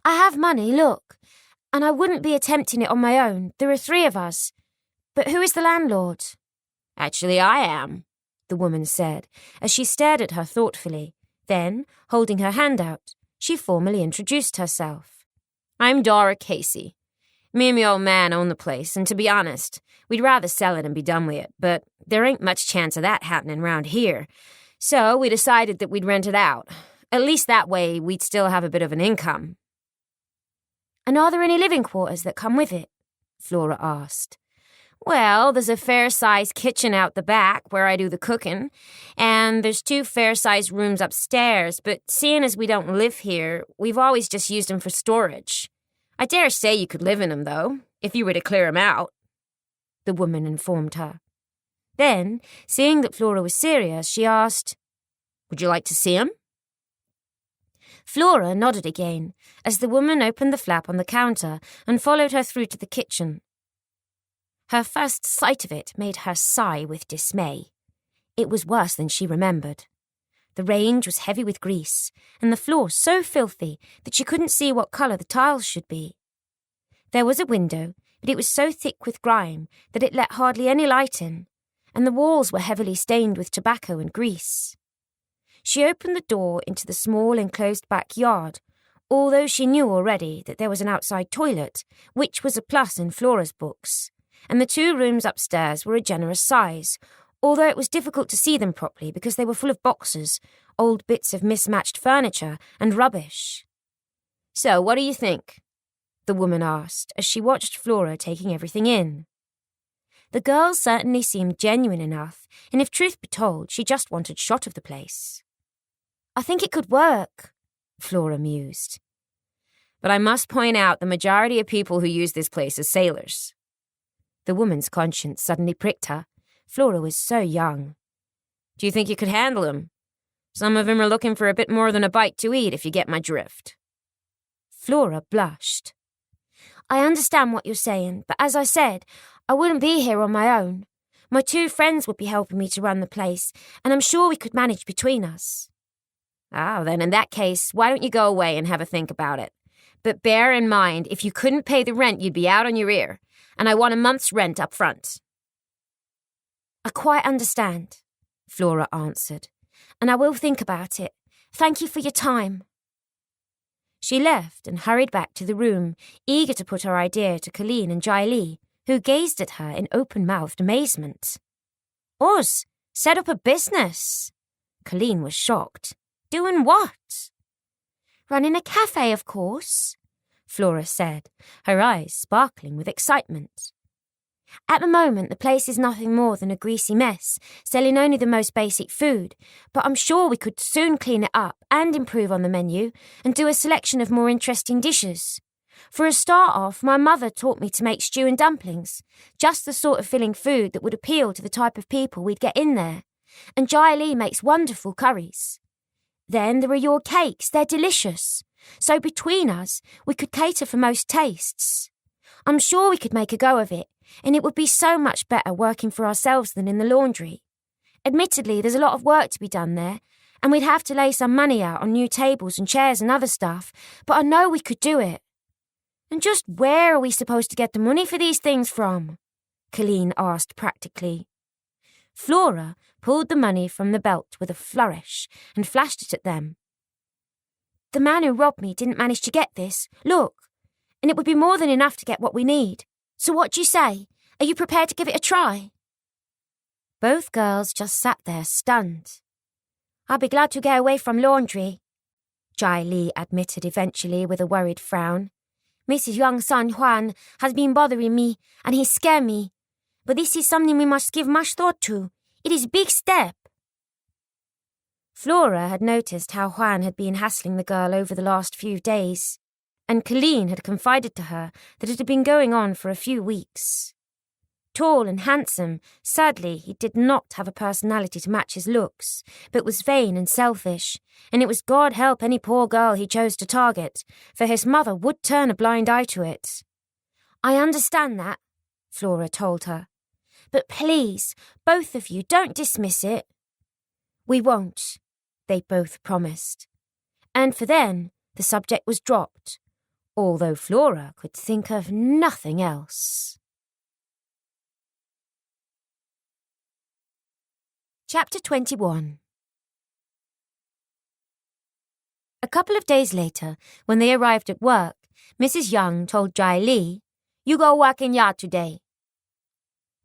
I have money, look, and I wouldn't be attempting it on my own. There are 3 of us. But who is the landlord? "Actually, I am," the woman said, as she stared at her thoughtfully. Then, holding her hand out, she formally introduced herself. "I'm Dora Casey. Me and me old man own the place, and to be honest, we'd rather sell it and be done with it, but there ain't much chance of that happening round here. So we decided that we'd rent it out. At least that way we'd still have a bit of an income." And are there any living quarters that come with it? Flora asked. "Well, there's a fair-sized kitchen out the back where I do the cooking, and there's 2 fair-sized rooms upstairs, but seeing as we don't live here, we've always just used them for storage. I dare say you could live in them, though, if you were to clear them out," the woman informed her. Then, seeing that Flora was serious, she asked, "Would you like to see them?" Flora nodded again, as the woman opened the flap on the counter and followed her through to the kitchen. Her first sight of it made her sigh with dismay. It was worse than she remembered. The range was heavy with grease, and the floor so filthy that she couldn't see what colour the tiles should be. There was a window, but it was so thick with grime that it let hardly any light in, and the walls were heavily stained with tobacco and grease. She opened the door into the small enclosed backyard, although she knew already that there was an outside toilet, which was a plus in Flora's books, and the 2 rooms upstairs were a generous size, although it was difficult to see them properly because they were full of boxes, old bits of mismatched furniture, and rubbish. "So, what do you think?" the woman asked as she watched Flora taking everything in. The girl certainly seemed genuine enough, and if truth be told, she just wanted shot of the place. I think it could work, Flora mused. "But I must point out the majority of people who use this place are sailors." The woman's conscience suddenly pricked her. Flora was so young. "Do you think you could handle them? Some of them are looking for a bit more than a bite to eat, if you get my drift." Flora blushed. I understand what you're saying, but as I said, I wouldn't be here on my own. My 2 friends would be helping me to run the place, and I'm sure we could manage between us. "Ah, then in that case, why don't you go away and have a think about it? But bear in mind, if you couldn't pay the rent, you'd be out on your ear, and I want a month's rent up front." I quite understand, Flora answered, and I will think about it. Thank you for your time. She left and hurried back to the room, eager to put her idea to Colleen and Jai Lee, who gazed at her in open-mouthed amazement. Us? Set up a business? Colleen was shocked. Doing what? Running a cafe, of course, Flora said, her eyes sparkling with excitement. At the moment, the place is nothing more than a greasy mess, selling only the most basic food, but I'm sure we could soon clean it up and improve on the menu and do a selection of more interesting dishes. For a start off, my mother taught me to make stew and dumplings, just the sort of filling food that would appeal to the type of people we'd get in there. And Jai Lee makes wonderful curries. Then there are your cakes, they're delicious. So between us, we could cater for most tastes. I'm sure we could make a go of it, and it would be so much better working for ourselves than in the laundry. Admittedly, there's a lot of work to be done there, and we'd have to lay some money out on new tables and chairs and other stuff, but I know we could do it. And just where are we supposed to get the money for these things from? Colleen asked practically. Flora pulled the money from the belt with a flourish and flashed it at them. The man who robbed me didn't manage to get this. Look. And it would be more than enough to get what we need. So what do you say? Are you prepared to give it a try? Both girls just sat there stunned. I'd be glad to get away from laundry, Jai Lee admitted eventually with a worried frown. Mrs. Young's son Juan has been bothering me and he scared me. But this is something we must give much thought to. It is a big step. Flora had noticed how Juan had been hassling the girl over the last few days, and Colleen had confided to her that it had been going on for a few weeks. Tall and handsome, sadly he did not have a personality to match his looks, but was vain and selfish, and it was God help any poor girl he chose to target, for his mother would turn a blind eye to it. I understand that, Flora told her. But please, both of you, don't dismiss it. We won't, they both promised. And for then, the subject was dropped, although Flora could think of nothing else. Chapter 21. A couple of days later, when they arrived at work, Mrs. Young told Jai Lee, "You go work in yard today."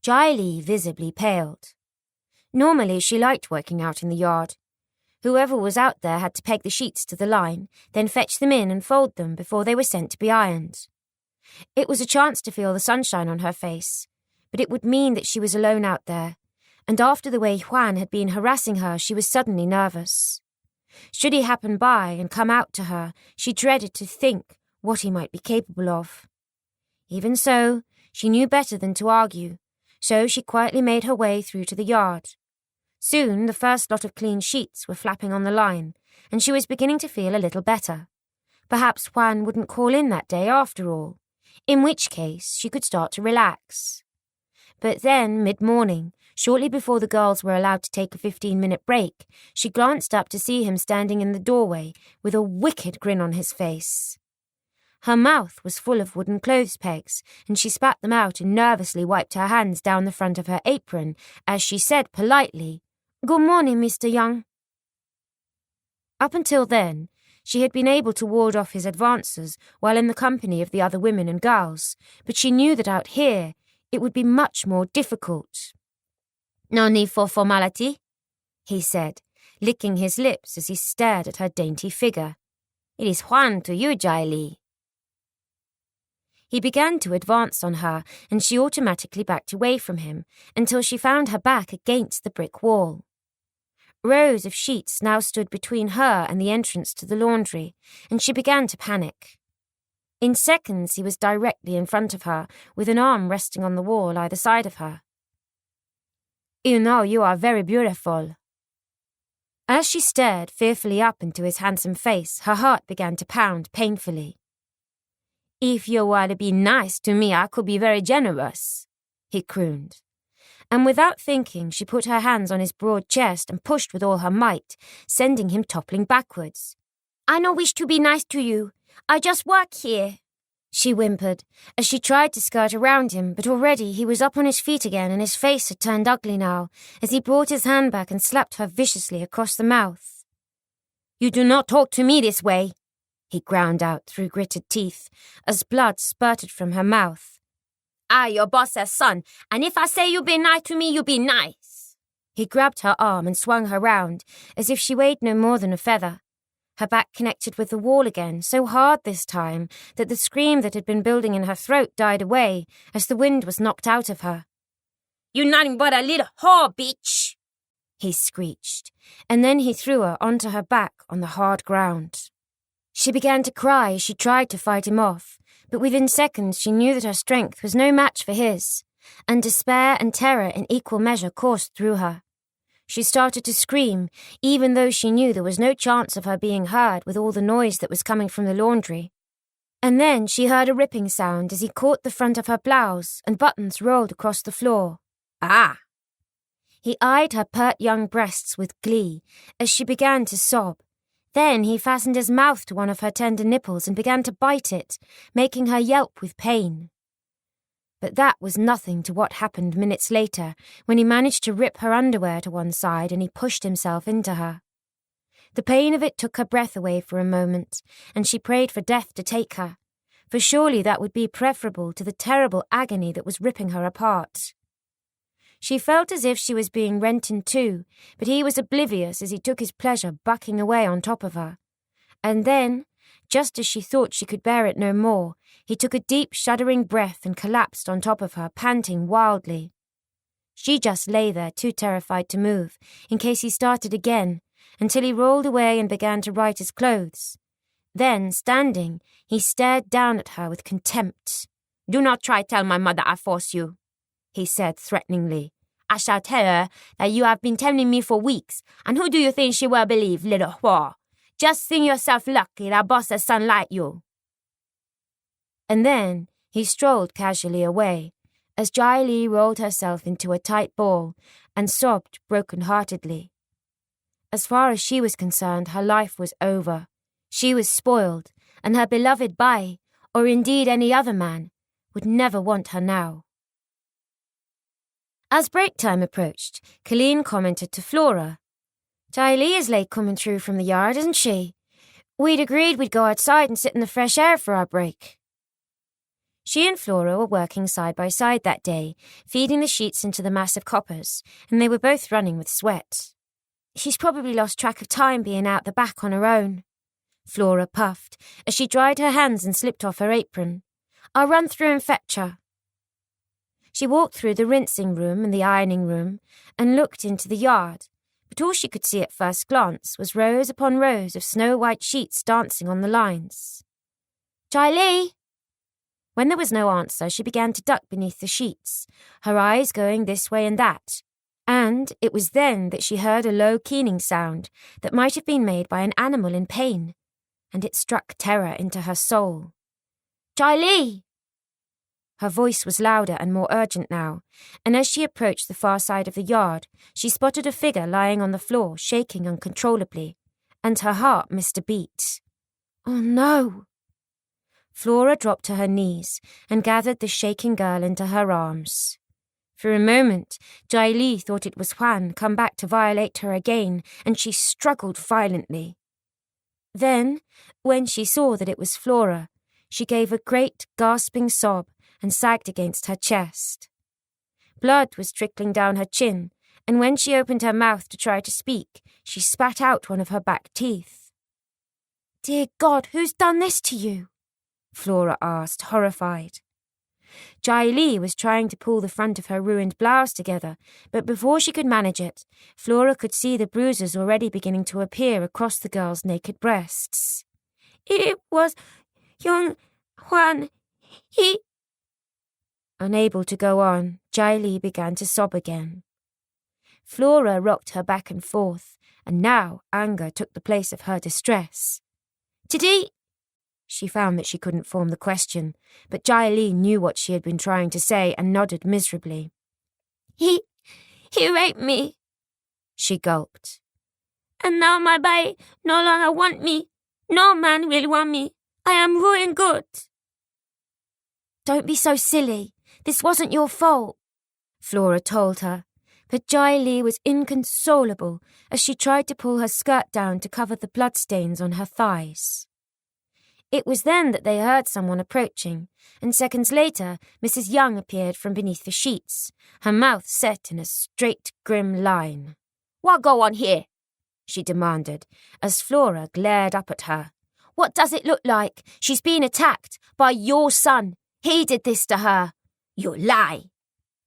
Jai Lee visibly paled. Normally, she liked working out in the yard. Whoever was out there had to peg the sheets to the line, then fetch them in and fold them before they were sent to be ironed. It was a chance to feel the sunshine on her face, but it would mean that she was alone out there, and after the way Juan had been harassing her, she was suddenly nervous. Should he happen by and come out to her, she dreaded to think what he might be capable of. Even so, she knew better than to argue, so she quietly made her way through to the yard. Soon the first lot of clean sheets were flapping on the line, and she was beginning to feel a little better. Perhaps Juan wouldn't call in that day after all, in which case she could start to relax. But then, mid-morning, shortly before the girls were allowed to take a 15-minute break, she glanced up to see him standing in the doorway with a wicked grin on his face. Her mouth was full of wooden clothes pegs, and she spat them out and nervously wiped her hands down the front of her apron as she said politely, "Good morning, Mr. Young." Up until then, she had been able to ward off his advances while in the company of the other women and girls, but she knew that out here it would be much more difficult. "No need for formality," he said, licking his lips as he stared at her dainty figure. "It is Juan to you, Jai Li." He began to advance on her, and she automatically backed away from him until she found her back against the brick wall. Rows of sheets now stood between her and the entrance to the laundry, and she began to panic. In seconds he was directly in front of her, with an arm resting on the wall either side of her. "You know you are very beautiful." As she stared fearfully up into his handsome face, her heart began to pound painfully. "If you were to be nice to me, I could be very generous," he crooned. And without thinking, she put her hands on his broad chest and pushed with all her might, sending him toppling backwards. "I no wish to be nice to you. I just work here," she whimpered, as she tried to skirt around him, but already he was up on his feet again and his face had turned ugly now, as he brought his hand back and slapped her viciously across the mouth. "You do not talk to me this way," he ground out through gritted teeth, as blood spurted from her mouth. "I, your boss's son, and if I say you be nice to me, you be nice." He grabbed her arm and swung her round, as if she weighed no more than a feather. Her back connected with the wall again, so hard this time that the scream that had been building in her throat died away as the wind was knocked out of her. "You nothing but a little whore, bitch," he screeched, and then he threw her onto her back on the hard ground. She began to cry as she tried to fight him off, but within seconds she knew that her strength was no match for his, and despair and terror in equal measure coursed through her. She started to scream, even though she knew there was no chance of her being heard with all the noise that was coming from the laundry. And then she heard a ripping sound as he caught the front of her blouse and buttons rolled across the floor. "Ah!" He eyed her pert young breasts with glee as she began to sob. Then he fastened his mouth to one of her tender nipples and began to bite it, making her yelp with pain. But that was nothing to what happened minutes later, when he managed to rip her underwear to one side and he pushed himself into her. The pain of it took her breath away for a moment, and she prayed for death to take her, for surely that would be preferable to the terrible agony that was ripping her apart. She felt as if she was being rent in two, but he was oblivious as he took his pleasure bucking away on top of her. And then, just as she thought she could bear it no more, he took a deep, shuddering breath and collapsed on top of her, panting wildly. She just lay there, too terrified to move, in case he started again, until he rolled away and began to right his clothes. Then, standing, he stared down at her with contempt. "Do not try tell my mother I force you," he said threateningly. "I shall tell her that you have been telling me for weeks, and who do you think she will believe, little whore? Just think yourself lucky that boss's son like you." And then he strolled casually away, as Jai Li rolled herself into a tight ball and sobbed broken-heartedly. As far as she was concerned, her life was over. She was spoiled, and her beloved Bai, or indeed any other man, would never want her now. As break time approached, Colleen commented to Flora, "Jai Li is late coming through from the yard, isn't she? We'd agreed we'd go outside and sit in the fresh air for our break." She and Flora were working side by side that day, feeding the sheets into the massive coppers, and they were both running with sweat. "She's probably lost track of time being out the back on her own," Flora puffed, as she dried her hands and slipped off her apron. "I'll run through and fetch her." She walked through the rinsing room and the ironing room and looked into the yard, but all she could see at first glance was rows upon rows of snow-white sheets dancing on the lines. "Jai Li!" When there was no answer, she began to duck beneath the sheets, her eyes going this way and that, and it was then that she heard a low keening sound that might have been made by an animal in pain, and it struck terror into her soul. "Jai Li!" Her voice was louder and more urgent now, and as she approached the far side of the yard, she spotted a figure lying on the floor, shaking uncontrollably, and her heart missed a beat. Oh no! Flora dropped to her knees and gathered the shaking girl into her arms. For a moment, Jai Li thought it was Juan come back to violate her again, and she struggled violently. Then, when she saw that it was Flora, she gave a great gasping sob and sagged against her chest. Blood was trickling down her chin, and when she opened her mouth to try to speak, she spat out one of her back teeth. "Dear God, who's done this to you?" Flora asked, horrified. Jai Li was trying to pull the front of her ruined blouse together, but before she could manage it, Flora could see the bruises already beginning to appear across the girl's naked breasts. "It was young Juan. He..." Unable to go on, Jai Li began to sob again. Flora rocked her back and forth, and now anger took the place of her distress. "Did he..." She found that she couldn't form the question, but Jai Li knew what she had been trying to say and nodded miserably. He raped me," she gulped. "And now my body no longer want me. No man will want me. I am ruined good." "Don't be so silly. This wasn't your fault," Flora told her, but Jai Li was inconsolable as she tried to pull her skirt down to cover the bloodstains on her thighs. It was then that they heard someone approaching, and seconds later Mrs. Young appeared from beneath the sheets, her mouth set in a straight, grim line. "What go on here?" she demanded, as Flora glared up at her. "What does it look like? She's been attacked by your son. He did this to her." "You lie!"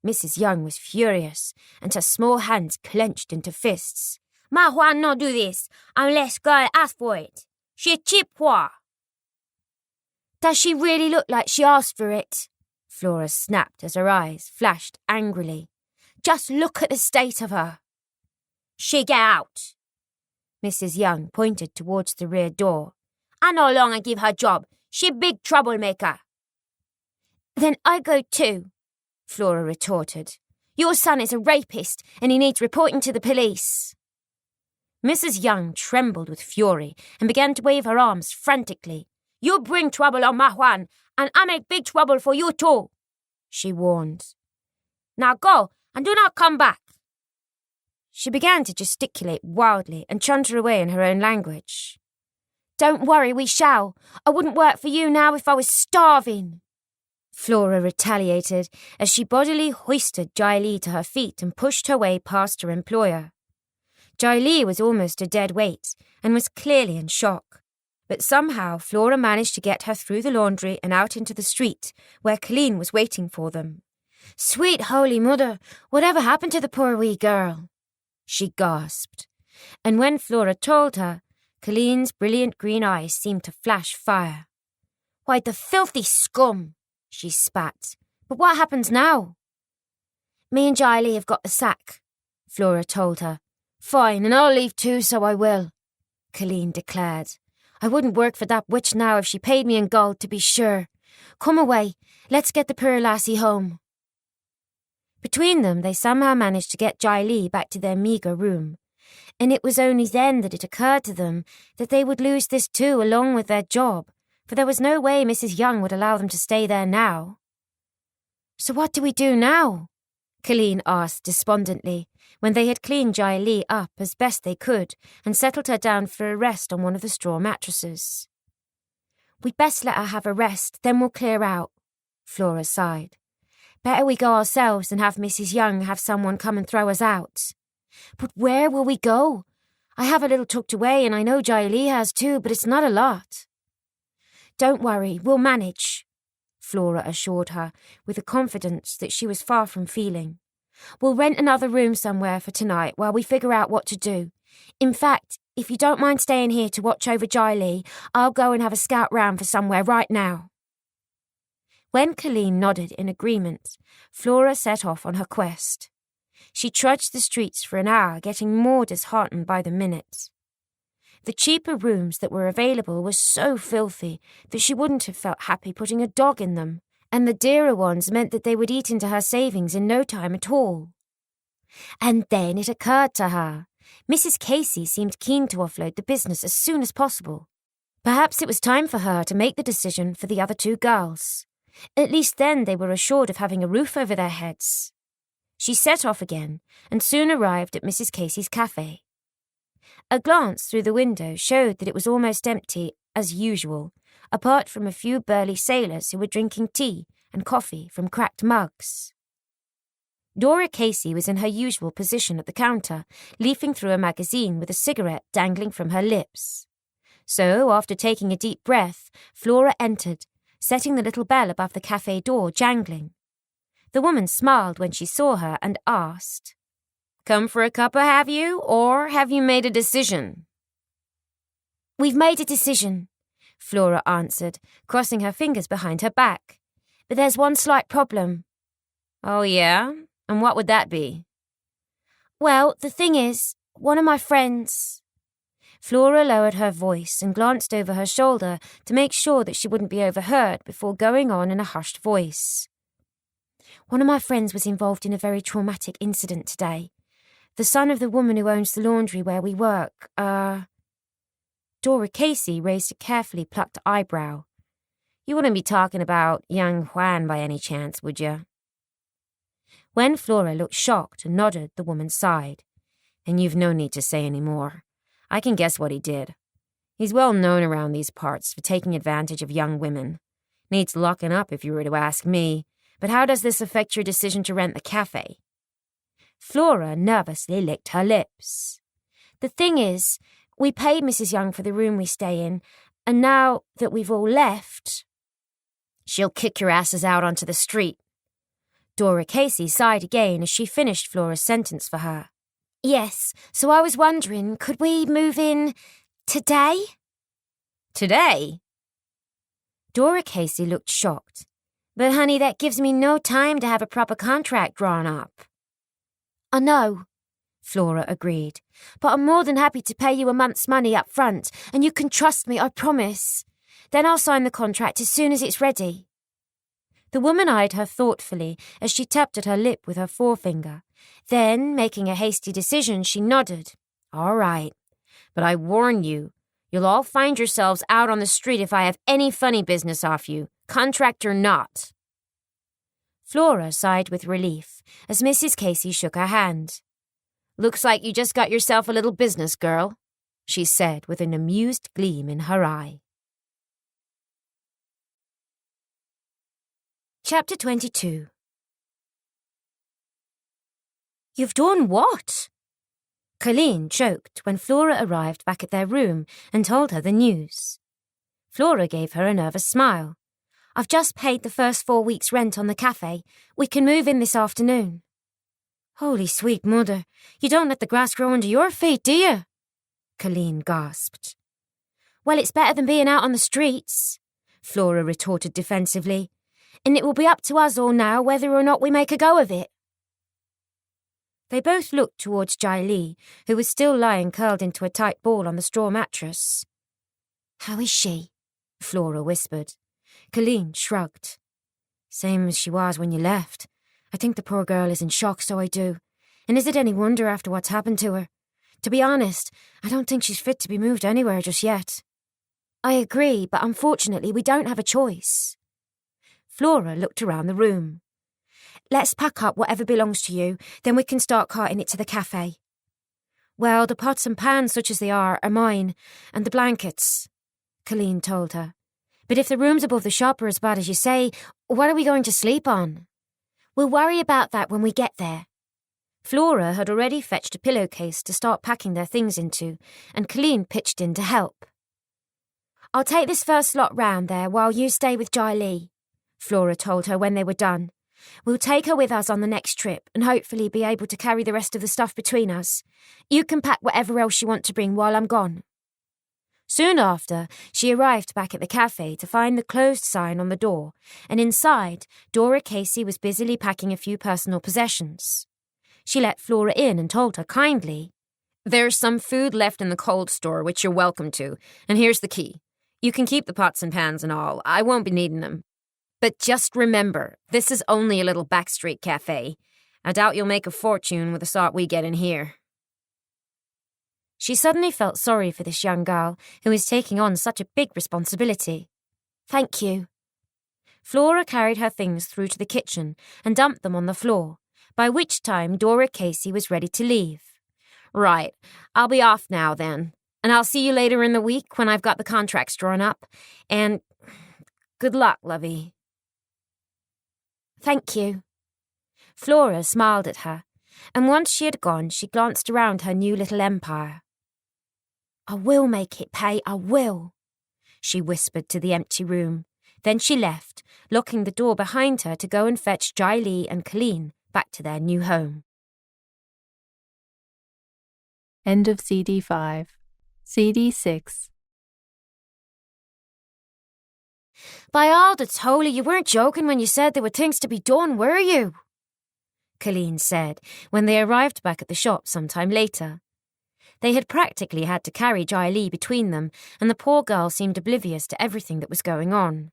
Mrs. Young was furious, and her small hands clenched into fists. "My Juan no do this unless girl ask for it. She cheap poor." "Does she really look like she asked for it?" Flora snapped as her eyes flashed angrily. "Just look at the state of her." "She get out." Mrs. Young pointed towards the rear door. "I no longer give her job. She big troublemaker." "Then I go too," Flora retorted. "Your son is a rapist and he needs reporting to the police." Mrs. Young trembled with fury and began to wave her arms frantically. "You bring trouble on my Juan, and I make big trouble for you too," she warned. "Now go, and do not come back." She began to gesticulate wildly and chunder away in her own language. "Don't worry, we shall. I wouldn't work for you now if I was starving," Flora retaliated as she bodily hoisted Jai Li to her feet and pushed her way past her employer. Jai Li was almost a dead weight and was clearly in shock. But somehow Flora managed to get her through the laundry and out into the street, where Colleen was waiting for them. "Sweet Holy Mother, whatever happened to the poor wee girl?" she gasped. And when Flora told her, Colleen's brilliant green eyes seemed to flash fire. "Why, the filthy scum!" she spat. "But what happens now?" "Me and Jai Li have got the sack," Flora told her. "Fine, and I'll leave too, so I will," Colleen declared. "I wouldn't work for that witch now if she paid me in gold, to be sure. Come away, let's get the poor lassie home." Between them, they somehow managed to get Jai Li back to their meagre room, and it was only then that it occurred to them that they would lose this too along with their job, for there was no way Mrs. Young would allow them to stay there now. "So what do we do now?" Colleen asked despondently, when they had cleaned Jai Li up as best they could and settled her down for a rest on one of the straw mattresses. "We'd best let her have a rest, then we'll clear out," Flora sighed. "Better we go ourselves than have Mrs. Young have someone come and throw us out." "But where will we go? I have a little tucked away and I know Jai Li has too, but it's not a lot." "Don't worry, we'll manage," Flora assured her with a confidence that she was far from feeling. "We'll rent another room somewhere for tonight while we figure out what to do. In fact, if you don't mind staying here to watch over Jai Li, I'll go and have a scout round for somewhere right now." When Colleen nodded in agreement, Flora set off on her quest. She trudged the streets for an hour, getting more disheartened by the minute. The cheaper rooms that were available were so filthy that she wouldn't have felt happy putting a dog in them, and the dearer ones meant that they would eat into her savings in no time at all. And then it occurred to her. Mrs. Casey seemed keen to offload the business as soon as possible. Perhaps it was time for her to make the decision for the other two girls. At least then they were assured of having a roof over their heads. She set off again and soon arrived at Mrs. Casey's cafe. A glance through the window showed that it was almost empty, as usual, apart from a few burly sailors who were drinking tea and coffee from cracked mugs. Dora Casey was in her usual position at the counter, leafing through a magazine with a cigarette dangling from her lips. So, after taking a deep breath, Flora entered, setting the little bell above the cafe door jangling. The woman smiled when she saw her and asked, "Come for a cuppa, have you, or have you made a decision?" "We've made a decision," Flora answered, crossing her fingers behind her back. "But there's one slight problem." "Oh, yeah? And what would that be?" "Well, the thing is, one of my friends—" Flora lowered her voice and glanced over her shoulder to make sure that she wouldn't be overheard before going on in a hushed voice. "One of my friends was involved in a very traumatic incident today. The son of the woman who owns the laundry where we work, Dora Casey raised a carefully plucked eyebrow. "You wouldn't be talking about young Juan by any chance, would you?" When Flora looked shocked and nodded, the woman sighed. "And you've no need to say any more. I can guess what he did. He's well known around these parts for taking advantage of young women. Needs locking up if you were to ask me. But how does this affect your decision to rent the cafe?" Flora nervously licked her lips. "The thing is, we paid Mrs. Young for the room we stay in, and now that we've all left—" "She'll kick your asses out onto the street." Dora Casey sighed again as she finished Flora's sentence for her. "Yes, so I was wondering, could we move in today?" "Today?" Dora Casey looked shocked. "But honey, that gives me no time to have a proper contract drawn up." "I know," Flora agreed. "but I'm more than happy to pay you a month's money up front, and you can trust me, I promise. Then I'll sign the contract as soon as it's ready." The woman eyed her thoughtfully as she tapped at her lip with her forefinger. Then, making a hasty decision, she nodded. "All right. But I warn you, you'll all find yourselves out on the street if I have any funny business off you, contract or not." Flora sighed with relief as Mrs. Casey shook her hand. "Looks like you just got yourself a little business, girl," she said with an amused gleam in her eye. Chapter 22. "You've done what?" Colleen choked when Flora arrived back at their room and told her the news. Flora gave her a nervous smile. "I've just paid the first 4 weeks' rent on the cafe. We can move in this afternoon." "Holy sweet mother, you don't let the grass grow under your feet, do you?" Colleen gasped. "Well, it's better than being out on the streets," Flora retorted defensively. "And it will be up to us all now whether or not we make a go of it." They both looked towards Jai Li, who was still lying curled into a tight ball on the straw mattress. "How is she?" Flora whispered. Colleen shrugged. "Same as she was when you left. I think the poor girl is in shock, so I do. And is it any wonder after what's happened to her? To be honest, I don't think she's fit to be moved anywhere just yet." "I agree, but unfortunately we don't have a choice." Flora looked around the room. "Let's pack up whatever belongs to you, then we can start carting it to the cafe." "Well, the pots and pans, such as they are mine, and the blankets," Colleen told her. "But if the rooms above the shop are as bad as you say, what are we going to sleep on?" "We'll worry about that when we get there." Flora had already fetched a pillowcase to start packing their things into, and Colleen pitched in to help. "I'll take this first lot round there while you stay with Jai Li," Flora told her when they were done. "We'll take her with us on the next trip and hopefully be able to carry the rest of the stuff between us. You can pack whatever else you want to bring while I'm gone." Soon after, she arrived back at the cafe to find the closed sign on the door, and inside, Dora Casey was busily packing a few personal possessions. She let Flora in and told her kindly, "There's some food left in the cold store which you're welcome to, and here's the key. You can keep the pots and pans and all. I won't be needing them." But just remember, this is only a little backstreet cafe. I doubt you'll make a fortune with the sort we get in here. She suddenly felt sorry for this young girl who was taking on such a big responsibility. Thank you. Flora carried her things through to the kitchen and dumped them on the floor, by which time Dora Casey was ready to leave. Right, I'll be off now then, and I'll see you later in the week when I've got the contracts drawn up, and good luck, lovey. Thank you. Flora smiled at her, and once she had gone, she glanced around her new little empire. I will make it pay, I will, she whispered to the empty room. Then she left, locking the door behind her to go and fetch Jai Lee and Colleen back to their new home. End of CD 5. CD 6. By all that's holy, you weren't joking when you said there were things to be done, were you? Colleen said when they arrived back at the shop some time later. They had practically had to carry Jai Lee between them, and the poor girl seemed oblivious to everything that was going on.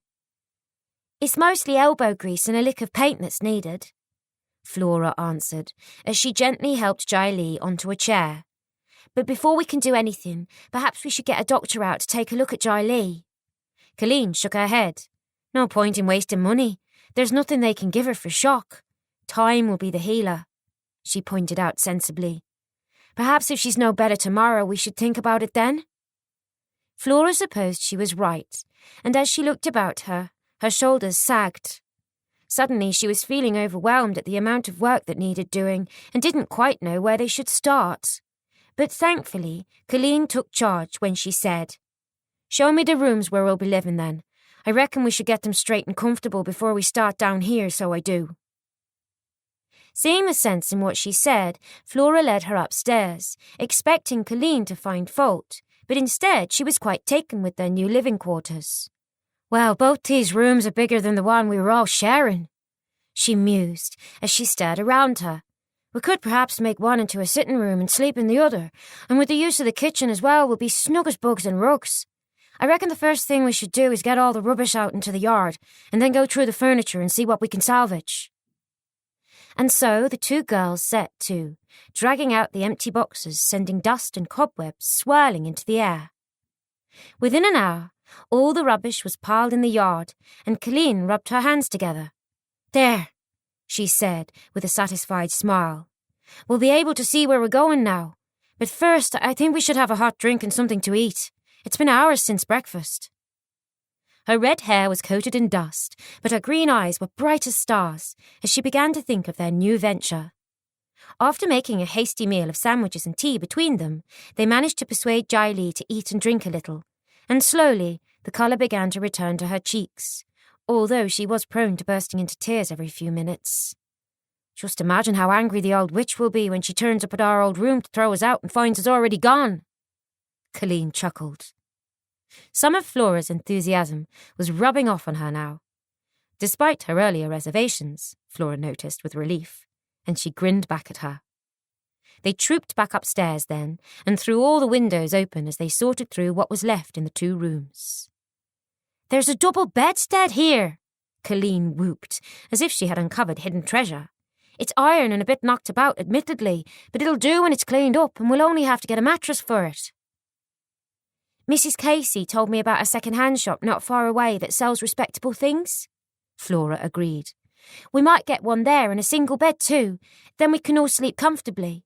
It's mostly elbow grease and a lick of paint that's needed, Flora answered, as she gently helped Jai Lee onto a chair. But before we can do anything, perhaps we should get a doctor out to take a look at Jai Lee. Colleen shook her head. No point in wasting money. There's nothing they can give her for shock. Time will be the healer, she pointed out sensibly. Perhaps if she's no better tomorrow, we should think about it then. Flora supposed she was right, and as she looked about her, her shoulders sagged. Suddenly she was feeling overwhelmed at the amount of work that needed doing and didn't quite know where they should start. But thankfully, Colleen took charge when she said, Show me the rooms where we'll be living then. I reckon we should get them straight and comfortable before we start down here, so I do. Seeing the sense in what she said, Flora led her upstairs, expecting Colleen to find fault, but instead she was quite taken with their new living quarters. Well, both these rooms are bigger than the one we were all sharing, she mused as she stared around her. We could perhaps make one into a sitting room and sleep in the other, and with the use of the kitchen as well, we'll be snug as bugs and rugs. I reckon the first thing we should do is get all the rubbish out into the yard, and then go through the furniture and see what we can salvage. And so the two girls set to, dragging out the empty boxes, sending dust and cobwebs swirling into the air. Within an hour, all the rubbish was piled in the yard, and Colleen rubbed her hands together. There, she said with a satisfied smile. We'll be able to see where we're going now. But first, I think we should have a hot drink and something to eat. It's been hours since breakfast. Her red hair was coated in dust, but her green eyes were bright as stars as she began to think of their new venture. After making a hasty meal of sandwiches and tea between them, they managed to persuade Jai Lee to eat and drink a little, and slowly the colour began to return to her cheeks, although she was prone to bursting into tears every few minutes. Just imagine how angry the old witch will be when she turns up at our old room to throw us out and finds us already gone, Colleen chuckled. Some of Flora's enthusiasm was rubbing off on her now. Despite her earlier reservations, Flora noticed with relief, and she grinned back at her. They trooped back upstairs then, and threw all the windows open as they sorted through what was left in the two rooms. There's a double bedstead here, Colleen whooped, as if she had uncovered hidden treasure. It's iron and a bit knocked about, admittedly, but it'll do when it's cleaned up, and we'll only have to get a mattress for it. Mrs. Casey told me about a second-hand shop not far away that sells respectable things, Flora agreed. We might get one there and a single bed too, then we can all sleep comfortably.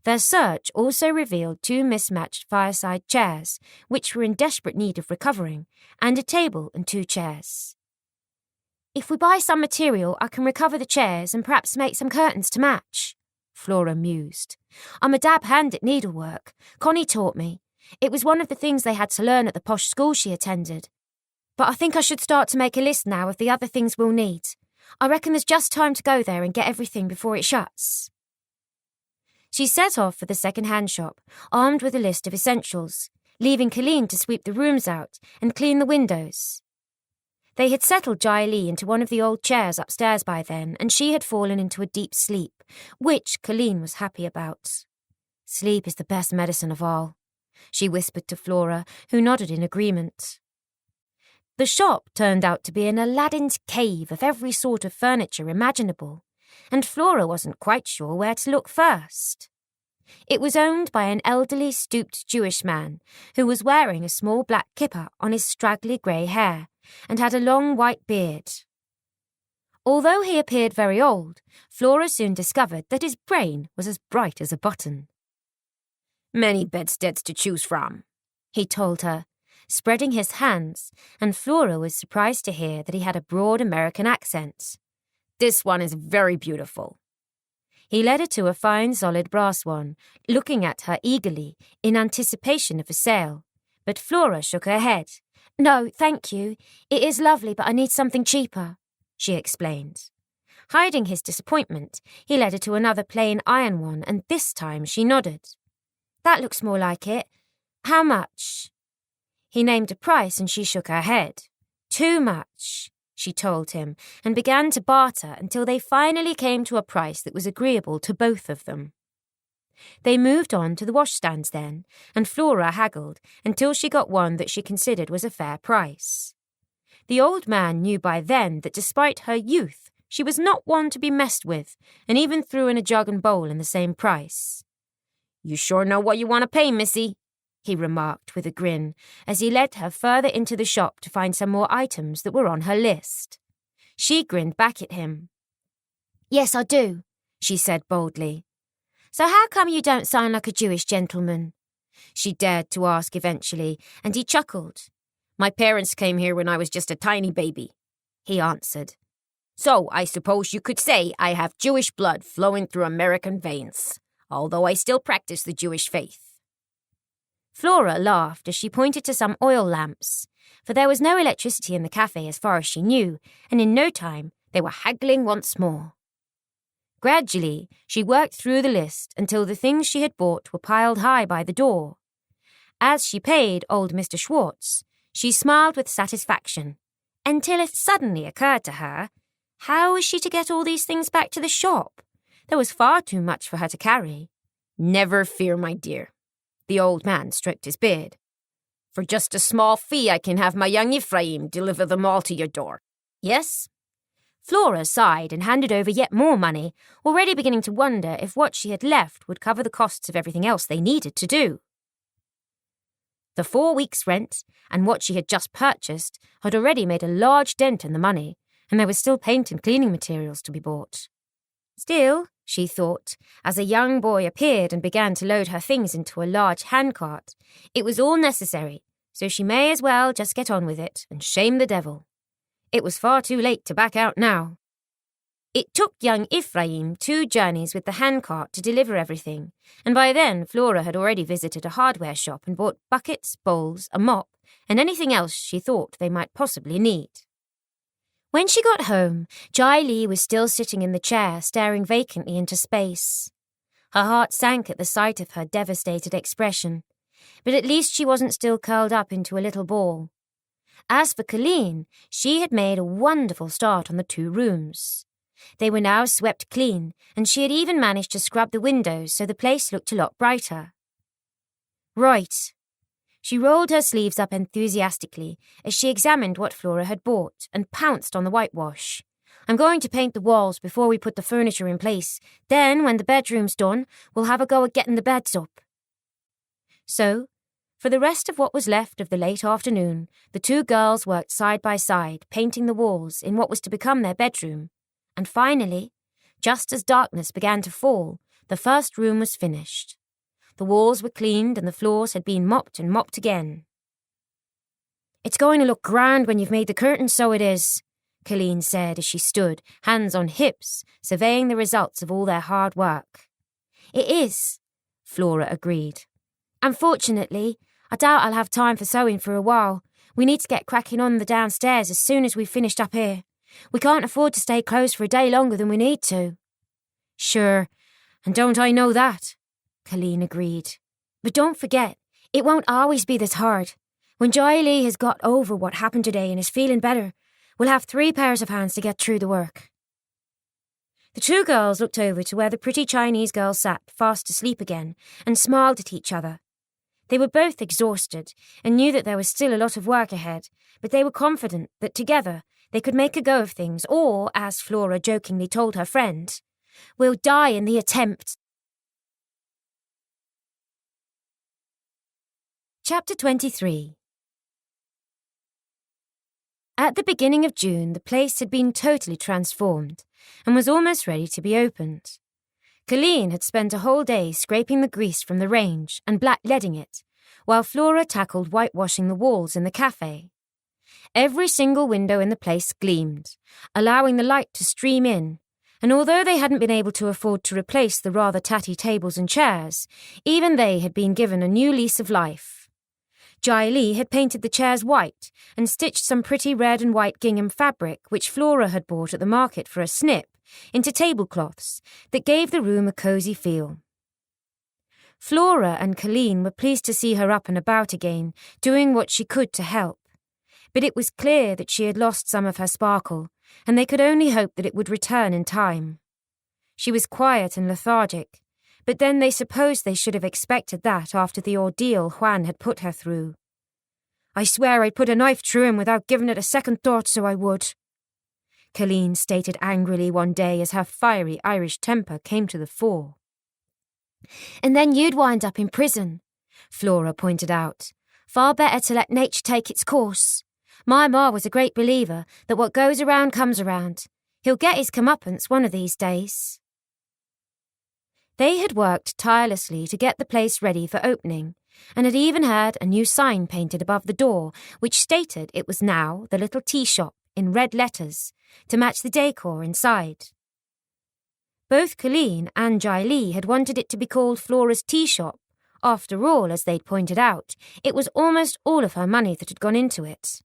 Their search also revealed two mismatched fireside chairs, which were in desperate need of recovering, and a table and two chairs. If we buy some material, I can recover the chairs and perhaps make some curtains to match, Flora mused. I'm a dab hand at needlework. Connie taught me. It was one of the things they had to learn at the posh school she attended. But I think I should start to make a list now of the other things we'll need. I reckon there's just time to go there and get everything before it shuts. She set off for the second-hand shop, armed with a list of essentials, leaving Colleen to sweep the rooms out and clean the windows. They had settled Jai Lee into one of the old chairs upstairs by then, and she had fallen into a deep sleep, which Colleen was happy about. Sleep is the best medicine of all, she whispered to Flora, who nodded in agreement. The shop turned out to be an Aladdin's cave of every sort of furniture imaginable, and Flora wasn't quite sure where to look first. It was owned by an elderly, stooped Jewish man who was wearing a small black kippah on his straggly grey hair and had a long white beard. Although he appeared very old, Flora soon discovered that his brain was as bright as a button. "Many bedsteads to choose from," he told her, spreading his hands, and Flora was surprised to hear that he had a broad American accent. "This one is very beautiful." He led her to a fine solid brass one, looking at her eagerly in anticipation of a sale, but Flora shook her head. "No, thank you. It is lovely, but I need something cheaper," she explained. Hiding his disappointment, he led her to another plain iron one, and this time she nodded. "That looks more like it. How much?" He named a price and she shook her head. "Too much," she told him, and began to barter until they finally came to a price that was agreeable to both of them. They moved on to the washstands then, and Flora haggled until she got one that she considered was a fair price. The old man knew by then that despite her youth, she was not one to be messed with, and even threw in a jug and bowl in the same price. "You sure know what you want to pay, missy?" he remarked with a grin as he led her further into the shop to find some more items that were on her list. She grinned back at him. "Yes, I do," she said boldly. "So how come you don't sound like a Jewish gentleman?" she dared to ask eventually, and he chuckled. "My parents came here when I was just a tiny baby," he answered. "So I suppose you could say I have Jewish blood flowing through American veins, although I still practice the Jewish faith." Flora laughed as she pointed to some oil lamps, for there was no electricity in the cafe as far as she knew, and in no time they were haggling once more. Gradually, she worked through the list until the things she had bought were piled high by the door. As she paid old Mr. Schwartz, she smiled with satisfaction, until it suddenly occurred to her, how was she to get all these things back to the shop? There was far too much for her to carry. "Never fear, my dear." The old man stroked his beard. "For just a small fee, I can have my young Ephraim deliver them all to your door. Yes?" Flora sighed and handed over yet more money, already beginning to wonder if what she had left would cover the costs of everything else they needed to do. The 4 weeks' rent and what she had just purchased had already made a large dent in the money, and there was still paint and cleaning materials to be bought. Still, she thought, as a young boy appeared and began to load her things into a large handcart, it was all necessary, so she may as well just get on with it and shame the devil. It was far too late to back out now. It took young Ephraim 2 journeys with the handcart to deliver everything, and by then Flora had already visited a hardware shop and bought buckets, bowls, a mop, and anything else she thought they might possibly need. When she got home, Jai Lee was still sitting in the chair, staring vacantly into space. Her heart sank at the sight of her devastated expression, but at least she wasn't still curled up into a little ball. As for Colleen, she had made a wonderful start on the 2 rooms. They were now swept clean, and she had even managed to scrub the windows so the place looked a lot brighter. Right. She rolled her sleeves up enthusiastically as she examined what Flora had bought and pounced on the whitewash. "I'm going to paint the walls before we put the furniture in place. Then, when the bedroom's done, we'll have a go at getting the beds up." So, for the rest of what was left of the late afternoon, the 2 girls worked side by side, painting the walls in what was to become their bedroom. And finally, just as darkness began to fall, the first room was finished. The walls were cleaned and the floors had been mopped and mopped again. "It's going to look grand when you've made the curtains, so it is," Colleen said as she stood, hands on hips, surveying the results of all their hard work. "It is," Flora agreed. "Unfortunately, I doubt I'll have time for sewing for a while. We need to get cracking on the downstairs as soon as we've finished up here. We can't afford to stay closed for a day longer than we need to." "Sure, and don't I know that?" Colleen agreed. "But don't forget, it won't always be this hard. When Jai Lee has got over what happened today and is feeling better, we'll have 3 pairs of hands to get through the work." The 2 girls looked over to where the pretty Chinese girl sat, fast asleep again, and smiled at each other. They were both exhausted and knew that there was still a lot of work ahead, but they were confident that together they could make a go of things, or, as Flora jokingly told her friend, "We'll die in the attempt." Chapter 23. At the beginning of June, the place had been totally transformed and was almost ready to be opened. Colleen had spent a whole day scraping the grease from the range and blackleading it, while Flora tackled whitewashing the walls in the cafe. Every single window in the place gleamed, allowing the light to stream in, and although they hadn't been able to afford to replace the rather tatty tables and chairs, even they had been given a new lease of life. Jai Lee had painted the chairs white and stitched some pretty red and white gingham fabric, which Flora had bought at the market for a snip, into tablecloths that gave the room a cosy feel. Flora and Colleen were pleased to see her up and about again, doing what she could to help. But it was clear that she had lost some of her sparkle, and they could only hope that it would return in time. She was quiet and lethargic, but then they supposed they should have expected that after the ordeal Juan had put her through. "I swear I'd put a knife through him without giving it a second thought, so I would," Colleen stated angrily one day as her fiery Irish temper came to the fore. "And then you'd wind up in prison," Flora pointed out. "Far better to let nature take its course. My ma was a great believer that what goes around comes around. He'll get his comeuppance one of these days." They had worked tirelessly to get the place ready for opening, and had even had a new sign painted above the door, which stated it was now the Little Tea Shop in red letters, to match the decor inside. Both Colleen and Jai Lee had wanted it to be called Flora's Tea Shop. After all, as they'd pointed out, it was almost all of her money that had gone into it.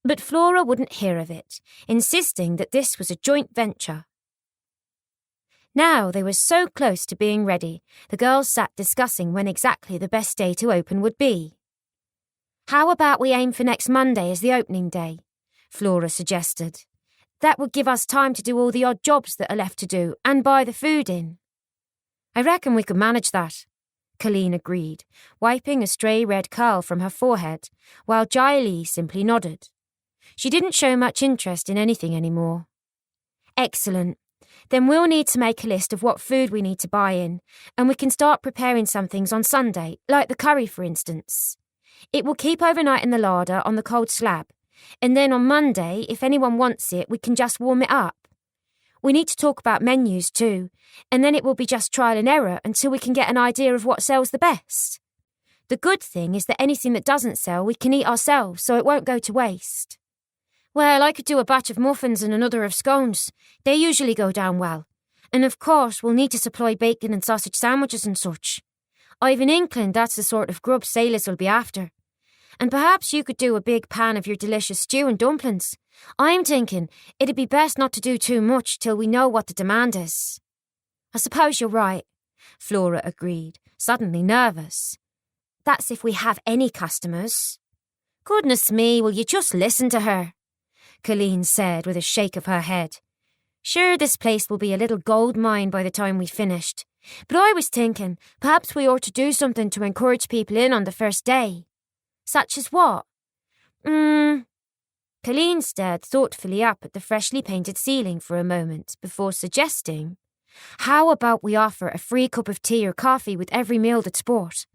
But Flora wouldn't hear of it, insisting that this was a joint venture. Now they were so close to being ready, the girls sat discussing when exactly the best day to open would be. "How about we aim for next Monday as the opening day?" Flora suggested. "That would give us time to do all the odd jobs that are left to do and buy the food in." "I reckon we could manage that," Colleen agreed, wiping a stray red curl from her forehead, while Jai Lee simply nodded. She didn't show much interest in anything anymore. "Excellent. Then we'll need to make a list of what food we need to buy in, and we can start preparing some things on Sunday, like the curry, for instance. It will keep overnight in the larder on the cold slab, and then on Monday, if anyone wants it, we can just warm it up. We need to talk about menus too, and then it will be just trial and error until we can get an idea of what sells the best. The good thing is that anything that doesn't sell we can eat ourselves, so it won't go to waste." "Well, I could do a batch of muffins and another of scones. They usually go down well. And of course, we'll need to supply bacon and sausage sandwiches and such. I've an inkling that's the sort of grub sailors will be after. And perhaps you could do a big pan of your delicious stew and dumplings. I'm thinking it'd be best not to do too much till we know what the demand is." "I suppose you're right," Flora agreed, suddenly nervous. "That's if we have any customers." "Goodness me, will you just listen to her?" Colleen said with a shake of her head. "Sure, this place will be a little gold mine by the time we've finished. But I was thinking, perhaps we ought to do something to encourage people in on the first day." "Such as what?" Colleen stared thoughtfully up at the freshly painted ceiling for a moment before suggesting, "How about we offer a free cup of tea or coffee with every meal that's bought?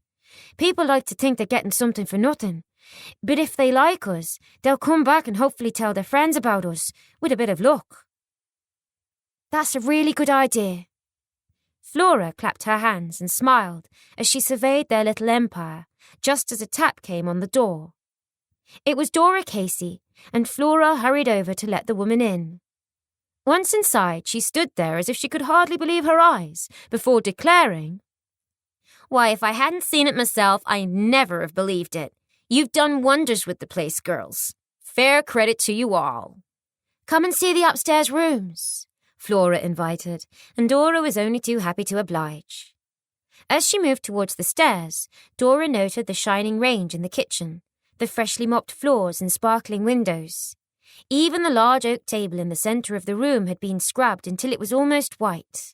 People like to think they're getting something for nothing. But if they like us, they'll come back and hopefully tell their friends about us, with a bit of luck." "That's a really good idea." Flora clapped her hands and smiled as she surveyed their little empire, just as a tap came on the door. It was Dora Casey, and Flora hurried over to let the woman in. Once inside, she stood there as if she could hardly believe her eyes, before declaring, "Why, if I hadn't seen it myself, I'd never have believed it. You've done wonders with the place, girls. Fair credit to you all." "Come and see the upstairs rooms," Flora invited, and Dora was only too happy to oblige. As she moved towards the stairs, Dora noted the shining range in the kitchen, the freshly mopped floors and sparkling windows. Even the large oak table in the centre of the room had been scrubbed until it was almost white.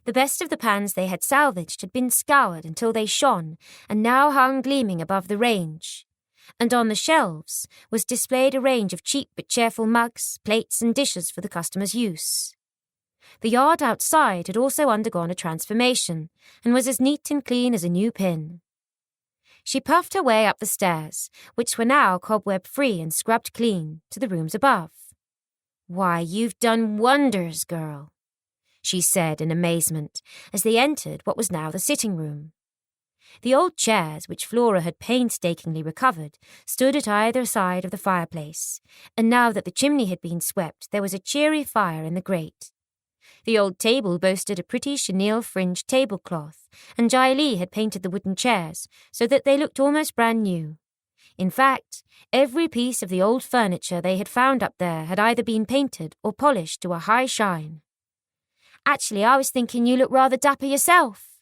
The best of the pans they had salvaged had been scoured until they shone and now hung gleaming above the range. And on the shelves was displayed a range of cheap but cheerful mugs, plates and dishes for the customers' use. The yard outside had also undergone a transformation and was as neat and clean as a new pin. She puffed her way up the stairs, which were now cobweb-free and scrubbed clean, to the rooms above. "Why, you've done wonders, girl," she said in amazement as they entered what was now the sitting room. The old chairs, which Flora had painstakingly recovered, stood at either side of the fireplace, and now that the chimney had been swept, there was a cheery fire in the grate. The old table boasted a pretty chenille-fringed tablecloth, and Jaeli had painted the wooden chairs so that they looked almost brand new. In fact, every piece of the old furniture they had found up there had either been painted or polished to a high shine. "Actually, I was thinking you look rather dapper yourself,"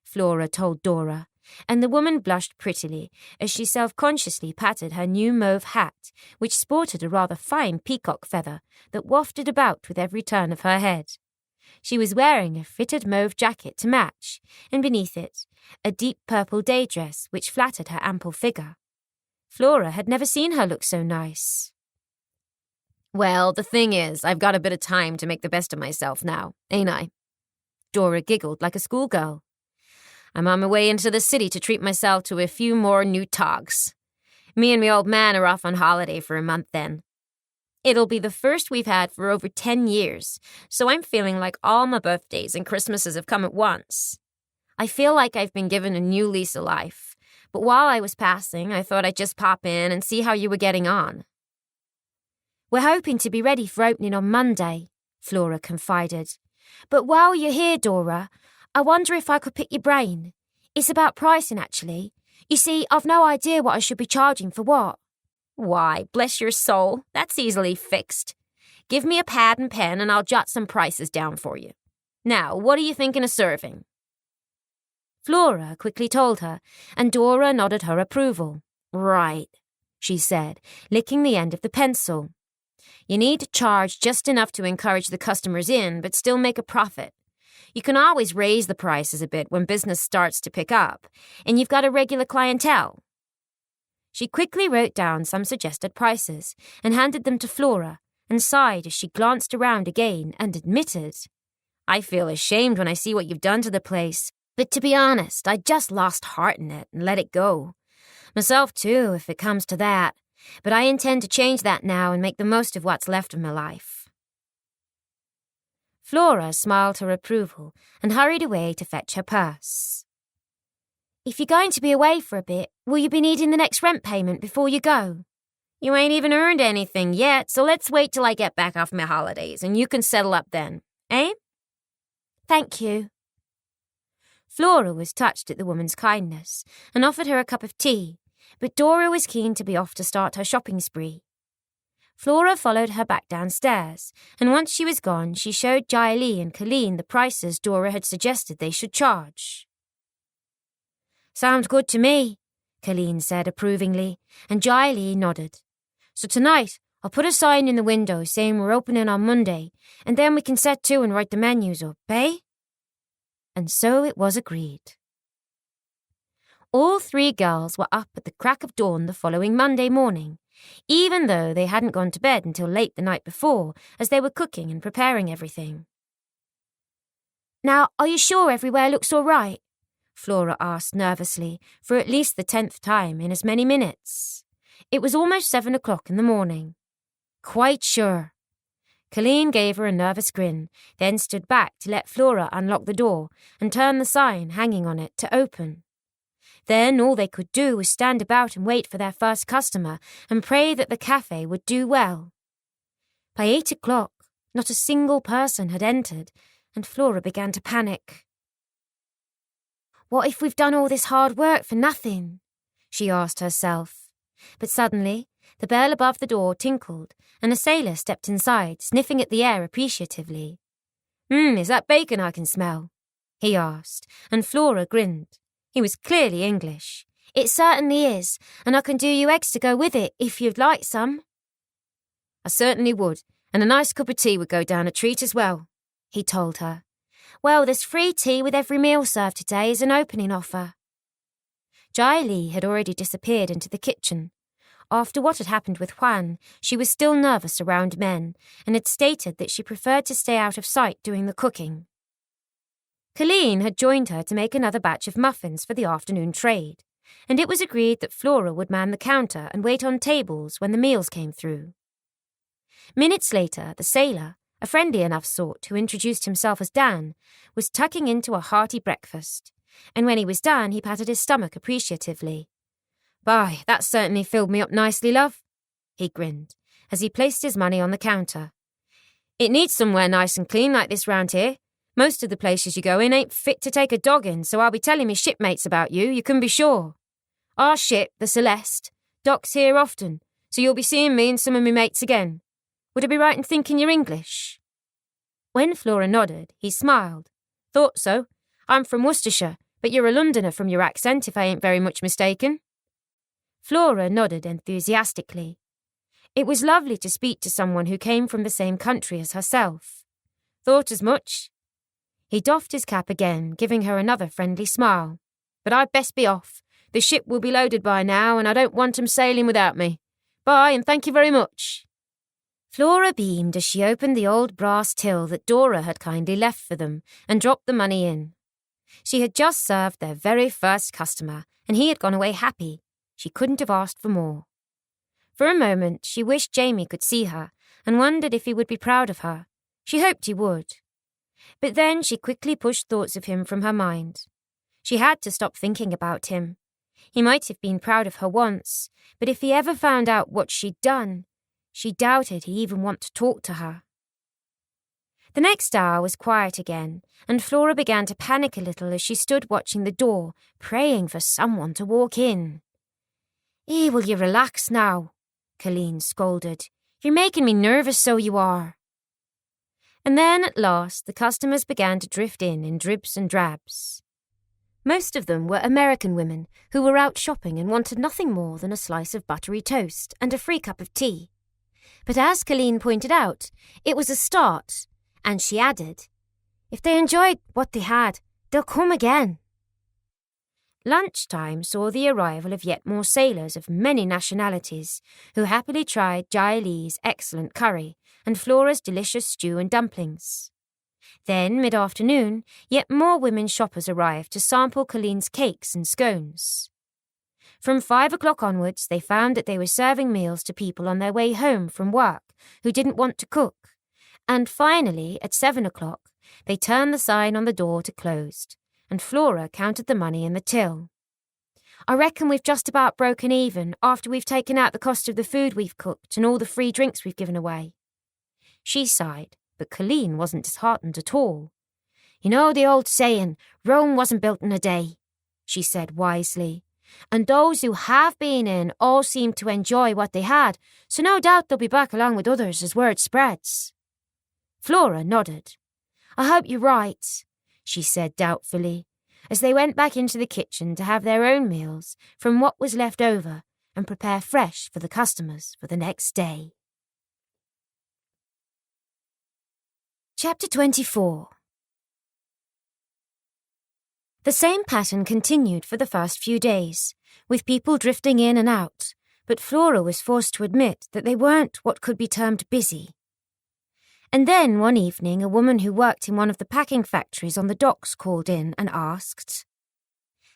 Flora told Dora, and the woman blushed prettily as she self-consciously patted her new mauve hat, which sported a rather fine peacock feather that wafted about with every turn of her head. She was wearing a fitted mauve jacket to match, and beneath it, a deep purple day dress which flattered her ample figure. Flora had never seen her look so nice. "Well, the thing is, I've got a bit of time to make the best of myself now, ain't I?" Dora giggled like a schoolgirl. "I'm on my way into the city to treat myself to a few more new togs. Me and me old man are off on holiday for a month then. It'll be the first we've had for over 10 years, so I'm feeling like all my birthdays and Christmases have come at once. I feel like I've been given a new lease of life, but while I was passing, I thought I'd just pop in and see how you were getting on." "We're hoping to be ready for opening on Monday," Flora confided. "But while you're here, Dora, I wonder if I could pick your brain. It's about pricing, actually. You see, I've no idea what I should be charging for what." "Why, bless your soul, that's easily fixed. Give me a pad and pen and I'll jot some prices down for you. Now, what are you thinking of serving?" Flora quickly told her, and Dora nodded her approval. "Right," she said, licking the end of the pencil. "You need to charge just enough to encourage the customers in, but still make a profit. You can always raise the prices a bit when business starts to pick up, and you've got a regular clientele." She quickly wrote down some suggested prices and handed them to Flora, and sighed as she glanced around again and admitted, "I feel ashamed when I see what you've done to the place, but to be honest, I just lost heart in it and let it go. Myself too, if it comes to that, but I intend to change that now and make the most of what's left of my life." Flora smiled her approval and hurried away to fetch her purse. "If you're going to be away for a bit, will you be needing the next rent payment before you go?" "You ain't even earned anything yet, so let's wait till I get back off my holidays and you can settle up then, eh?" "Thank you." Flora was touched at the woman's kindness and offered her a cup of tea, but Dora was keen to be off to start her shopping spree. Flora followed her back downstairs, and once she was gone, she showed Jaeli and Colleen the prices Dora had suggested they should charge. "Sounds good to me," Colleen said approvingly, and Jaeli nodded. "So tonight, I'll put a sign in the window saying we're opening on Monday, and then we can set to and write the menus up, eh?" And so it was agreed. All three girls were up at the crack of dawn the following Monday morning, even though they hadn't gone to bed until late the night before, as they were cooking and preparing everything. "Now, are you sure everywhere looks all right?" Flora asked nervously, for at least the 10th time in as many minutes. It was almost 7 o'clock in the morning. "Quite sure." Colleen gave her a nervous grin, then stood back to let Flora unlock the door and turn the sign hanging on it to open. Then all they could do was stand about and wait for their first customer and pray that the cafe would do well. By 8 o'clock, not a single person had entered, and Flora began to panic. "What if we've done all this hard work for nothing?" she asked herself. But suddenly, the bell above the door tinkled, and a sailor stepped inside, sniffing at the air appreciatively. Is that bacon I can smell?" he asked, and Flora grinned. He was clearly English. "It certainly is, and I can do you eggs to go with it, if you'd like some." "I certainly would, and a nice cup of tea would go down a treat as well," he told her. Well, there's free tea with every meal served today as an opening offer. Jai Li had already disappeared into the kitchen. After what had happened with Juan, she was still nervous around men and had stated that she preferred to stay out of sight doing the cooking. Colleen had joined her to make another batch of muffins for the afternoon trade, and it was agreed that Flora would man the counter and wait on tables when the meals came through. Minutes later, the sailor, a friendly enough sort who introduced himself as Dan, was tucking into a hearty breakfast, and when he was done he patted his stomach appreciatively. "By, that certainly filled me up nicely, love," he grinned, as he placed his money on the counter. "It needs somewhere nice and clean like this round here. Most of the places you go in ain't fit to take a dog in, so I'll be telling me shipmates about you, you can be sure. Our ship, the Celeste, docks here often, so you'll be seeing me and some of me mates again. Would I be right in thinking you're English?" When Flora nodded, he smiled. "Thought so. I'm from Worcestershire, but you're a Londoner from your accent, if I ain't very much mistaken." Flora nodded enthusiastically. It was lovely to speak to someone who came from the same country as herself. "Thought as much." He doffed his cap again, giving her another friendly smile. "But I'd best be off. The ship will be loaded by now, and I don't want 'em sailing without me. Bye, and thank you very much." Flora beamed as she opened the old brass till that Dora had kindly left for them and dropped the money in. She had just served their very first customer, and he had gone away happy. She couldn't have asked for more. For a moment, she wished Jamie could see her and wondered if he would be proud of her. She hoped he would. But then she quickly pushed thoughts of him from her mind. She had to stop thinking about him. He might have been proud of her once, but if he ever found out what she'd done, she doubted he'd even want to talk to her. The next hour was quiet again, and Flora began to panic a little as she stood watching the door, praying for someone to walk in. "Will you relax now?" Colleen scolded. "You're making me nervous, so you are." And then, at last, the customers began to drift in dribs and drabs. Most of them were American women who were out shopping and wanted nothing more than a slice of buttery toast and a free cup of tea. But as Colleen pointed out, it was a start, and she added, "If they enjoyed what they had, they'll come again." Lunchtime saw the arrival of yet more sailors of many nationalities, who happily tried Jai Li's excellent curry and Flora's delicious stew and dumplings. Then, mid-afternoon, yet more women shoppers arrived to sample Colleen's cakes and scones. From 5 o'clock onwards, they found that they were serving meals to people on their way home from work who didn't want to cook, and finally, at 7 o'clock, they turned the sign on the door to closed, and Flora counted the money in the till. "I reckon we've just about broken even after we've taken out the cost of the food we've cooked and all the free drinks we've given away." She sighed, but Colleen wasn't disheartened at all. "You know the old saying, Rome wasn't built in a day," she said wisely. "And those who have been in all seem to enjoy what they had, so no doubt they'll be back along with others as word spreads." Flora nodded. "I hope you're right," she said doubtfully, as they went back into the kitchen to have their own meals from what was left over and prepare fresh for the customers for the next day. Chapter 24. The same pattern continued for the first few days, with people drifting in and out, but Flora was forced to admit that they weren't what could be termed busy. And then one evening a woman who worked in one of the packing factories on the docks called in and asked,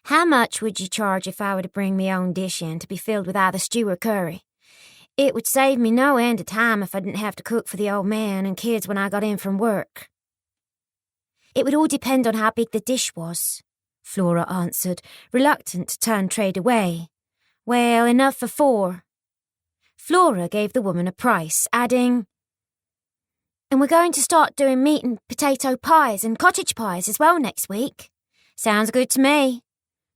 "How much would you charge if I were to bring me own dish in to be filled with either stew or curry? It would save me no end of time if I didn't have to cook for the old man and kids when I got in from work." "It would all depend on how big the dish was," Flora answered, reluctant to turn trade away. "Well, enough for 4. Flora gave the woman a price, adding, "And we're going to start doing meat and potato pies and cottage pies as well next week." "Sounds good to me."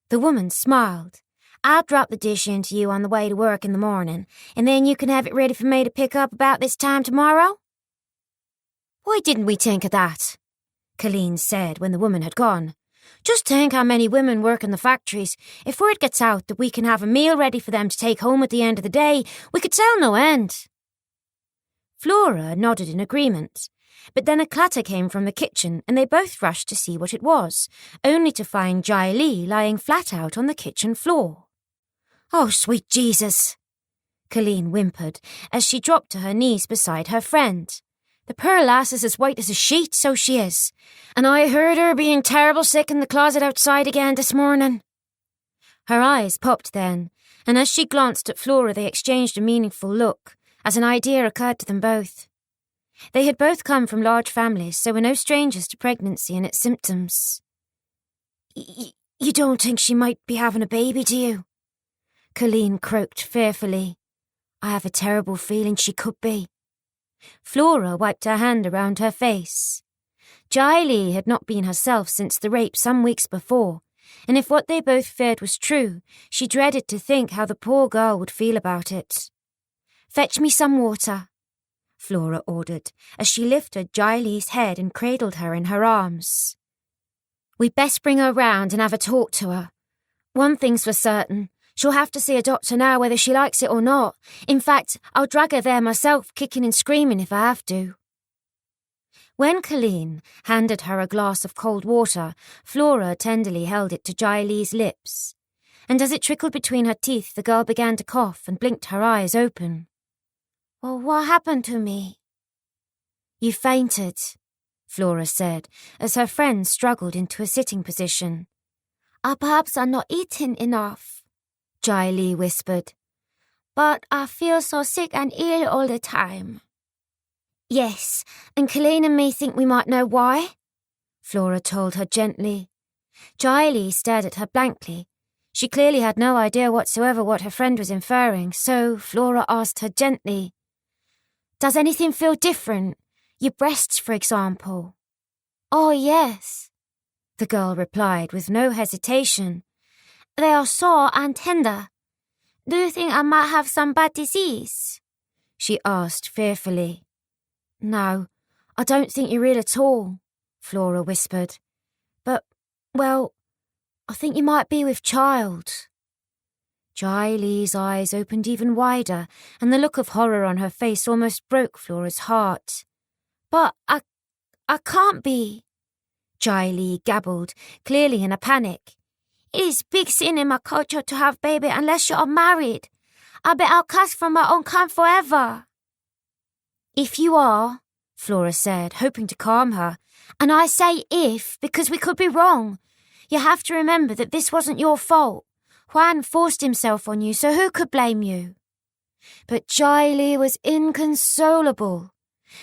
The woman smiled. "I'll drop the dish in to you on the way to work in the morning, and then you can have it ready for me to pick up about this time tomorrow." "Why didn't we think of that?" Colleen said when the woman had gone. "Just think how many women work in the factories. If word gets out that we can have a meal ready for them to take home at the end of the day, we could sell no end." Flora nodded in agreement, But then a clatter came from the kitchen and they both rushed to see what it was, only to find Jai Li lying flat out on the kitchen floor. "Oh, sweet Jesus," Colleen whimpered as she dropped to her knees beside her friend. "The poor lass is as white as a sheet, so she is. And I heard her being terrible sick in the closet outside again this morning." Her eyes popped then, and as she glanced at Flora they exchanged a meaningful look, as an idea occurred to them both. They had both come from large families, so were no strangers to pregnancy and its symptoms. You don't think she might be having a baby, do you?" Colleen croaked fearfully. "I have a terrible feeling she could be." Flora wiped her hand around her face. Jai Li had not been herself since the rape some weeks before, and if what they both feared was true, she dreaded to think how the poor girl would feel about it. "Fetch me some water," Flora ordered, as she lifted Jai Li's head and cradled her in her arms. "We'd best bring her round and have a talk to her. One thing's for certain, she'll have to see a doctor now whether she likes it or not. In fact, I'll drag her there myself, kicking and screaming if I have to." When Colleen handed her a glass of cold water, Flora tenderly held it to Jai Li's lips, and as it trickled between her teeth the girl began to cough and blinked her eyes open. "Well, what happened to me?" "You fainted," Flora said, as her friend struggled into a sitting position. Perhaps I'm not eating enough," Jai Li whispered. "But I feel so sick and ill all the time." "Yes, and Colleen and me think we might know why," Flora told her gently. Jai Li stared at her blankly. She clearly had no idea whatsoever what her friend was inferring, so Flora asked her gently, "Does anything feel different? Your breasts, for example?" "Oh, yes," the girl replied with no hesitation. "They are sore and tender. Do you think I might have some bad disease?" she asked fearfully. "No, I don't think you're ill at all," Flora whispered. "But, well, I think you might be with child." Jai Li's eyes opened even wider, and the look of horror on her face almost broke Flora's heart. "But I can't be," Jai Li gabbled, clearly in a panic. "It is big sin in my culture to have baby unless you are married. I'll be outcast from my own kind forever." "If you are," Flora said, hoping to calm her, "and I say if because we could be wrong, you have to remember that this wasn't your fault. Juan forced himself on you, so who could blame you?" But Jai Li was inconsolable.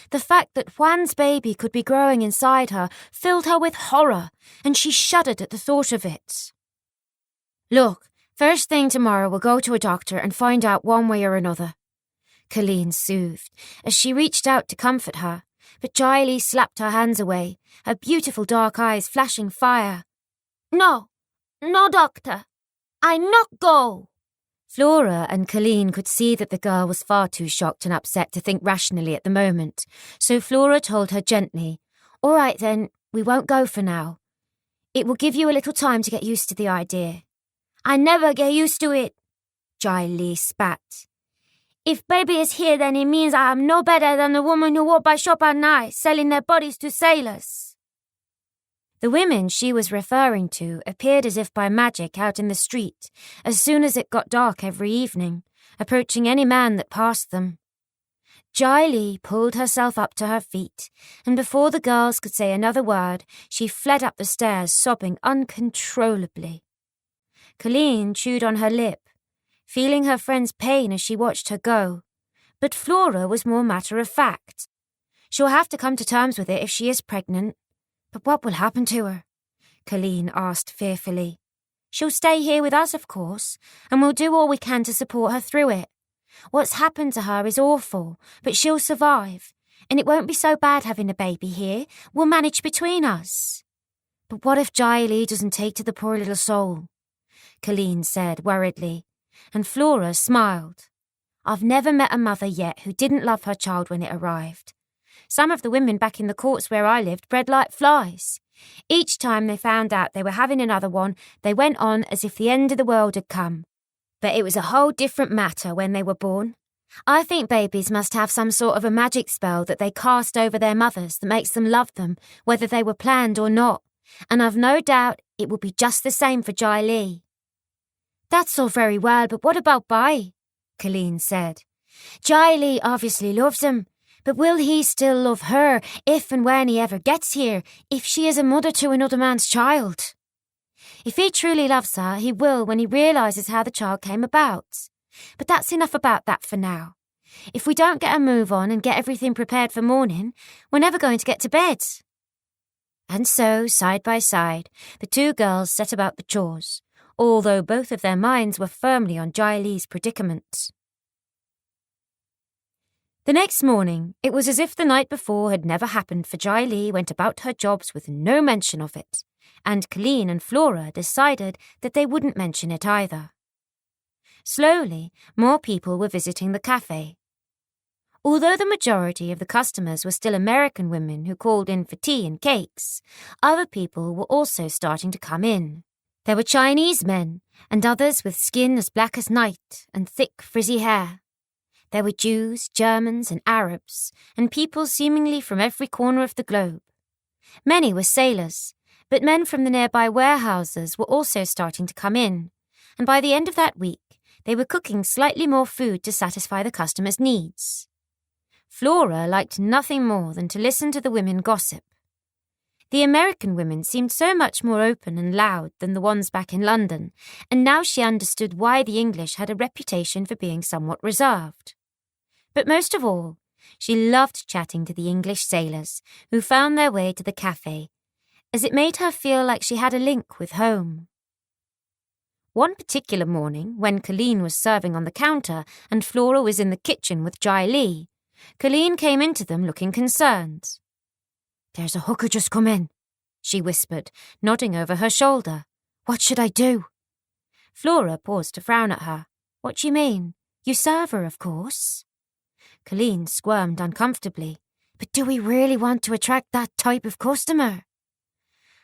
The fact that Juan's baby could be growing inside her filled her with horror, and she shuddered at the thought of it. "Look, first thing tomorrow we'll go to a doctor and find out one way or another," Colleen soothed, as she reached out to comfort her, but Jai Li slapped her hands away, her beautiful dark eyes flashing fire. No, doctor. I not go." Flora and Colleen could see that the girl was far too shocked and upset to think rationally at the moment, so Flora told her gently, "All right then, we won't go for now. It will give you a little time to get used to the idea." "I never get used to it," Jai Li spat. "If baby is here, then it means I am no better than the woman who walk by shop at night, selling their bodies to sailors." The women she was referring to appeared as if by magic out in the street as soon as it got dark every evening, approaching any man that passed them. Jai Li pulled herself up to her feet, and before the girls could say another word, she fled up the stairs, sobbing uncontrollably. Colleen chewed on her lip, feeling her friend's pain as she watched her go, but Flora was more matter-of-fact. "She'll have to come to terms with it if she is pregnant. But what will happen to her?" Colleen asked fearfully. "She'll stay here with us, of course, and we'll do all we can to support her through it. What's happened to her is awful, but she'll survive, and it won't be so bad having a baby here. We'll manage between us." "But what if Jai Li doesn't take to the poor little soul?" Colleen said worriedly, and Flora smiled. "I've never met a mother yet who didn't love her child when it arrived. Some of the women back in the courts where I lived bred like flies. Each time they found out they were having another one, they went on as if the end of the world had come. But it was a whole different matter when they were born. I think babies must have some sort of a magic spell that they cast over their mothers that makes them love them, whether they were planned or not, and I've no doubt it will be just the same for Jai Lee. That's all very well, but what about Bai? Colleen said. Jai Lee obviously loves him, but will he still love her if and when he ever gets here, if she is a mother to another man's child? If he truly loves her, he will when he realises how the child came about. But that's enough about that for now. If we don't get a move on and get everything prepared for morning, we're never going to get to bed. And so, side by side, the two girls set about the chores, although both of their minds were firmly on Jai Lee's predicament. The next morning, it was as if the night before had never happened, for Jai Lee went about her jobs with no mention of it, and Colleen and Flora decided that they wouldn't mention it either. Slowly, more people were visiting the cafe. Although the majority of the customers were still American women who called in for tea and cakes, other people were also starting to come in. There were Chinese men, and others with skin as black as night and thick frizzy hair. There were Jews, Germans and Arabs, and people seemingly from every corner of the globe. Many were sailors, but men from the nearby warehouses were also starting to come in, and by the end of that week, they were cooking slightly more food to satisfy the customers' needs. Flora liked nothing more than to listen to the women gossip. The American women seemed so much more open and loud than the ones back in London, and now she understood why the English had a reputation for being somewhat reserved. But most of all, she loved chatting to the English sailors who found their way to the cafe, as it made her feel like she had a link with home. One particular morning, when Colleen was serving on the counter and Flora was in the kitchen with Jai Lee, Colleen came into them looking concerned. "There's a hooker just come in," she whispered, nodding over her shoulder. "What should I do?" Flora paused to frown at her. "What do you mean? You serve her, of course." Colleen squirmed uncomfortably. "But do we really want to attract that type of customer?"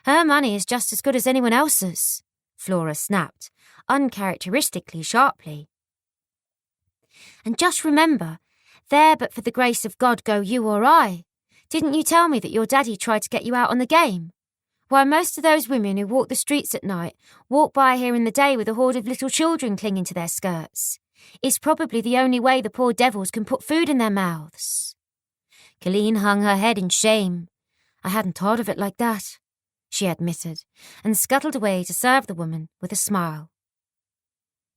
"Her money is just as good as anyone else's," Flora snapped, uncharacteristically sharply. "And just remember, there but for the grace of God go you or I. Didn't you tell me that your daddy tried to get you out on the game? Why, most of those women who walk the streets at night walk by here in the day with a horde of little children clinging to their skirts. It's probably the only way the poor devils can put food in their mouths." Colleen hung her head in shame. "I hadn't thought of it like that," she admitted, and scuttled away to serve the woman with a smile.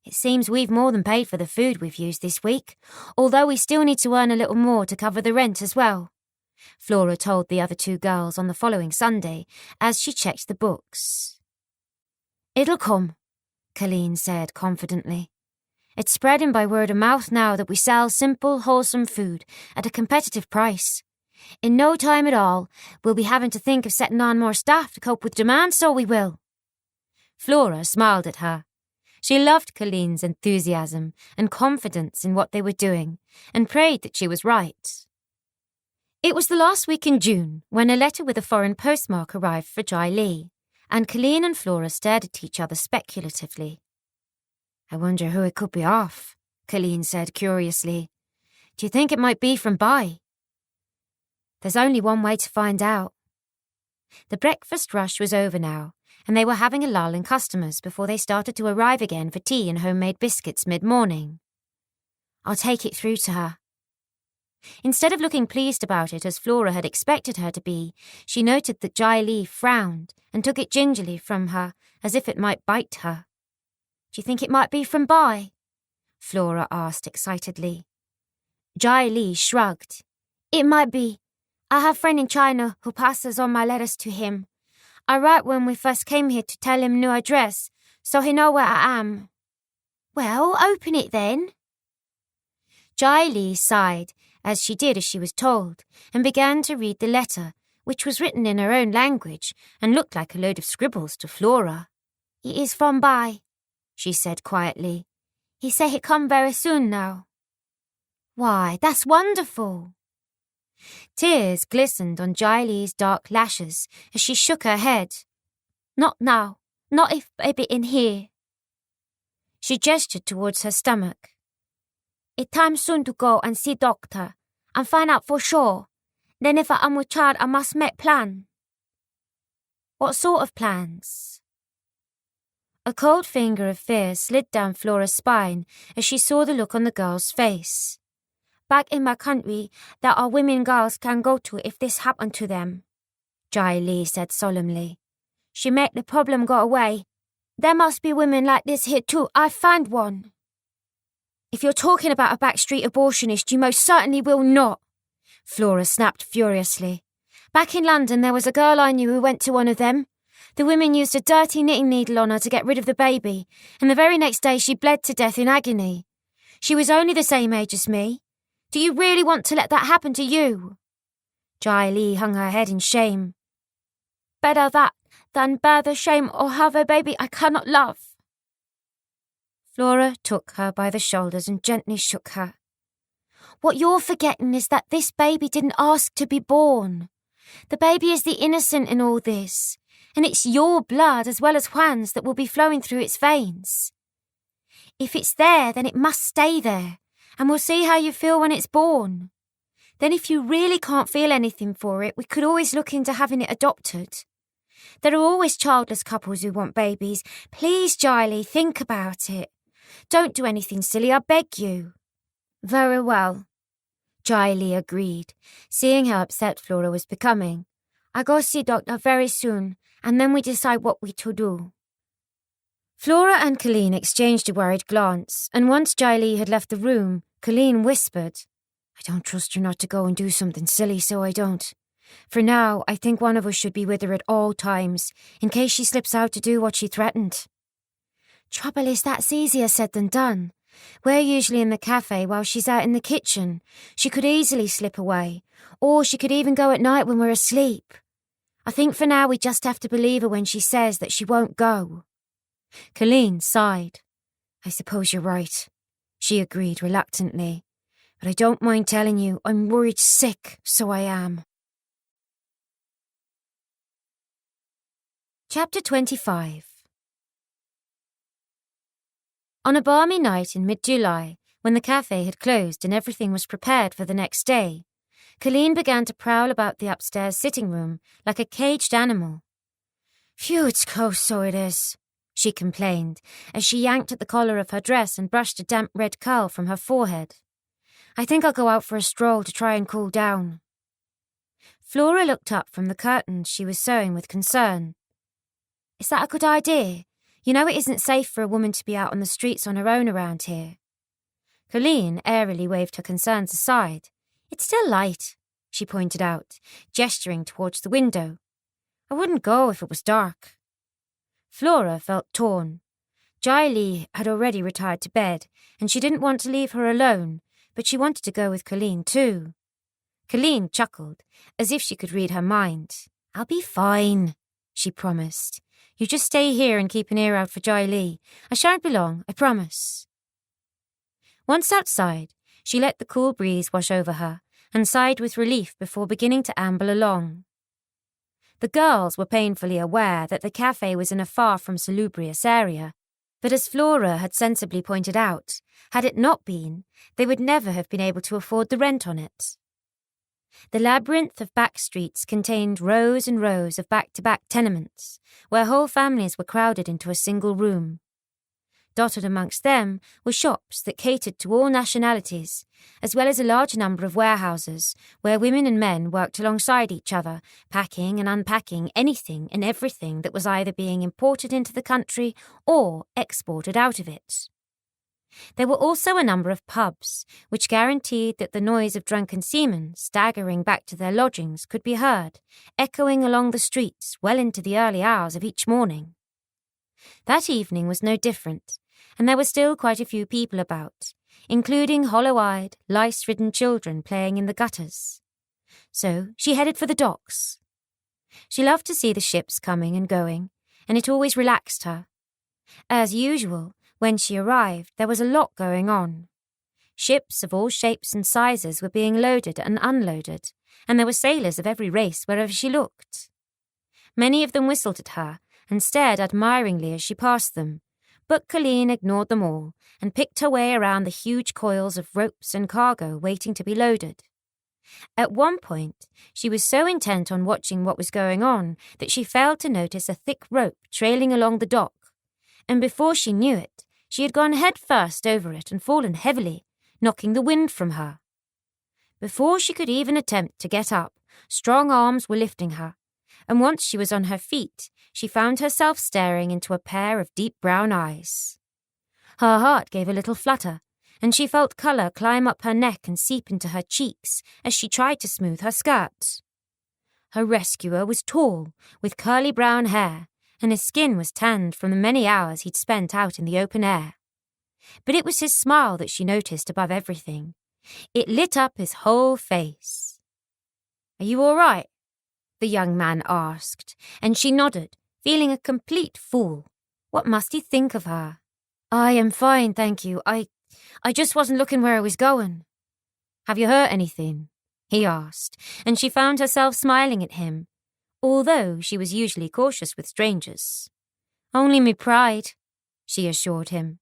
"It seems we've more than paid for the food we've used this week, although we still need to earn a little more to cover the rent as well," Flora told the other two girls on the following Sunday as she checked the books. "It'll come," Colleen said confidently. "It's spreading by word of mouth now that we sell simple, wholesome food at a competitive price. In no time at all, we'll be having to think of setting on more staff to cope with demand, so we will." Flora smiled at her. She loved Colleen's enthusiasm and confidence in what they were doing, and prayed that she was right. It was the last week in June when a letter with a foreign postmark arrived for Jai Lee, and Colleen and Flora stared at each other speculatively. "I wonder who it could be off," Colleen said curiously. "Do you think it might be from Bai?" "There's only one way to find out." The breakfast rush was over now, and they were having a lull in customers before they started to arrive again for tea and homemade biscuits mid-morning. "I'll take it through to her." Instead of looking pleased about it as Flora had expected her to be, she noted that Jai Lee frowned and took it gingerly from her as if it might bite her. "Do you think it might be from Bai?" Flora asked excitedly. Jai Lee shrugged. "It might be. I have a friend in China who passes on my letters to him. I write when we first came here to tell him new address, so he know where I am." "Well, open it then." Jai Lee sighed, as she did as she was told, and began to read the letter, which was written in her own language and looked like a load of scribbles to Flora. "It is from Bai," she said quietly. "He say he come very soon now." "Why, that's wonderful." Tears glistened on Jai Lee's dark lashes as she shook her head. "Not now, not if baby in here." She gestured towards her stomach. It's time soon to go and see doctor and find out for sure. Then if I am with child, I must make plan. What sort of plans? A cold finger of fear slid down Flora's spine as she saw the look on the girl's face. Back in my country, there are women girls can go to if this happened to them, Jai Li said solemnly. She make the problem go away. There must be women like this here too. I found one. If you're talking about a backstreet abortionist, you most certainly will not, Flora snapped furiously. Back in London, there was a girl I knew who went to one of them. The women used a dirty knitting needle on her to get rid of the baby, and the very next day she bled to death in agony. She was only the same age as me. Do you really want to let that happen to you? Jai Li hung her head in shame. Better that than bear the shame or have a baby I cannot love. Flora took her by the shoulders and gently shook her. What you're forgetting is that this baby didn't ask to be born. The baby is the innocent in all this, and it's your blood as well as Juan's that will be flowing through its veins. If it's there, then it must stay there, and we'll see how you feel when it's born. Then if you really can't feel anything for it, we could always look into having it adopted. There are always childless couples who want babies. Please, Jiley, think about it. Don't do anything silly, I beg you. Very well, Jiley agreed, seeing how upset Flora was becoming. I go see doctor very soon, and then we decide what we to do. Flora and Colleen exchanged a worried glance, and once Jiley had left the room, Colleen whispered, I don't trust her not to go and do something silly, so I don't. For now, I think one of us should be with her at all times, in case she slips out to do what she threatened. Trouble is, that's easier said than done. We're usually in the cafe while she's out in the kitchen. She could easily slip away, or she could even go at night when we're asleep. I think for now we just have to believe her when she says that she won't go. Colleen sighed. I suppose you're right, she agreed reluctantly. But I don't mind telling you, I'm worried sick, so I am. Chapter 25. On a balmy night in mid-July, when the cafe had closed and everything was prepared for the next day, Colleen began to prowl about the upstairs sitting room like a caged animal. Phew, it's cold, so it is, she complained, as she yanked at the collar of her dress and brushed a damp red curl from her forehead. I think I'll go out for a stroll to try and cool down. Flora looked up from the curtains she was sewing with concern. Is that a good idea? You know it isn't safe for a woman to be out on the streets on her own around here. Colleen airily waved her concerns aside. It's still light, she pointed out, gesturing towards the window. I wouldn't go if it was dark. Flora felt torn. Jiley had already retired to bed, and she didn't want to leave her alone, but she wanted to go with Colleen too. Colleen chuckled, as if she could read her mind. I'll be fine, she promised. You just stay here and keep an ear out for Jiley. I shan't be long, I promise. Once outside, she let the cool breeze wash over her and sighed with relief before beginning to amble along. The girls were painfully aware that the cafe was in a far from salubrious area, but as Flora had sensibly pointed out, had it not been, they would never have been able to afford the rent on it. The labyrinth of back streets contained rows and rows of back-to-back tenements, where whole families were crowded into a single room. Dotted amongst them were shops that catered to all nationalities, as well as a large number of warehouses, where women and men worked alongside each other, packing and unpacking anything and everything that was either being imported into the country or exported out of it. There were also a number of pubs, which guaranteed that the noise of drunken seamen staggering back to their lodgings could be heard, echoing along the streets well into the early hours of each morning. That evening was no different, and there were still quite a few people about, including hollow-eyed, lice-ridden children playing in the gutters. So she headed for the docks. She loved to see the ships coming and going, and it always relaxed her. As usual, when she arrived, there was a lot going on. Ships of all shapes and sizes were being loaded and unloaded, and there were sailors of every race wherever she looked. Many of them whistled at her and stared admiringly as she passed them, But Colleen ignored them all and picked her way around the huge coils of ropes and cargo waiting to be loaded. At one point, she was so intent on watching what was going on that she failed to notice a thick rope trailing along the dock, and before she knew it, she had gone head first over it and fallen heavily, knocking the wind from her. Before she could even attempt to get up, strong arms were lifting her, and once she was on her feet, she found herself staring into a pair of deep brown eyes. Her heart gave a little flutter, and she felt colour climb up her neck and seep into her cheeks as she tried to smooth her skirts. Her rescuer was tall, with curly brown hair, and his skin was tanned from the many hours he'd spent out in the open air. But it was his smile that she noticed above everything. It lit up his whole face. "Are you all right?" the young man asked, and she nodded, feeling a complete fool. What must he think of her? "I am fine, thank you. I just wasn't looking where I was going." "Have you hurt anything?" he asked, and she found herself smiling at him, although she was usually cautious with strangers. "Only me pride," she assured him.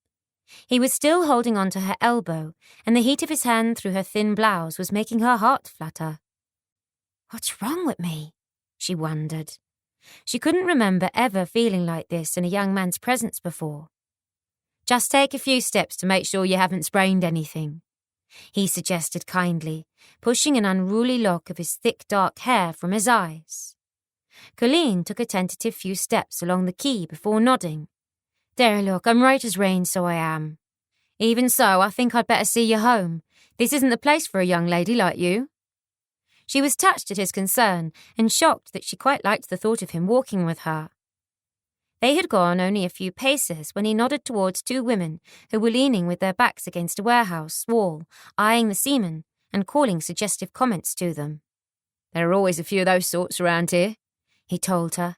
He was still holding on to her elbow, and the heat of his hand through her thin blouse was making her heart flutter. "What's wrong with me?" she wondered. She couldn't remember ever feeling like this in a young man's presence before. "Just take a few steps to make sure you haven't sprained anything," he suggested kindly, pushing an unruly lock of his thick dark hair from his eyes. Colleen took a tentative few steps along the quay before nodding. "There, look, I'm right as rain, so I am. Even so, I think I'd better see you home. This isn't the place for a young lady like you." She was touched at his concern and shocked that she quite liked the thought of him walking with her. They had gone only a few paces when he nodded towards two women who were leaning with their backs against a warehouse wall, eyeing the seamen and calling suggestive comments to them. "There are always a few of those sorts around here," he told her,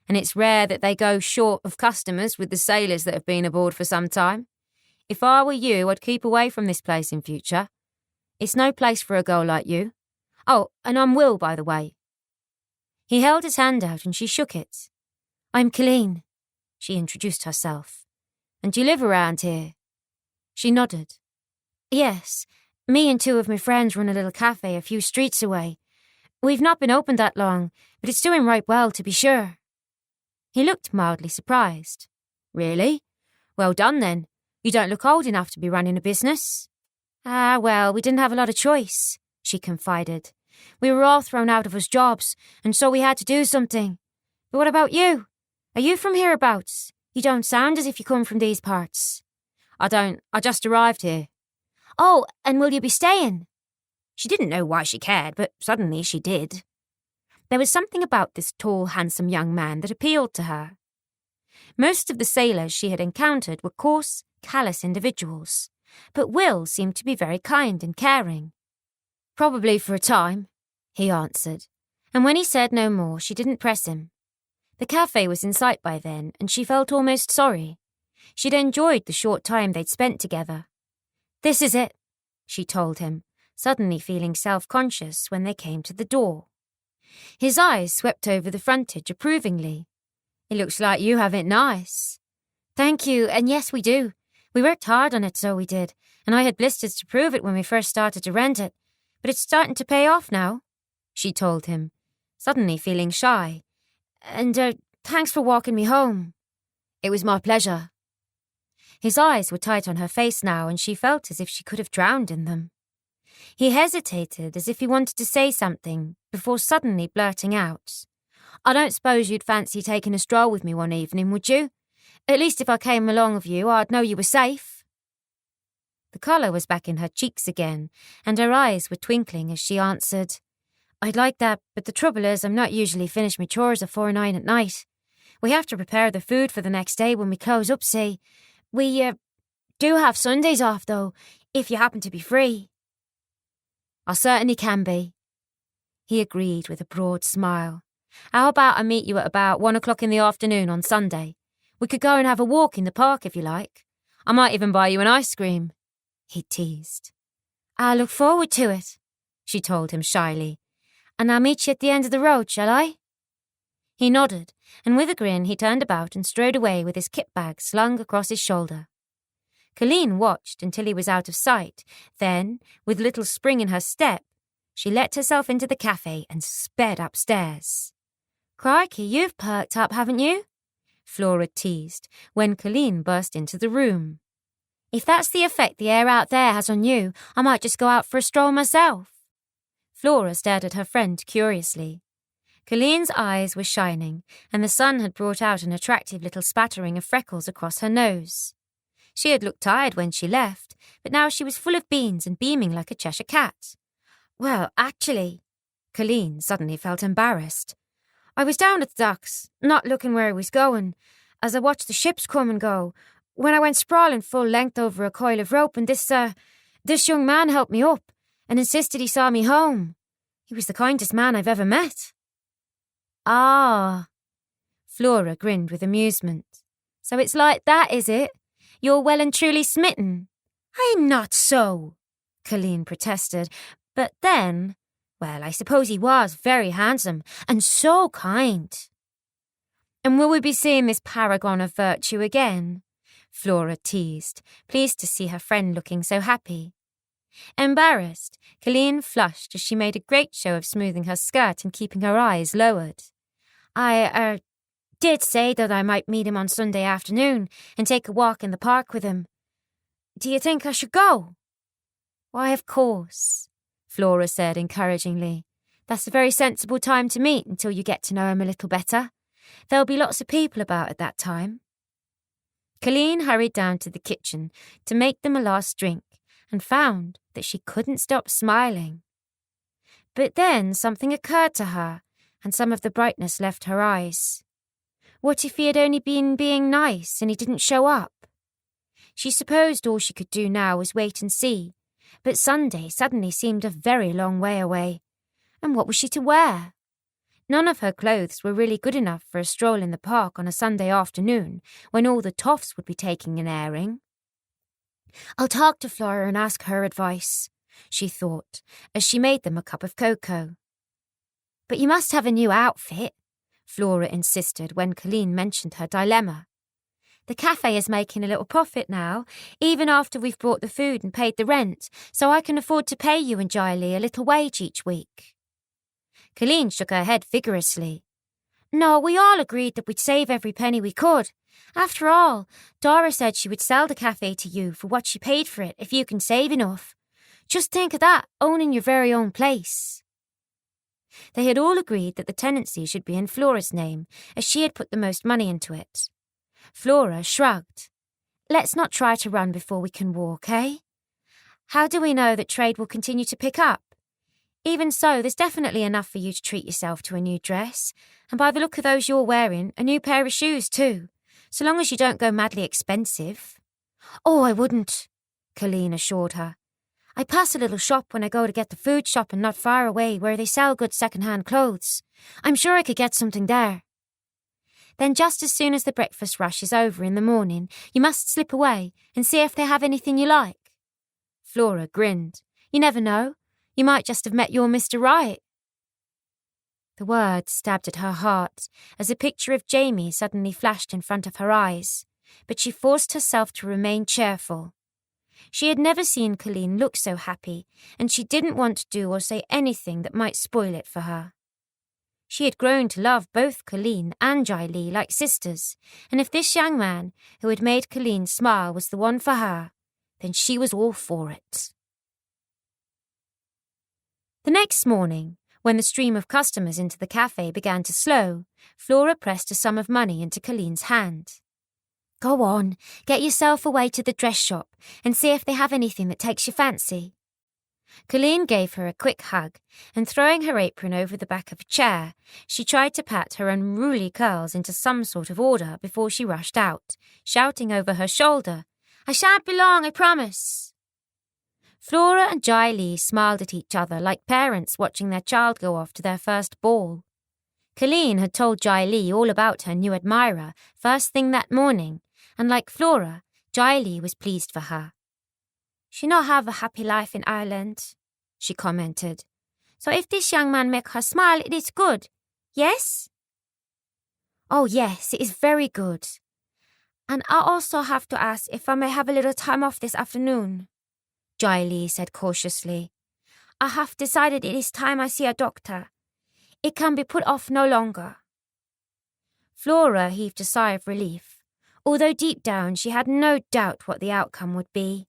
"and it's rare that they go short of customers with the sailors that have been aboard for some time. If I were you, I'd keep away from this place in future. It's no place for a girl like you. Oh, and I'm Will, by the way." He held his hand out and she shook it. "I'm Colleen," she introduced herself. "And you live around here?" She nodded. "Yes, me and two of my friends run a little cafe a few streets away. We've not been open that long, but it's doing right well, to be sure." He looked mildly surprised. "Really? Well done, then. You don't look old enough to be running a business." "Ah, well, we didn't have a lot of choice," she confided. "We were all thrown out of us jobs, and so we had to do something. But what about you? Are you from hereabouts? You don't sound as if you come from these parts." "I don't. I just arrived here." "Oh, and will you be staying?" She didn't know why she cared, but suddenly she did. There was something about this tall, handsome young man that appealed to her. Most of the sailors she had encountered were coarse, callous individuals, but Will seemed to be very kind and caring. "Probably for a time," he answered, and when he said no more, she didn't press him. The cafe was in sight by then, and she felt almost sorry. She'd enjoyed the short time they'd spent together. "This is it," she told him, suddenly feeling self-conscious when they came to the door. His eyes swept over the frontage approvingly. "It looks like you have it nice." "Thank you, and yes, we do. We worked hard on it, so we did, and I had blisters to prove it when we first started to rent it. But it's starting to pay off now," she told him, suddenly feeling shy. "And, thanks for walking me home." "It was my pleasure." His eyes were tight on her face now, and she felt as if she could have drowned in them. He hesitated as if he wanted to say something, before suddenly blurting out, "I don't suppose you'd fancy taking a stroll with me one evening, would you? At least if I came along with you, I'd know you were safe." The colour was back in her cheeks again, and her eyes were twinkling as she answered, "I'd like that, but the trouble is I'm not usually finished my chores afore 9 at night. We have to prepare the food for the next day when we close up, see. We, do have Sundays off, though, if you happen to be free." "I certainly can be," he agreed with a broad smile. "How about I meet you at about 1 o'clock in the afternoon on Sunday? We could go and have a walk in the park if you like. I might even buy you an ice cream," he teased. "I look forward to it," she told him shyly. "And I'll meet you at the end of the road, shall I?" He nodded, and with a grin he turned about and strode away with his kit bag slung across his shoulder. Colleen watched until he was out of sight. Then, with a little spring in her step, she let herself into the cafe and sped upstairs. "Crikey, you've perked up, haven't you?" Flora teased when Colleen burst into the room. "If that's the effect the air out there has on you, I might just go out for a stroll myself." Flora stared at her friend curiously. Colleen's eyes were shining, and the sun had brought out an attractive little spattering of freckles across her nose. She had looked tired when she left, but now she was full of beans and beaming like a Cheshire cat. "Well, actually," Colleen suddenly felt embarrassed. "I was down at the docks, not looking where I was going, as I watched the ships come and go, when I went sprawling full length over a coil of rope, and this young man helped me up and insisted he saw me home. He was the kindest man I've ever met." "Ah." Flora grinned with amusement. "So it's like that, is it? You're well and truly smitten." "I'm not so," Colleen protested. "But then, well, I suppose he was very handsome and so kind." "And will we be seeing this paragon of virtue again?" Flora teased, pleased to see her friend looking so happy. Embarrassed, Colleen flushed as she made a great show of smoothing her skirt and keeping her eyes lowered. I did say that I might meet him on Sunday afternoon and take a walk in the park with him. Do you think I should go?" "Why, of course," Flora said encouragingly. "That's a very sensible time to meet until you get to know him a little better. There'll be lots of people about at that time." Colleen hurried down to the kitchen to make them a last drink and found that she couldn't stop smiling. But then something occurred to her, and some of the brightness left her eyes. What if he had only been being nice and he didn't show up? She supposed all she could do now was wait and see, but Sunday suddenly seemed a very long way away. And what was she to wear? None of her clothes were really good enough for a stroll in the park on a Sunday afternoon when all the toffs would be taking an airing. "I'll talk to Flora and ask her advice," she thought, as she made them a cup of cocoa. "But you must have a new outfit," Flora insisted when Colleen mentioned her dilemma. "The cafe is making a little profit now, even after we've bought the food and paid the rent, so I can afford to pay you and Jiley a little wage each week." Colleen shook her head vigorously. "No, we all agreed that we'd save every penny we could. After all, Dora said she would sell the cafe to you for what she paid for it if you can save enough. Just think of that, owning your very own place." They had all agreed that the tenancy should be in Flora's name, as she had put the most money into it. Flora shrugged. "Let's not try to run before we can walk, eh? How do we know that trade will continue to pick up? Even so, there's definitely enough for you to treat yourself to a new dress, and by the look of those you're wearing, a new pair of shoes too, so long as you don't go madly expensive." "Oh, I wouldn't," Colleen assured her. "I pass a little shop when I go to get the food shopping not far away where they sell good second-hand clothes. I'm sure I could get something there." "Then just as soon as the breakfast rush is over in the morning, you must slip away and see if they have anything you like." Flora grinned. "You never know. You might just have met your Mr. Right." The words stabbed at her heart as a picture of Jamie suddenly flashed in front of her eyes, but she forced herself to remain cheerful. She had never seen Colleen look so happy, and she didn't want to do or say anything that might spoil it for her. She had grown to love both Colleen and Jiley like sisters, and if this young man who had made Colleen smile was the one for her, then she was all for it. The next morning, when the stream of customers into the cafe began to slow, Flora pressed a sum of money into Colleen's hand. "Go on, get yourself away to the dress shop and see if they have anything that takes your fancy." Colleen gave her a quick hug, and throwing her apron over the back of a chair, she tried to pat her unruly curls into some sort of order before she rushed out, shouting over her shoulder, "I shan't be long, I promise." Flora and Jiley smiled at each other like parents watching their child go off to their first ball. Colleen had told Jiley all about her new admirer first thing that morning, and like Flora, Jiley was pleased for her. "She not have a happy life in Ireland," she commented. "So if this young man make her smile, it is good, yes?" Oh, yes, it is very good. And I also have to ask if I may have a little time off this afternoon, Jai said cautiously. I have decided it is time I see a doctor. It can be put off no longer. Flora heaved a sigh of relief, although deep down she had no doubt what the outcome would be.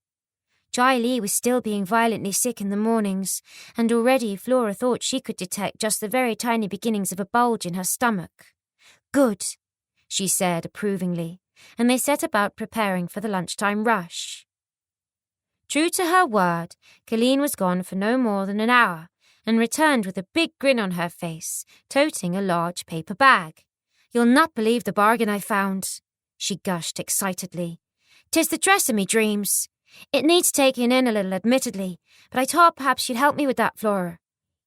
Jai was still being violently sick in the mornings, and already Flora thought she could detect just the very tiny beginnings of a bulge in her stomach. Good, she said approvingly, and they set about preparing for the lunchtime rush. True to her word, Colleen was gone for no more than an hour, and returned with a big grin on her face, toting a large paper bag. "You'll not believe the bargain I found," she gushed excitedly. "'Tis the dress of me dreams. It needs taking in a little, admittedly, but I thought perhaps you'd help me with that, Flora.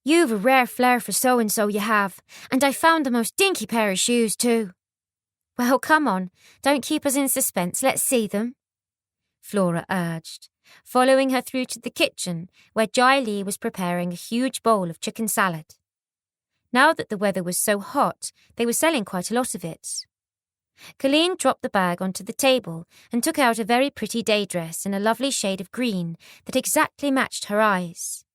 You've a rare flair for so-and-so, you have, and I found the most dinky pair of shoes, too." "Well, come on, don't keep us in suspense, let's see them," Flora urged, following her through to the kitchen, where Jai was preparing a huge bowl of chicken salad. Now that the weather was so hot, they were selling quite a lot of it. Colleen dropped the bag onto the table and took out a very pretty day dress in a lovely shade of green that exactly matched her eyes.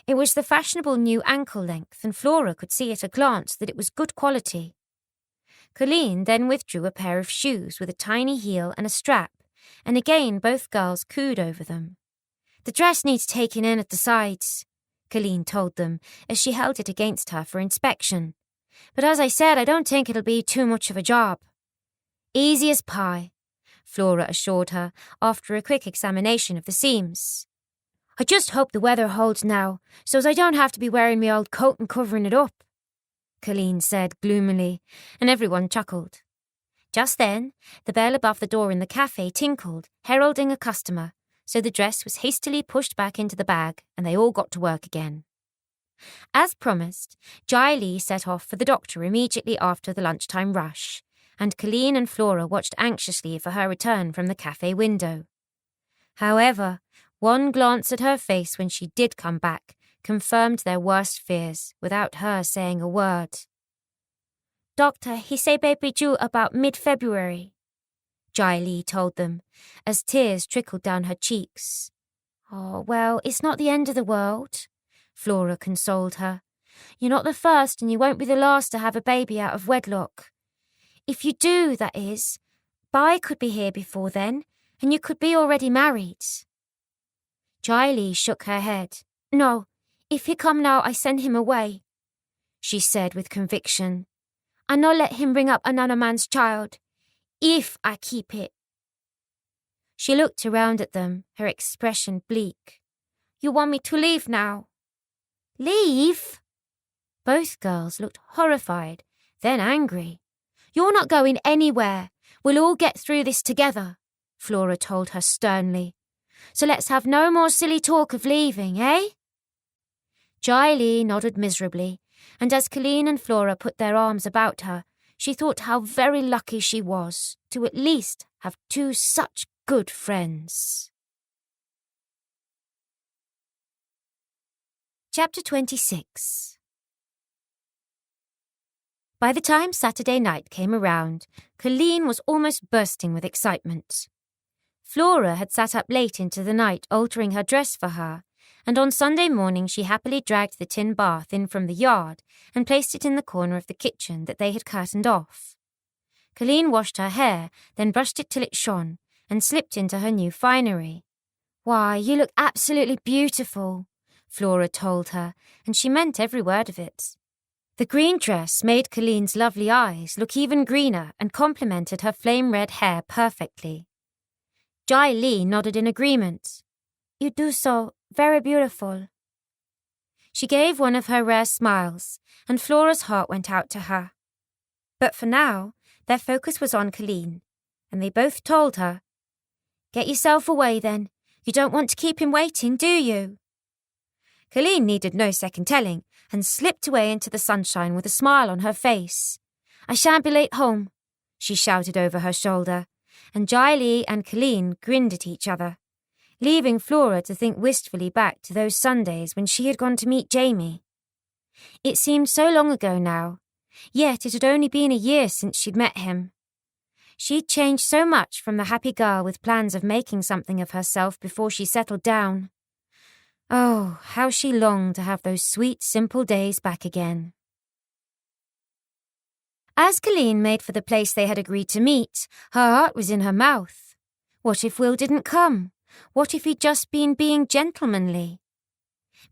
It was the fashionable new ankle length, and Flora could see at a glance that it was good quality. Colleen then withdrew a pair of shoes with a tiny heel and a strap, and again both girls cooed over them. "The dress needs taking in at the sides," Colleen told them as she held it against her for inspection. "But as I said, I don't think it'll be too much of a job." "Easy as pie," Flora assured her after a quick examination of the seams. "I just hope the weather holds now, so as I don't have to be wearing my old coat and covering it up," Colleen said gloomily, and everyone chuckled. Just then, the bell above the door in the cafe tinkled, heralding a customer, so the dress was hastily pushed back into the bag and they all got to work again. As promised, Jai set off for the doctor immediately after the lunchtime rush, and Colleen and Flora watched anxiously for her return from the cafe window. However, one glance at her face when she did come back confirmed their worst fears without her saying a word. "Doctor, he say baby due about mid-February," Jai told them, as tears trickled down her cheeks. "Oh, well, it's not the end of the world," Flora consoled her. "You're not the first and you won't be the last to have a baby out of wedlock. If you do, that is, Bai could be here before then, and you could be already married." Jai shook her head. "No, if he come now, I send him away," she said with conviction. "I no let him bring up another man's child, if I keep it." She looked around at them, her expression bleak. "You want me to leave now?" "Leave?" Both girls looked horrified, then angry. "You're not going anywhere. We'll all get through this together," Flora told her sternly. "So let's have no more silly talk of leaving, eh?" Jai nodded miserably, and as Colleen and Flora put their arms about her, she thought how very lucky she was to at least have two such good friends. Chapter 26. By the time Saturday night came around, Colleen was almost bursting with excitement. Flora had sat up late into the night altering her dress for her, and on Sunday morning she happily dragged the tin bath in from the yard and placed it in the corner of the kitchen that they had curtained off. Colleen washed her hair, then brushed it till it shone, and slipped into her new finery. "Why, you look absolutely beautiful," Flora told her, and she meant every word of it. The green dress made Colleen's lovely eyes look even greener and complemented her flame-red hair perfectly. Jai nodded in agreement. "You do so very beautiful." She gave one of her rare smiles, and Flora's heart went out to her. But for now, their focus was on Colleen, and they both told her, "Get yourself away then. You don't want to keep him waiting, do you?" Colleen needed no second telling, and slipped away into the sunshine with a smile on her face. "I shan't be late home," she shouted over her shoulder, and Jai and Colleen grinned at each other, leaving Flora to think wistfully back to those Sundays when she had gone to meet Jamie. It seemed so long ago now, Yet it had only been a year since she'd met him. She'd changed so much from the happy girl with plans of making something of herself before she settled down. Oh, how she longed to have those sweet, simple days back again. As Colleen made for the place they had agreed to meet, her heart was in her mouth. What if Will didn't come? What if he'd just been being gentlemanly?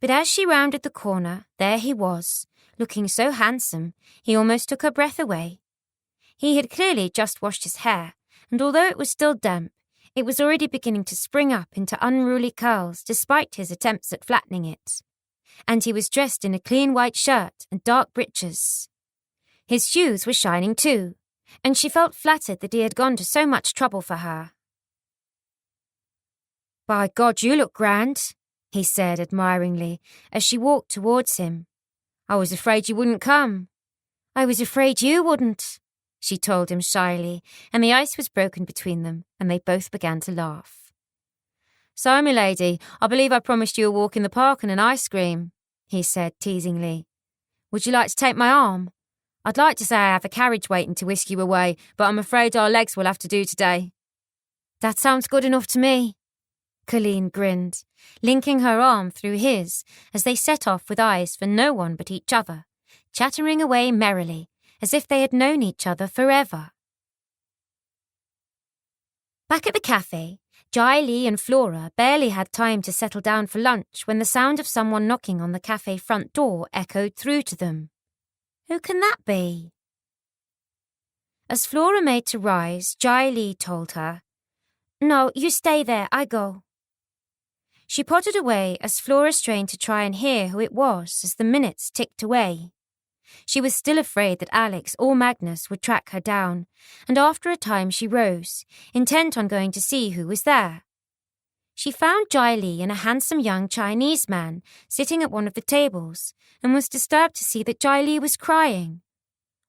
But as she rounded the corner, there he was, looking so handsome, he almost took her breath away. He had clearly just washed his hair, and although it was still damp, it was already beginning to spring up into unruly curls despite his attempts at flattening it. And he was dressed in a clean white shirt and dark breeches. His shoes were shining too, and she felt flattered that he had gone to so much trouble for her. "By God, you look grand," he said admiringly as she walked towards him. "I was afraid you wouldn't come." "I was afraid you wouldn't," she told him shyly, and the ice was broken between them, and they both began to laugh. "So, my lady, I believe I promised you a walk in the park and an ice cream," he said teasingly. "Would you like to take my arm? I'd like to say I have a carriage waiting to whisk you away, but I'm afraid our legs will have to do today." "That sounds good enough to me." Colleen grinned, linking her arm through his as they set off with eyes for no one but each other, chattering away merrily, as if they had known each other forever. Back at the cafe, Jai Lee and Flora barely had time to settle down for lunch when the sound of someone knocking on the cafe front door echoed through to them. Who can that be? As Flora made to rise, Jai Lee told her, "No, you stay there, I go." She pottered away as Flora strained to try and hear who it was as the minutes ticked away. She was still afraid that Alex or Magnus would track her down, and after a time she rose, intent on going to see who was there. She found Jai Lee and a handsome young Chinese man sitting at one of the tables and was disturbed to see that Jai Lee was crying.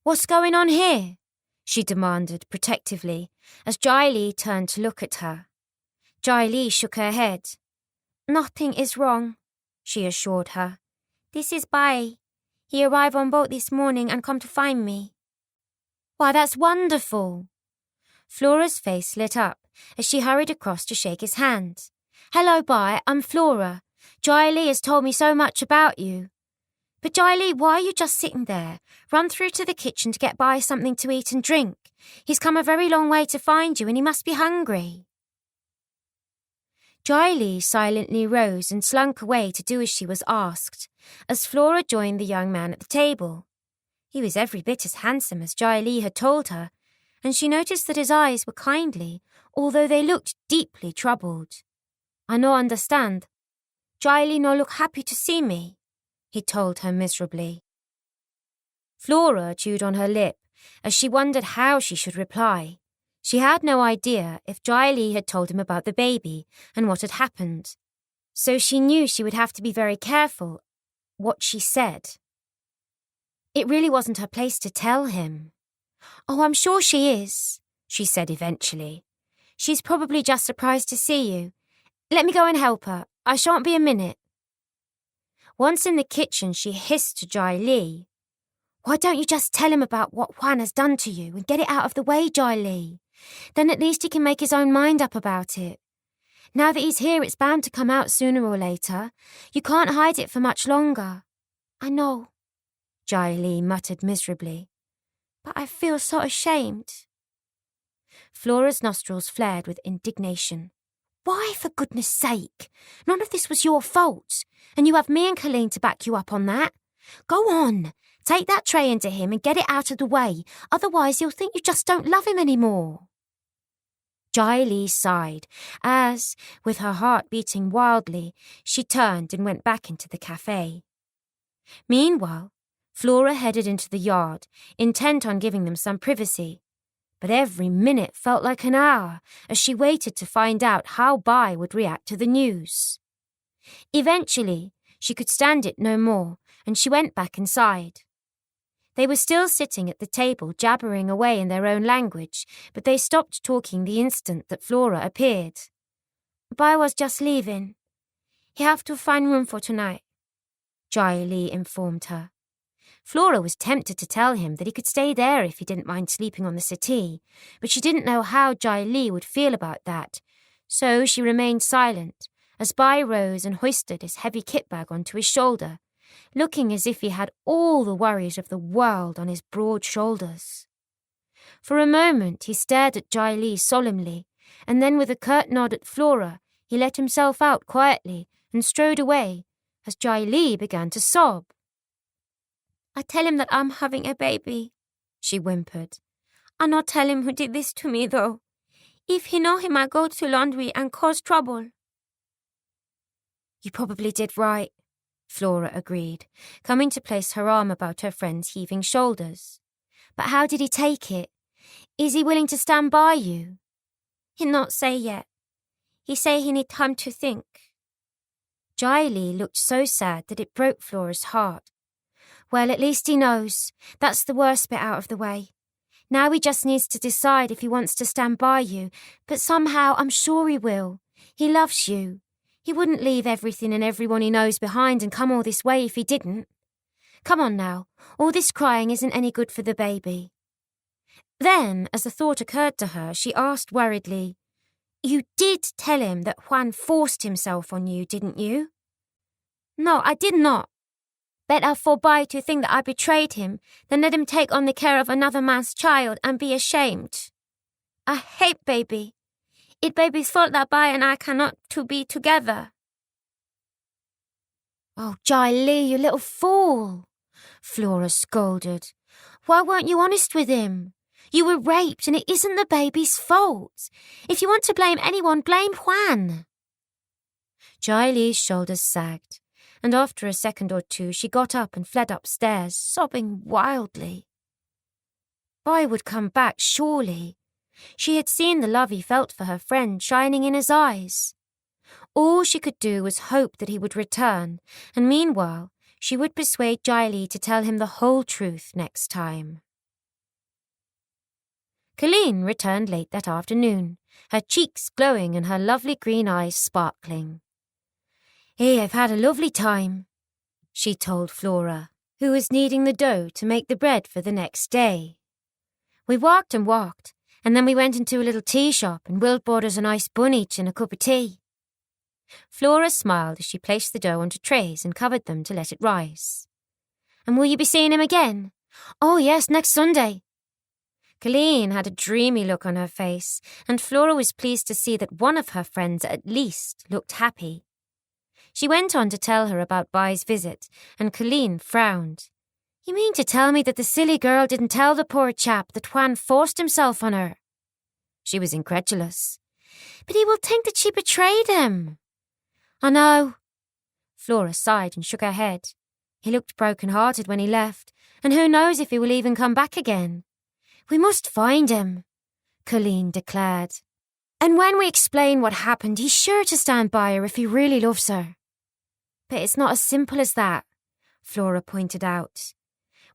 "What's going on here?" she demanded protectively as Jai Lee turned to look at her. Jai Lee shook her head. "Nothing is wrong," she assured her. "This is Bai. He arrived on boat this morning and come to find me." "Why, that's wonderful." Flora's face lit up as she hurried across to shake his hand. "Hello, Bai, I'm Flora. Jai Lee has told me so much about you." "But Jai Lee, why are you just sitting there? Run through to the kitchen to get Bai something to eat and drink. He's come a very long way to find you and he must be hungry." Jai Lee silently rose and slunk away to do as she was asked, as Flora joined the young man at the table. He was every bit as handsome as Jai Lee had told her, and she noticed that his eyes were kindly, although they looked deeply troubled. "I no understand. Jai Lee no look happy to see me," he told her miserably. Flora chewed on her lip as she wondered how she should reply. She had no idea if Jai Lee had told him about the baby and what had happened, so she knew she would have to be very careful what she said. It really wasn't her place to tell him. "Oh, I'm sure she is," she said eventually. "She's probably just surprised to see you. Let me go and help her. I shan't be a minute." Once in the kitchen, she hissed to Jai Lee. "Why don't you just tell him about what Juan has done to you and get it out of the way, Jai Lee? Then at least he can make his own mind up about it. Now that he's here, it's bound to come out sooner or later. You can't hide it for much longer." "I know," Jai Lee muttered miserably. "But I feel so ashamed." Flora's nostrils flared with indignation. "Why, for goodness sake? None of this was your fault, and you have me and Colleen to back you up on that. Go on, take that tray into him and get it out of the way, otherwise he'll think you just don't love him anymore." Jai Lee sighed as, with her heart beating wildly, she turned and went back into the cafe. Meanwhile, Flora headed into the yard, intent on giving them some privacy. But every minute felt like an hour as she waited to find out how Bai would react to the news. Eventually, she could stand it no more, and she went back inside. They were still sitting at the table jabbering away in their own language, but they stopped talking the instant that Flora appeared. "Bai was just leaving. He have to find room for tonight," Jai Lee informed her. Flora was tempted to tell him that he could stay there if he didn't mind sleeping on the settee, but she didn't know how Jai Li would feel about that, so she remained silent as Bai rose and hoisted his heavy kit bag onto his shoulder, looking as if he had all the worries of the world on his broad shoulders. For a moment he stared at Jai Li solemnly, and then with a curt nod at Flora, he let himself out quietly and strode away as Jai Li began to sob. I tell him that I'm having a baby, she whimpered. I not tell him who did this to me, though. If he know him, I go to laundry and cause trouble. You probably did right, Flora agreed, coming to place her arm about her friend's heaving shoulders. But how did he take it? Is he willing to stand by you? He not say yet. He say he need time to think. Jai Li looked so sad that it broke Flora's heart. Well, at least he knows. That's the worst bit out of the way. Now he just needs to decide if he wants to stand by you, but somehow I'm sure he will. He loves you. He wouldn't leave everything and everyone he knows behind and come all this way if he didn't. Come on now, all this crying isn't any good for the baby. Then, as the thought occurred to her, she asked worriedly, You did tell him that Juan forced himself on you, didn't you? No, I did not. Better for Bai to think that I betrayed him than let him take on the care of another man's child and be ashamed. I hate baby. It baby's fault that Bai and I cannot to be together. Oh, Jai Li, you little fool, Flora scolded. Why weren't you honest with him? You were raped and it isn't the baby's fault. If you want to blame anyone, blame Juan. Jai Li's shoulders sagged, and after a second or two she got up and fled upstairs, sobbing wildly. Bai would come back, surely. She had seen the love he felt for her friend shining in his eyes. All she could do was hope that he would return, and meanwhile she would persuade Jai Li to tell him the whole truth next time. Colleen returned late that afternoon, her cheeks glowing and her lovely green eyes sparkling. Hey, I've had a lovely time, she told Flora, who was kneading the dough to make the bread for the next day. We walked, and then we went into a little tea shop and Will bought us a nice bun each and a cup of tea. Flora smiled as she placed the dough onto trays and covered them to let it rise. And will you be seeing him again? Oh yes, next Sunday. Colleen had a dreamy look on her face, and Flora was pleased to see that one of her friends at least looked happy. She went on to tell her about Bai's visit, and Colleen frowned. You mean to tell me that the silly girl didn't tell the poor chap that Juan forced himself on her? She was incredulous. But he will think that she betrayed him. I know. Flora sighed and shook her head. He looked broken-hearted when he left, and who knows if he will even come back again. We must find him, Colleen declared. And when we explain what happened, he's sure to stand by her if he really loves her. But it's not as simple as that, Flora pointed out.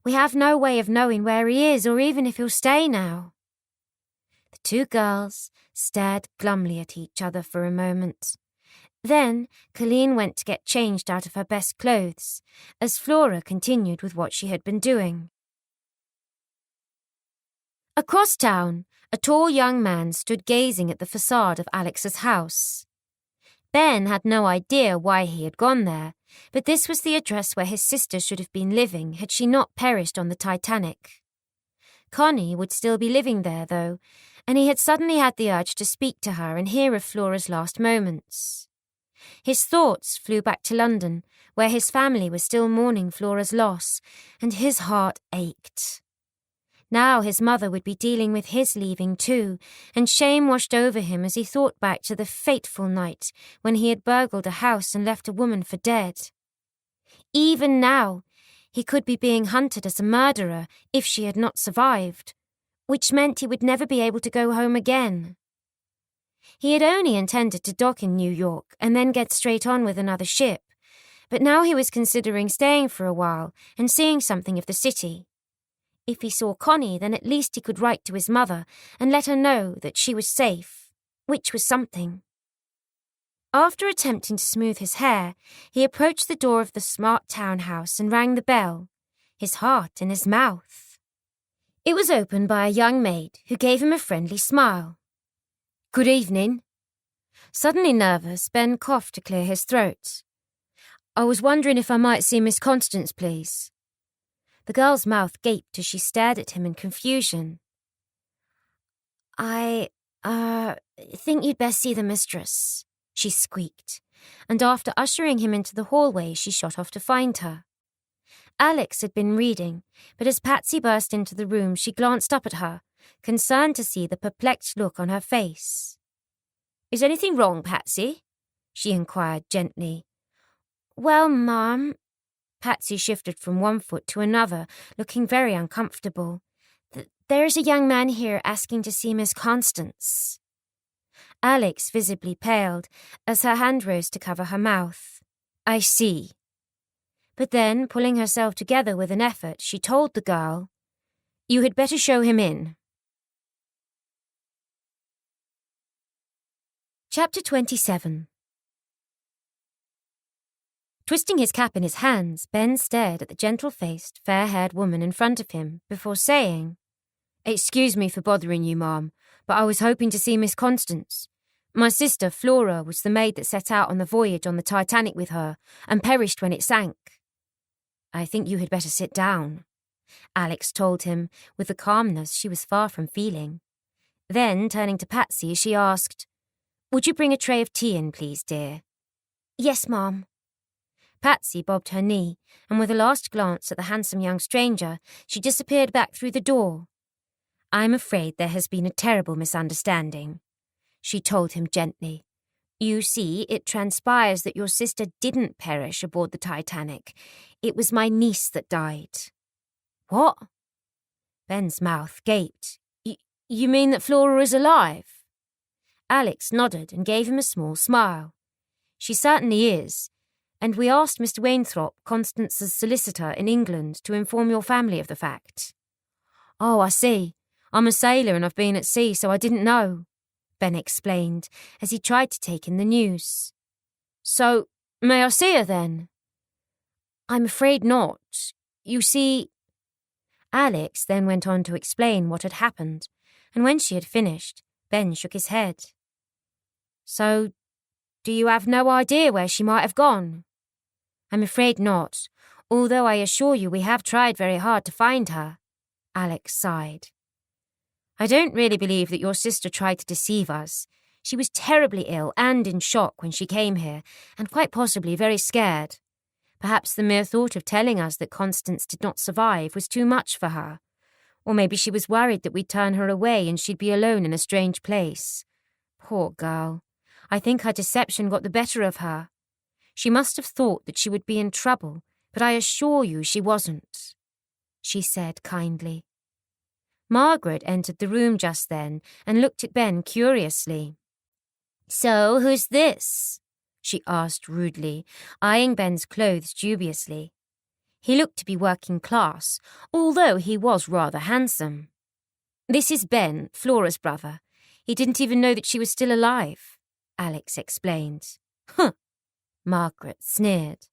We have no way of knowing where he is or even if he'll stay now. The two girls stared glumly at each other for a moment. Then Colleen went to get changed out of her best clothes, as Flora continued with what she had been doing. Across town, a tall young man stood gazing at the facade of Alex's house. Ben had no idea why he had gone there, but this was the address where his sister should have been living had she not perished on the Titanic. Connie would still be living there, though, and he had suddenly had the urge to speak to her and hear of Flora's last moments. His thoughts flew back to London, where his family was still mourning Flora's loss, and his heart ached. Now his mother would be dealing with his leaving too, and shame washed over him as he thought back to the fateful night when he had burgled a house and left a woman for dead. Even now, he could be being hunted as a murderer if she had not survived, which meant he would never be able to go home again. He had only intended to dock in New York and then get straight on with another ship, but now he was considering staying for a while and seeing something of the city. If he saw Connie, then at least he could write to his mother and let her know that she was safe, which was something. After attempting to smooth his hair, he approached the door of the smart townhouse and rang the bell. his heart in his mouth. It was opened by a young maid who gave him a friendly smile. "Good evening." Suddenly nervous, Ben coughed to clear his throat. "I was wondering if I might see Miss Constance, please." The girl's mouth gaped as she stared at him in confusion. I think you'd best see the mistress," she squeaked, and after ushering him into the hallway, she shot off to find her. Alex had been reading, but as Patsy burst into the room, she glanced up at her, concerned to see the perplexed look on her face. "Is anything wrong, Patsy?" she inquired gently. Well, Mum, Patsy shifted from one foot to another, looking very uncomfortable. There's a young man here asking to see Miss Constance." Alex visibly paled as her hand rose to cover her mouth. "I see." But then, pulling herself together with an effort, she told the girl, "You had better show him in." Chapter 27. Twisting his cap in his hands, Ben stared at the gentle-faced, fair-haired woman in front of him before saying, "Excuse me for bothering you, Ma'am, but I was hoping to see Miss Constance. My sister, Flora, was the maid that set out on the voyage on the Titanic with her and perished when it sank." "I think you had better sit down," Alex told him with the calmness she was far from feeling. Then, turning to Patsy, she asked, "Would you bring a tray of tea in, please, dear?" "Yes, Mum." Patsy bobbed her knee, and with a last glance at the handsome young stranger, she disappeared back through the door. "I'm afraid there has been a terrible misunderstanding," she told him gently. "You see, it transpires that your sister didn't perish aboard the Titanic. It was my niece that died." "What?" Ben's mouth gaped. You mean that Flora is alive?" Alex nodded and gave him a small smile. "She certainly is, and we asked Mr. Wainthorpe, Constance's solicitor in England, to inform your family of the fact." "Oh, I see. I'm a sailor and I've been at sea, so I didn't know," Ben explained as he tried to take in the news. "So, may I see her then?" "I'm afraid not. You see—" Alex then went on to explain what had happened, and when she had finished, Ben shook his head. "So, do you have no idea where she might have gone?" "I'm afraid not, although I assure you we have tried very hard to find her," Alex sighed. "I don't really believe that your sister tried to deceive us. She was terribly ill and in shock when she came here, and quite possibly very scared. Perhaps the mere thought of telling us that Constance did not survive was too much for her. Or maybe she was worried that we'd turn her away and she'd be alone in a strange place. Poor girl. I think her deception got the better of her. She must have thought that she would be in trouble, but I assure you she wasn't," she said kindly. Margaret entered the room just then and looked at Ben curiously. "So, who's this?" she asked rudely, eyeing Ben's clothes dubiously. He looked to be working class, although he was rather handsome. "This is Ben, Flora's brother. He didn't even know that she was still alive," Alex explained. "Huh," Margaret sneered.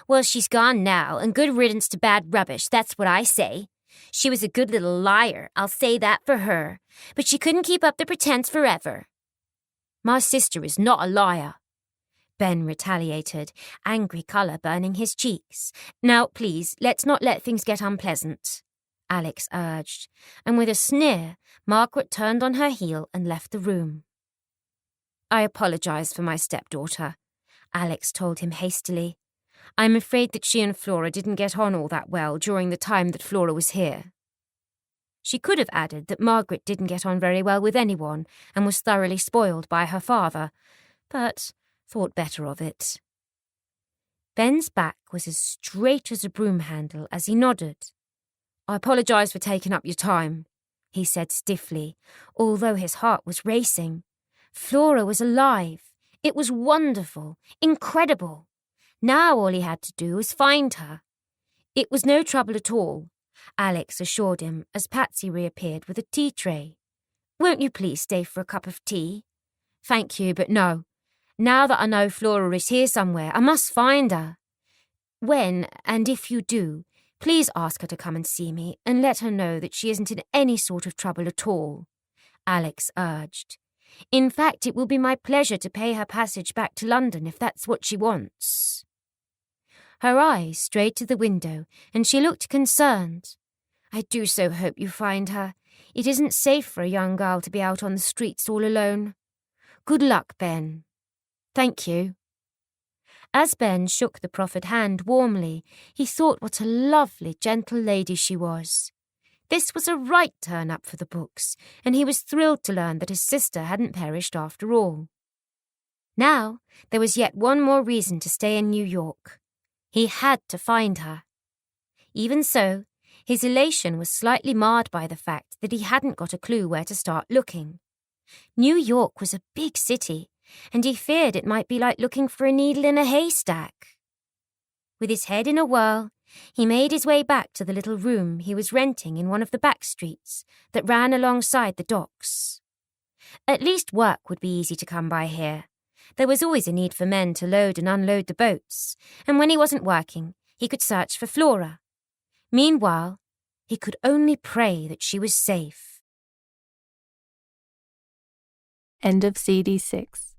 "Well, she's gone now, and good riddance to bad rubbish, that's what I say. She was a good little liar, I'll say that for her, but she couldn't keep up the pretense forever." "My sister is not a liar," Ben retaliated, angry colour burning his cheeks. "Now, please, let's not let things get unpleasant," Alex urged, and with a sneer, Margaret turned on her heel and left the room. "I apologise for my stepdaughter," Alex told him hastily. "I'm afraid that she and Flora didn't get on all that well during the time that Flora was here." She could have added that Margaret didn't get on very well with anyone and was thoroughly spoiled by her father, but thought better of it. Ben's back was as straight as a broom handle as he nodded. "I apologise for taking up your time," he said stiffly, although his heart was racing. Flora was alive. It was wonderful, incredible. Now all he had to do was find her. It was no trouble at all, Alex assured him as Patsy reappeared with a tea tray. "Won't you please stay for a cup of tea?" "Thank you, but no. Now that I know Flora is here somewhere, I must find her. When, and if you do, Please ask her to come and see me and let her know that she isn't in any sort of trouble at all, Alex urged. In fact, it will be my pleasure to pay her passage back to London if that's what she wants. Her eyes strayed to the window and she looked concerned. I do so hope you find her. It isn't safe for a young girl to be out on the streets all alone. Good luck, Ben. Thank you. As Ben shook the proffered hand warmly, he thought what a lovely, gentle lady she was. This was a right turn-up for the books, and he was thrilled to learn that his sister hadn't perished after all. Now, there was yet one more reason to stay in New York. He had to find her. Even so, his elation was slightly marred by the fact that he hadn't got a clue where to start looking. New York was a big city, and he feared it might be like looking for a needle in a haystack. With his head in a whirl, he made his way back to the little room he was renting in one of the back streets that ran alongside the docks. At least work would be easy to come by here. There was always a need for men to load and unload the boats, and when he wasn't working, he could search for Flora. Meanwhile, he could only pray that she was safe. End of CD 6.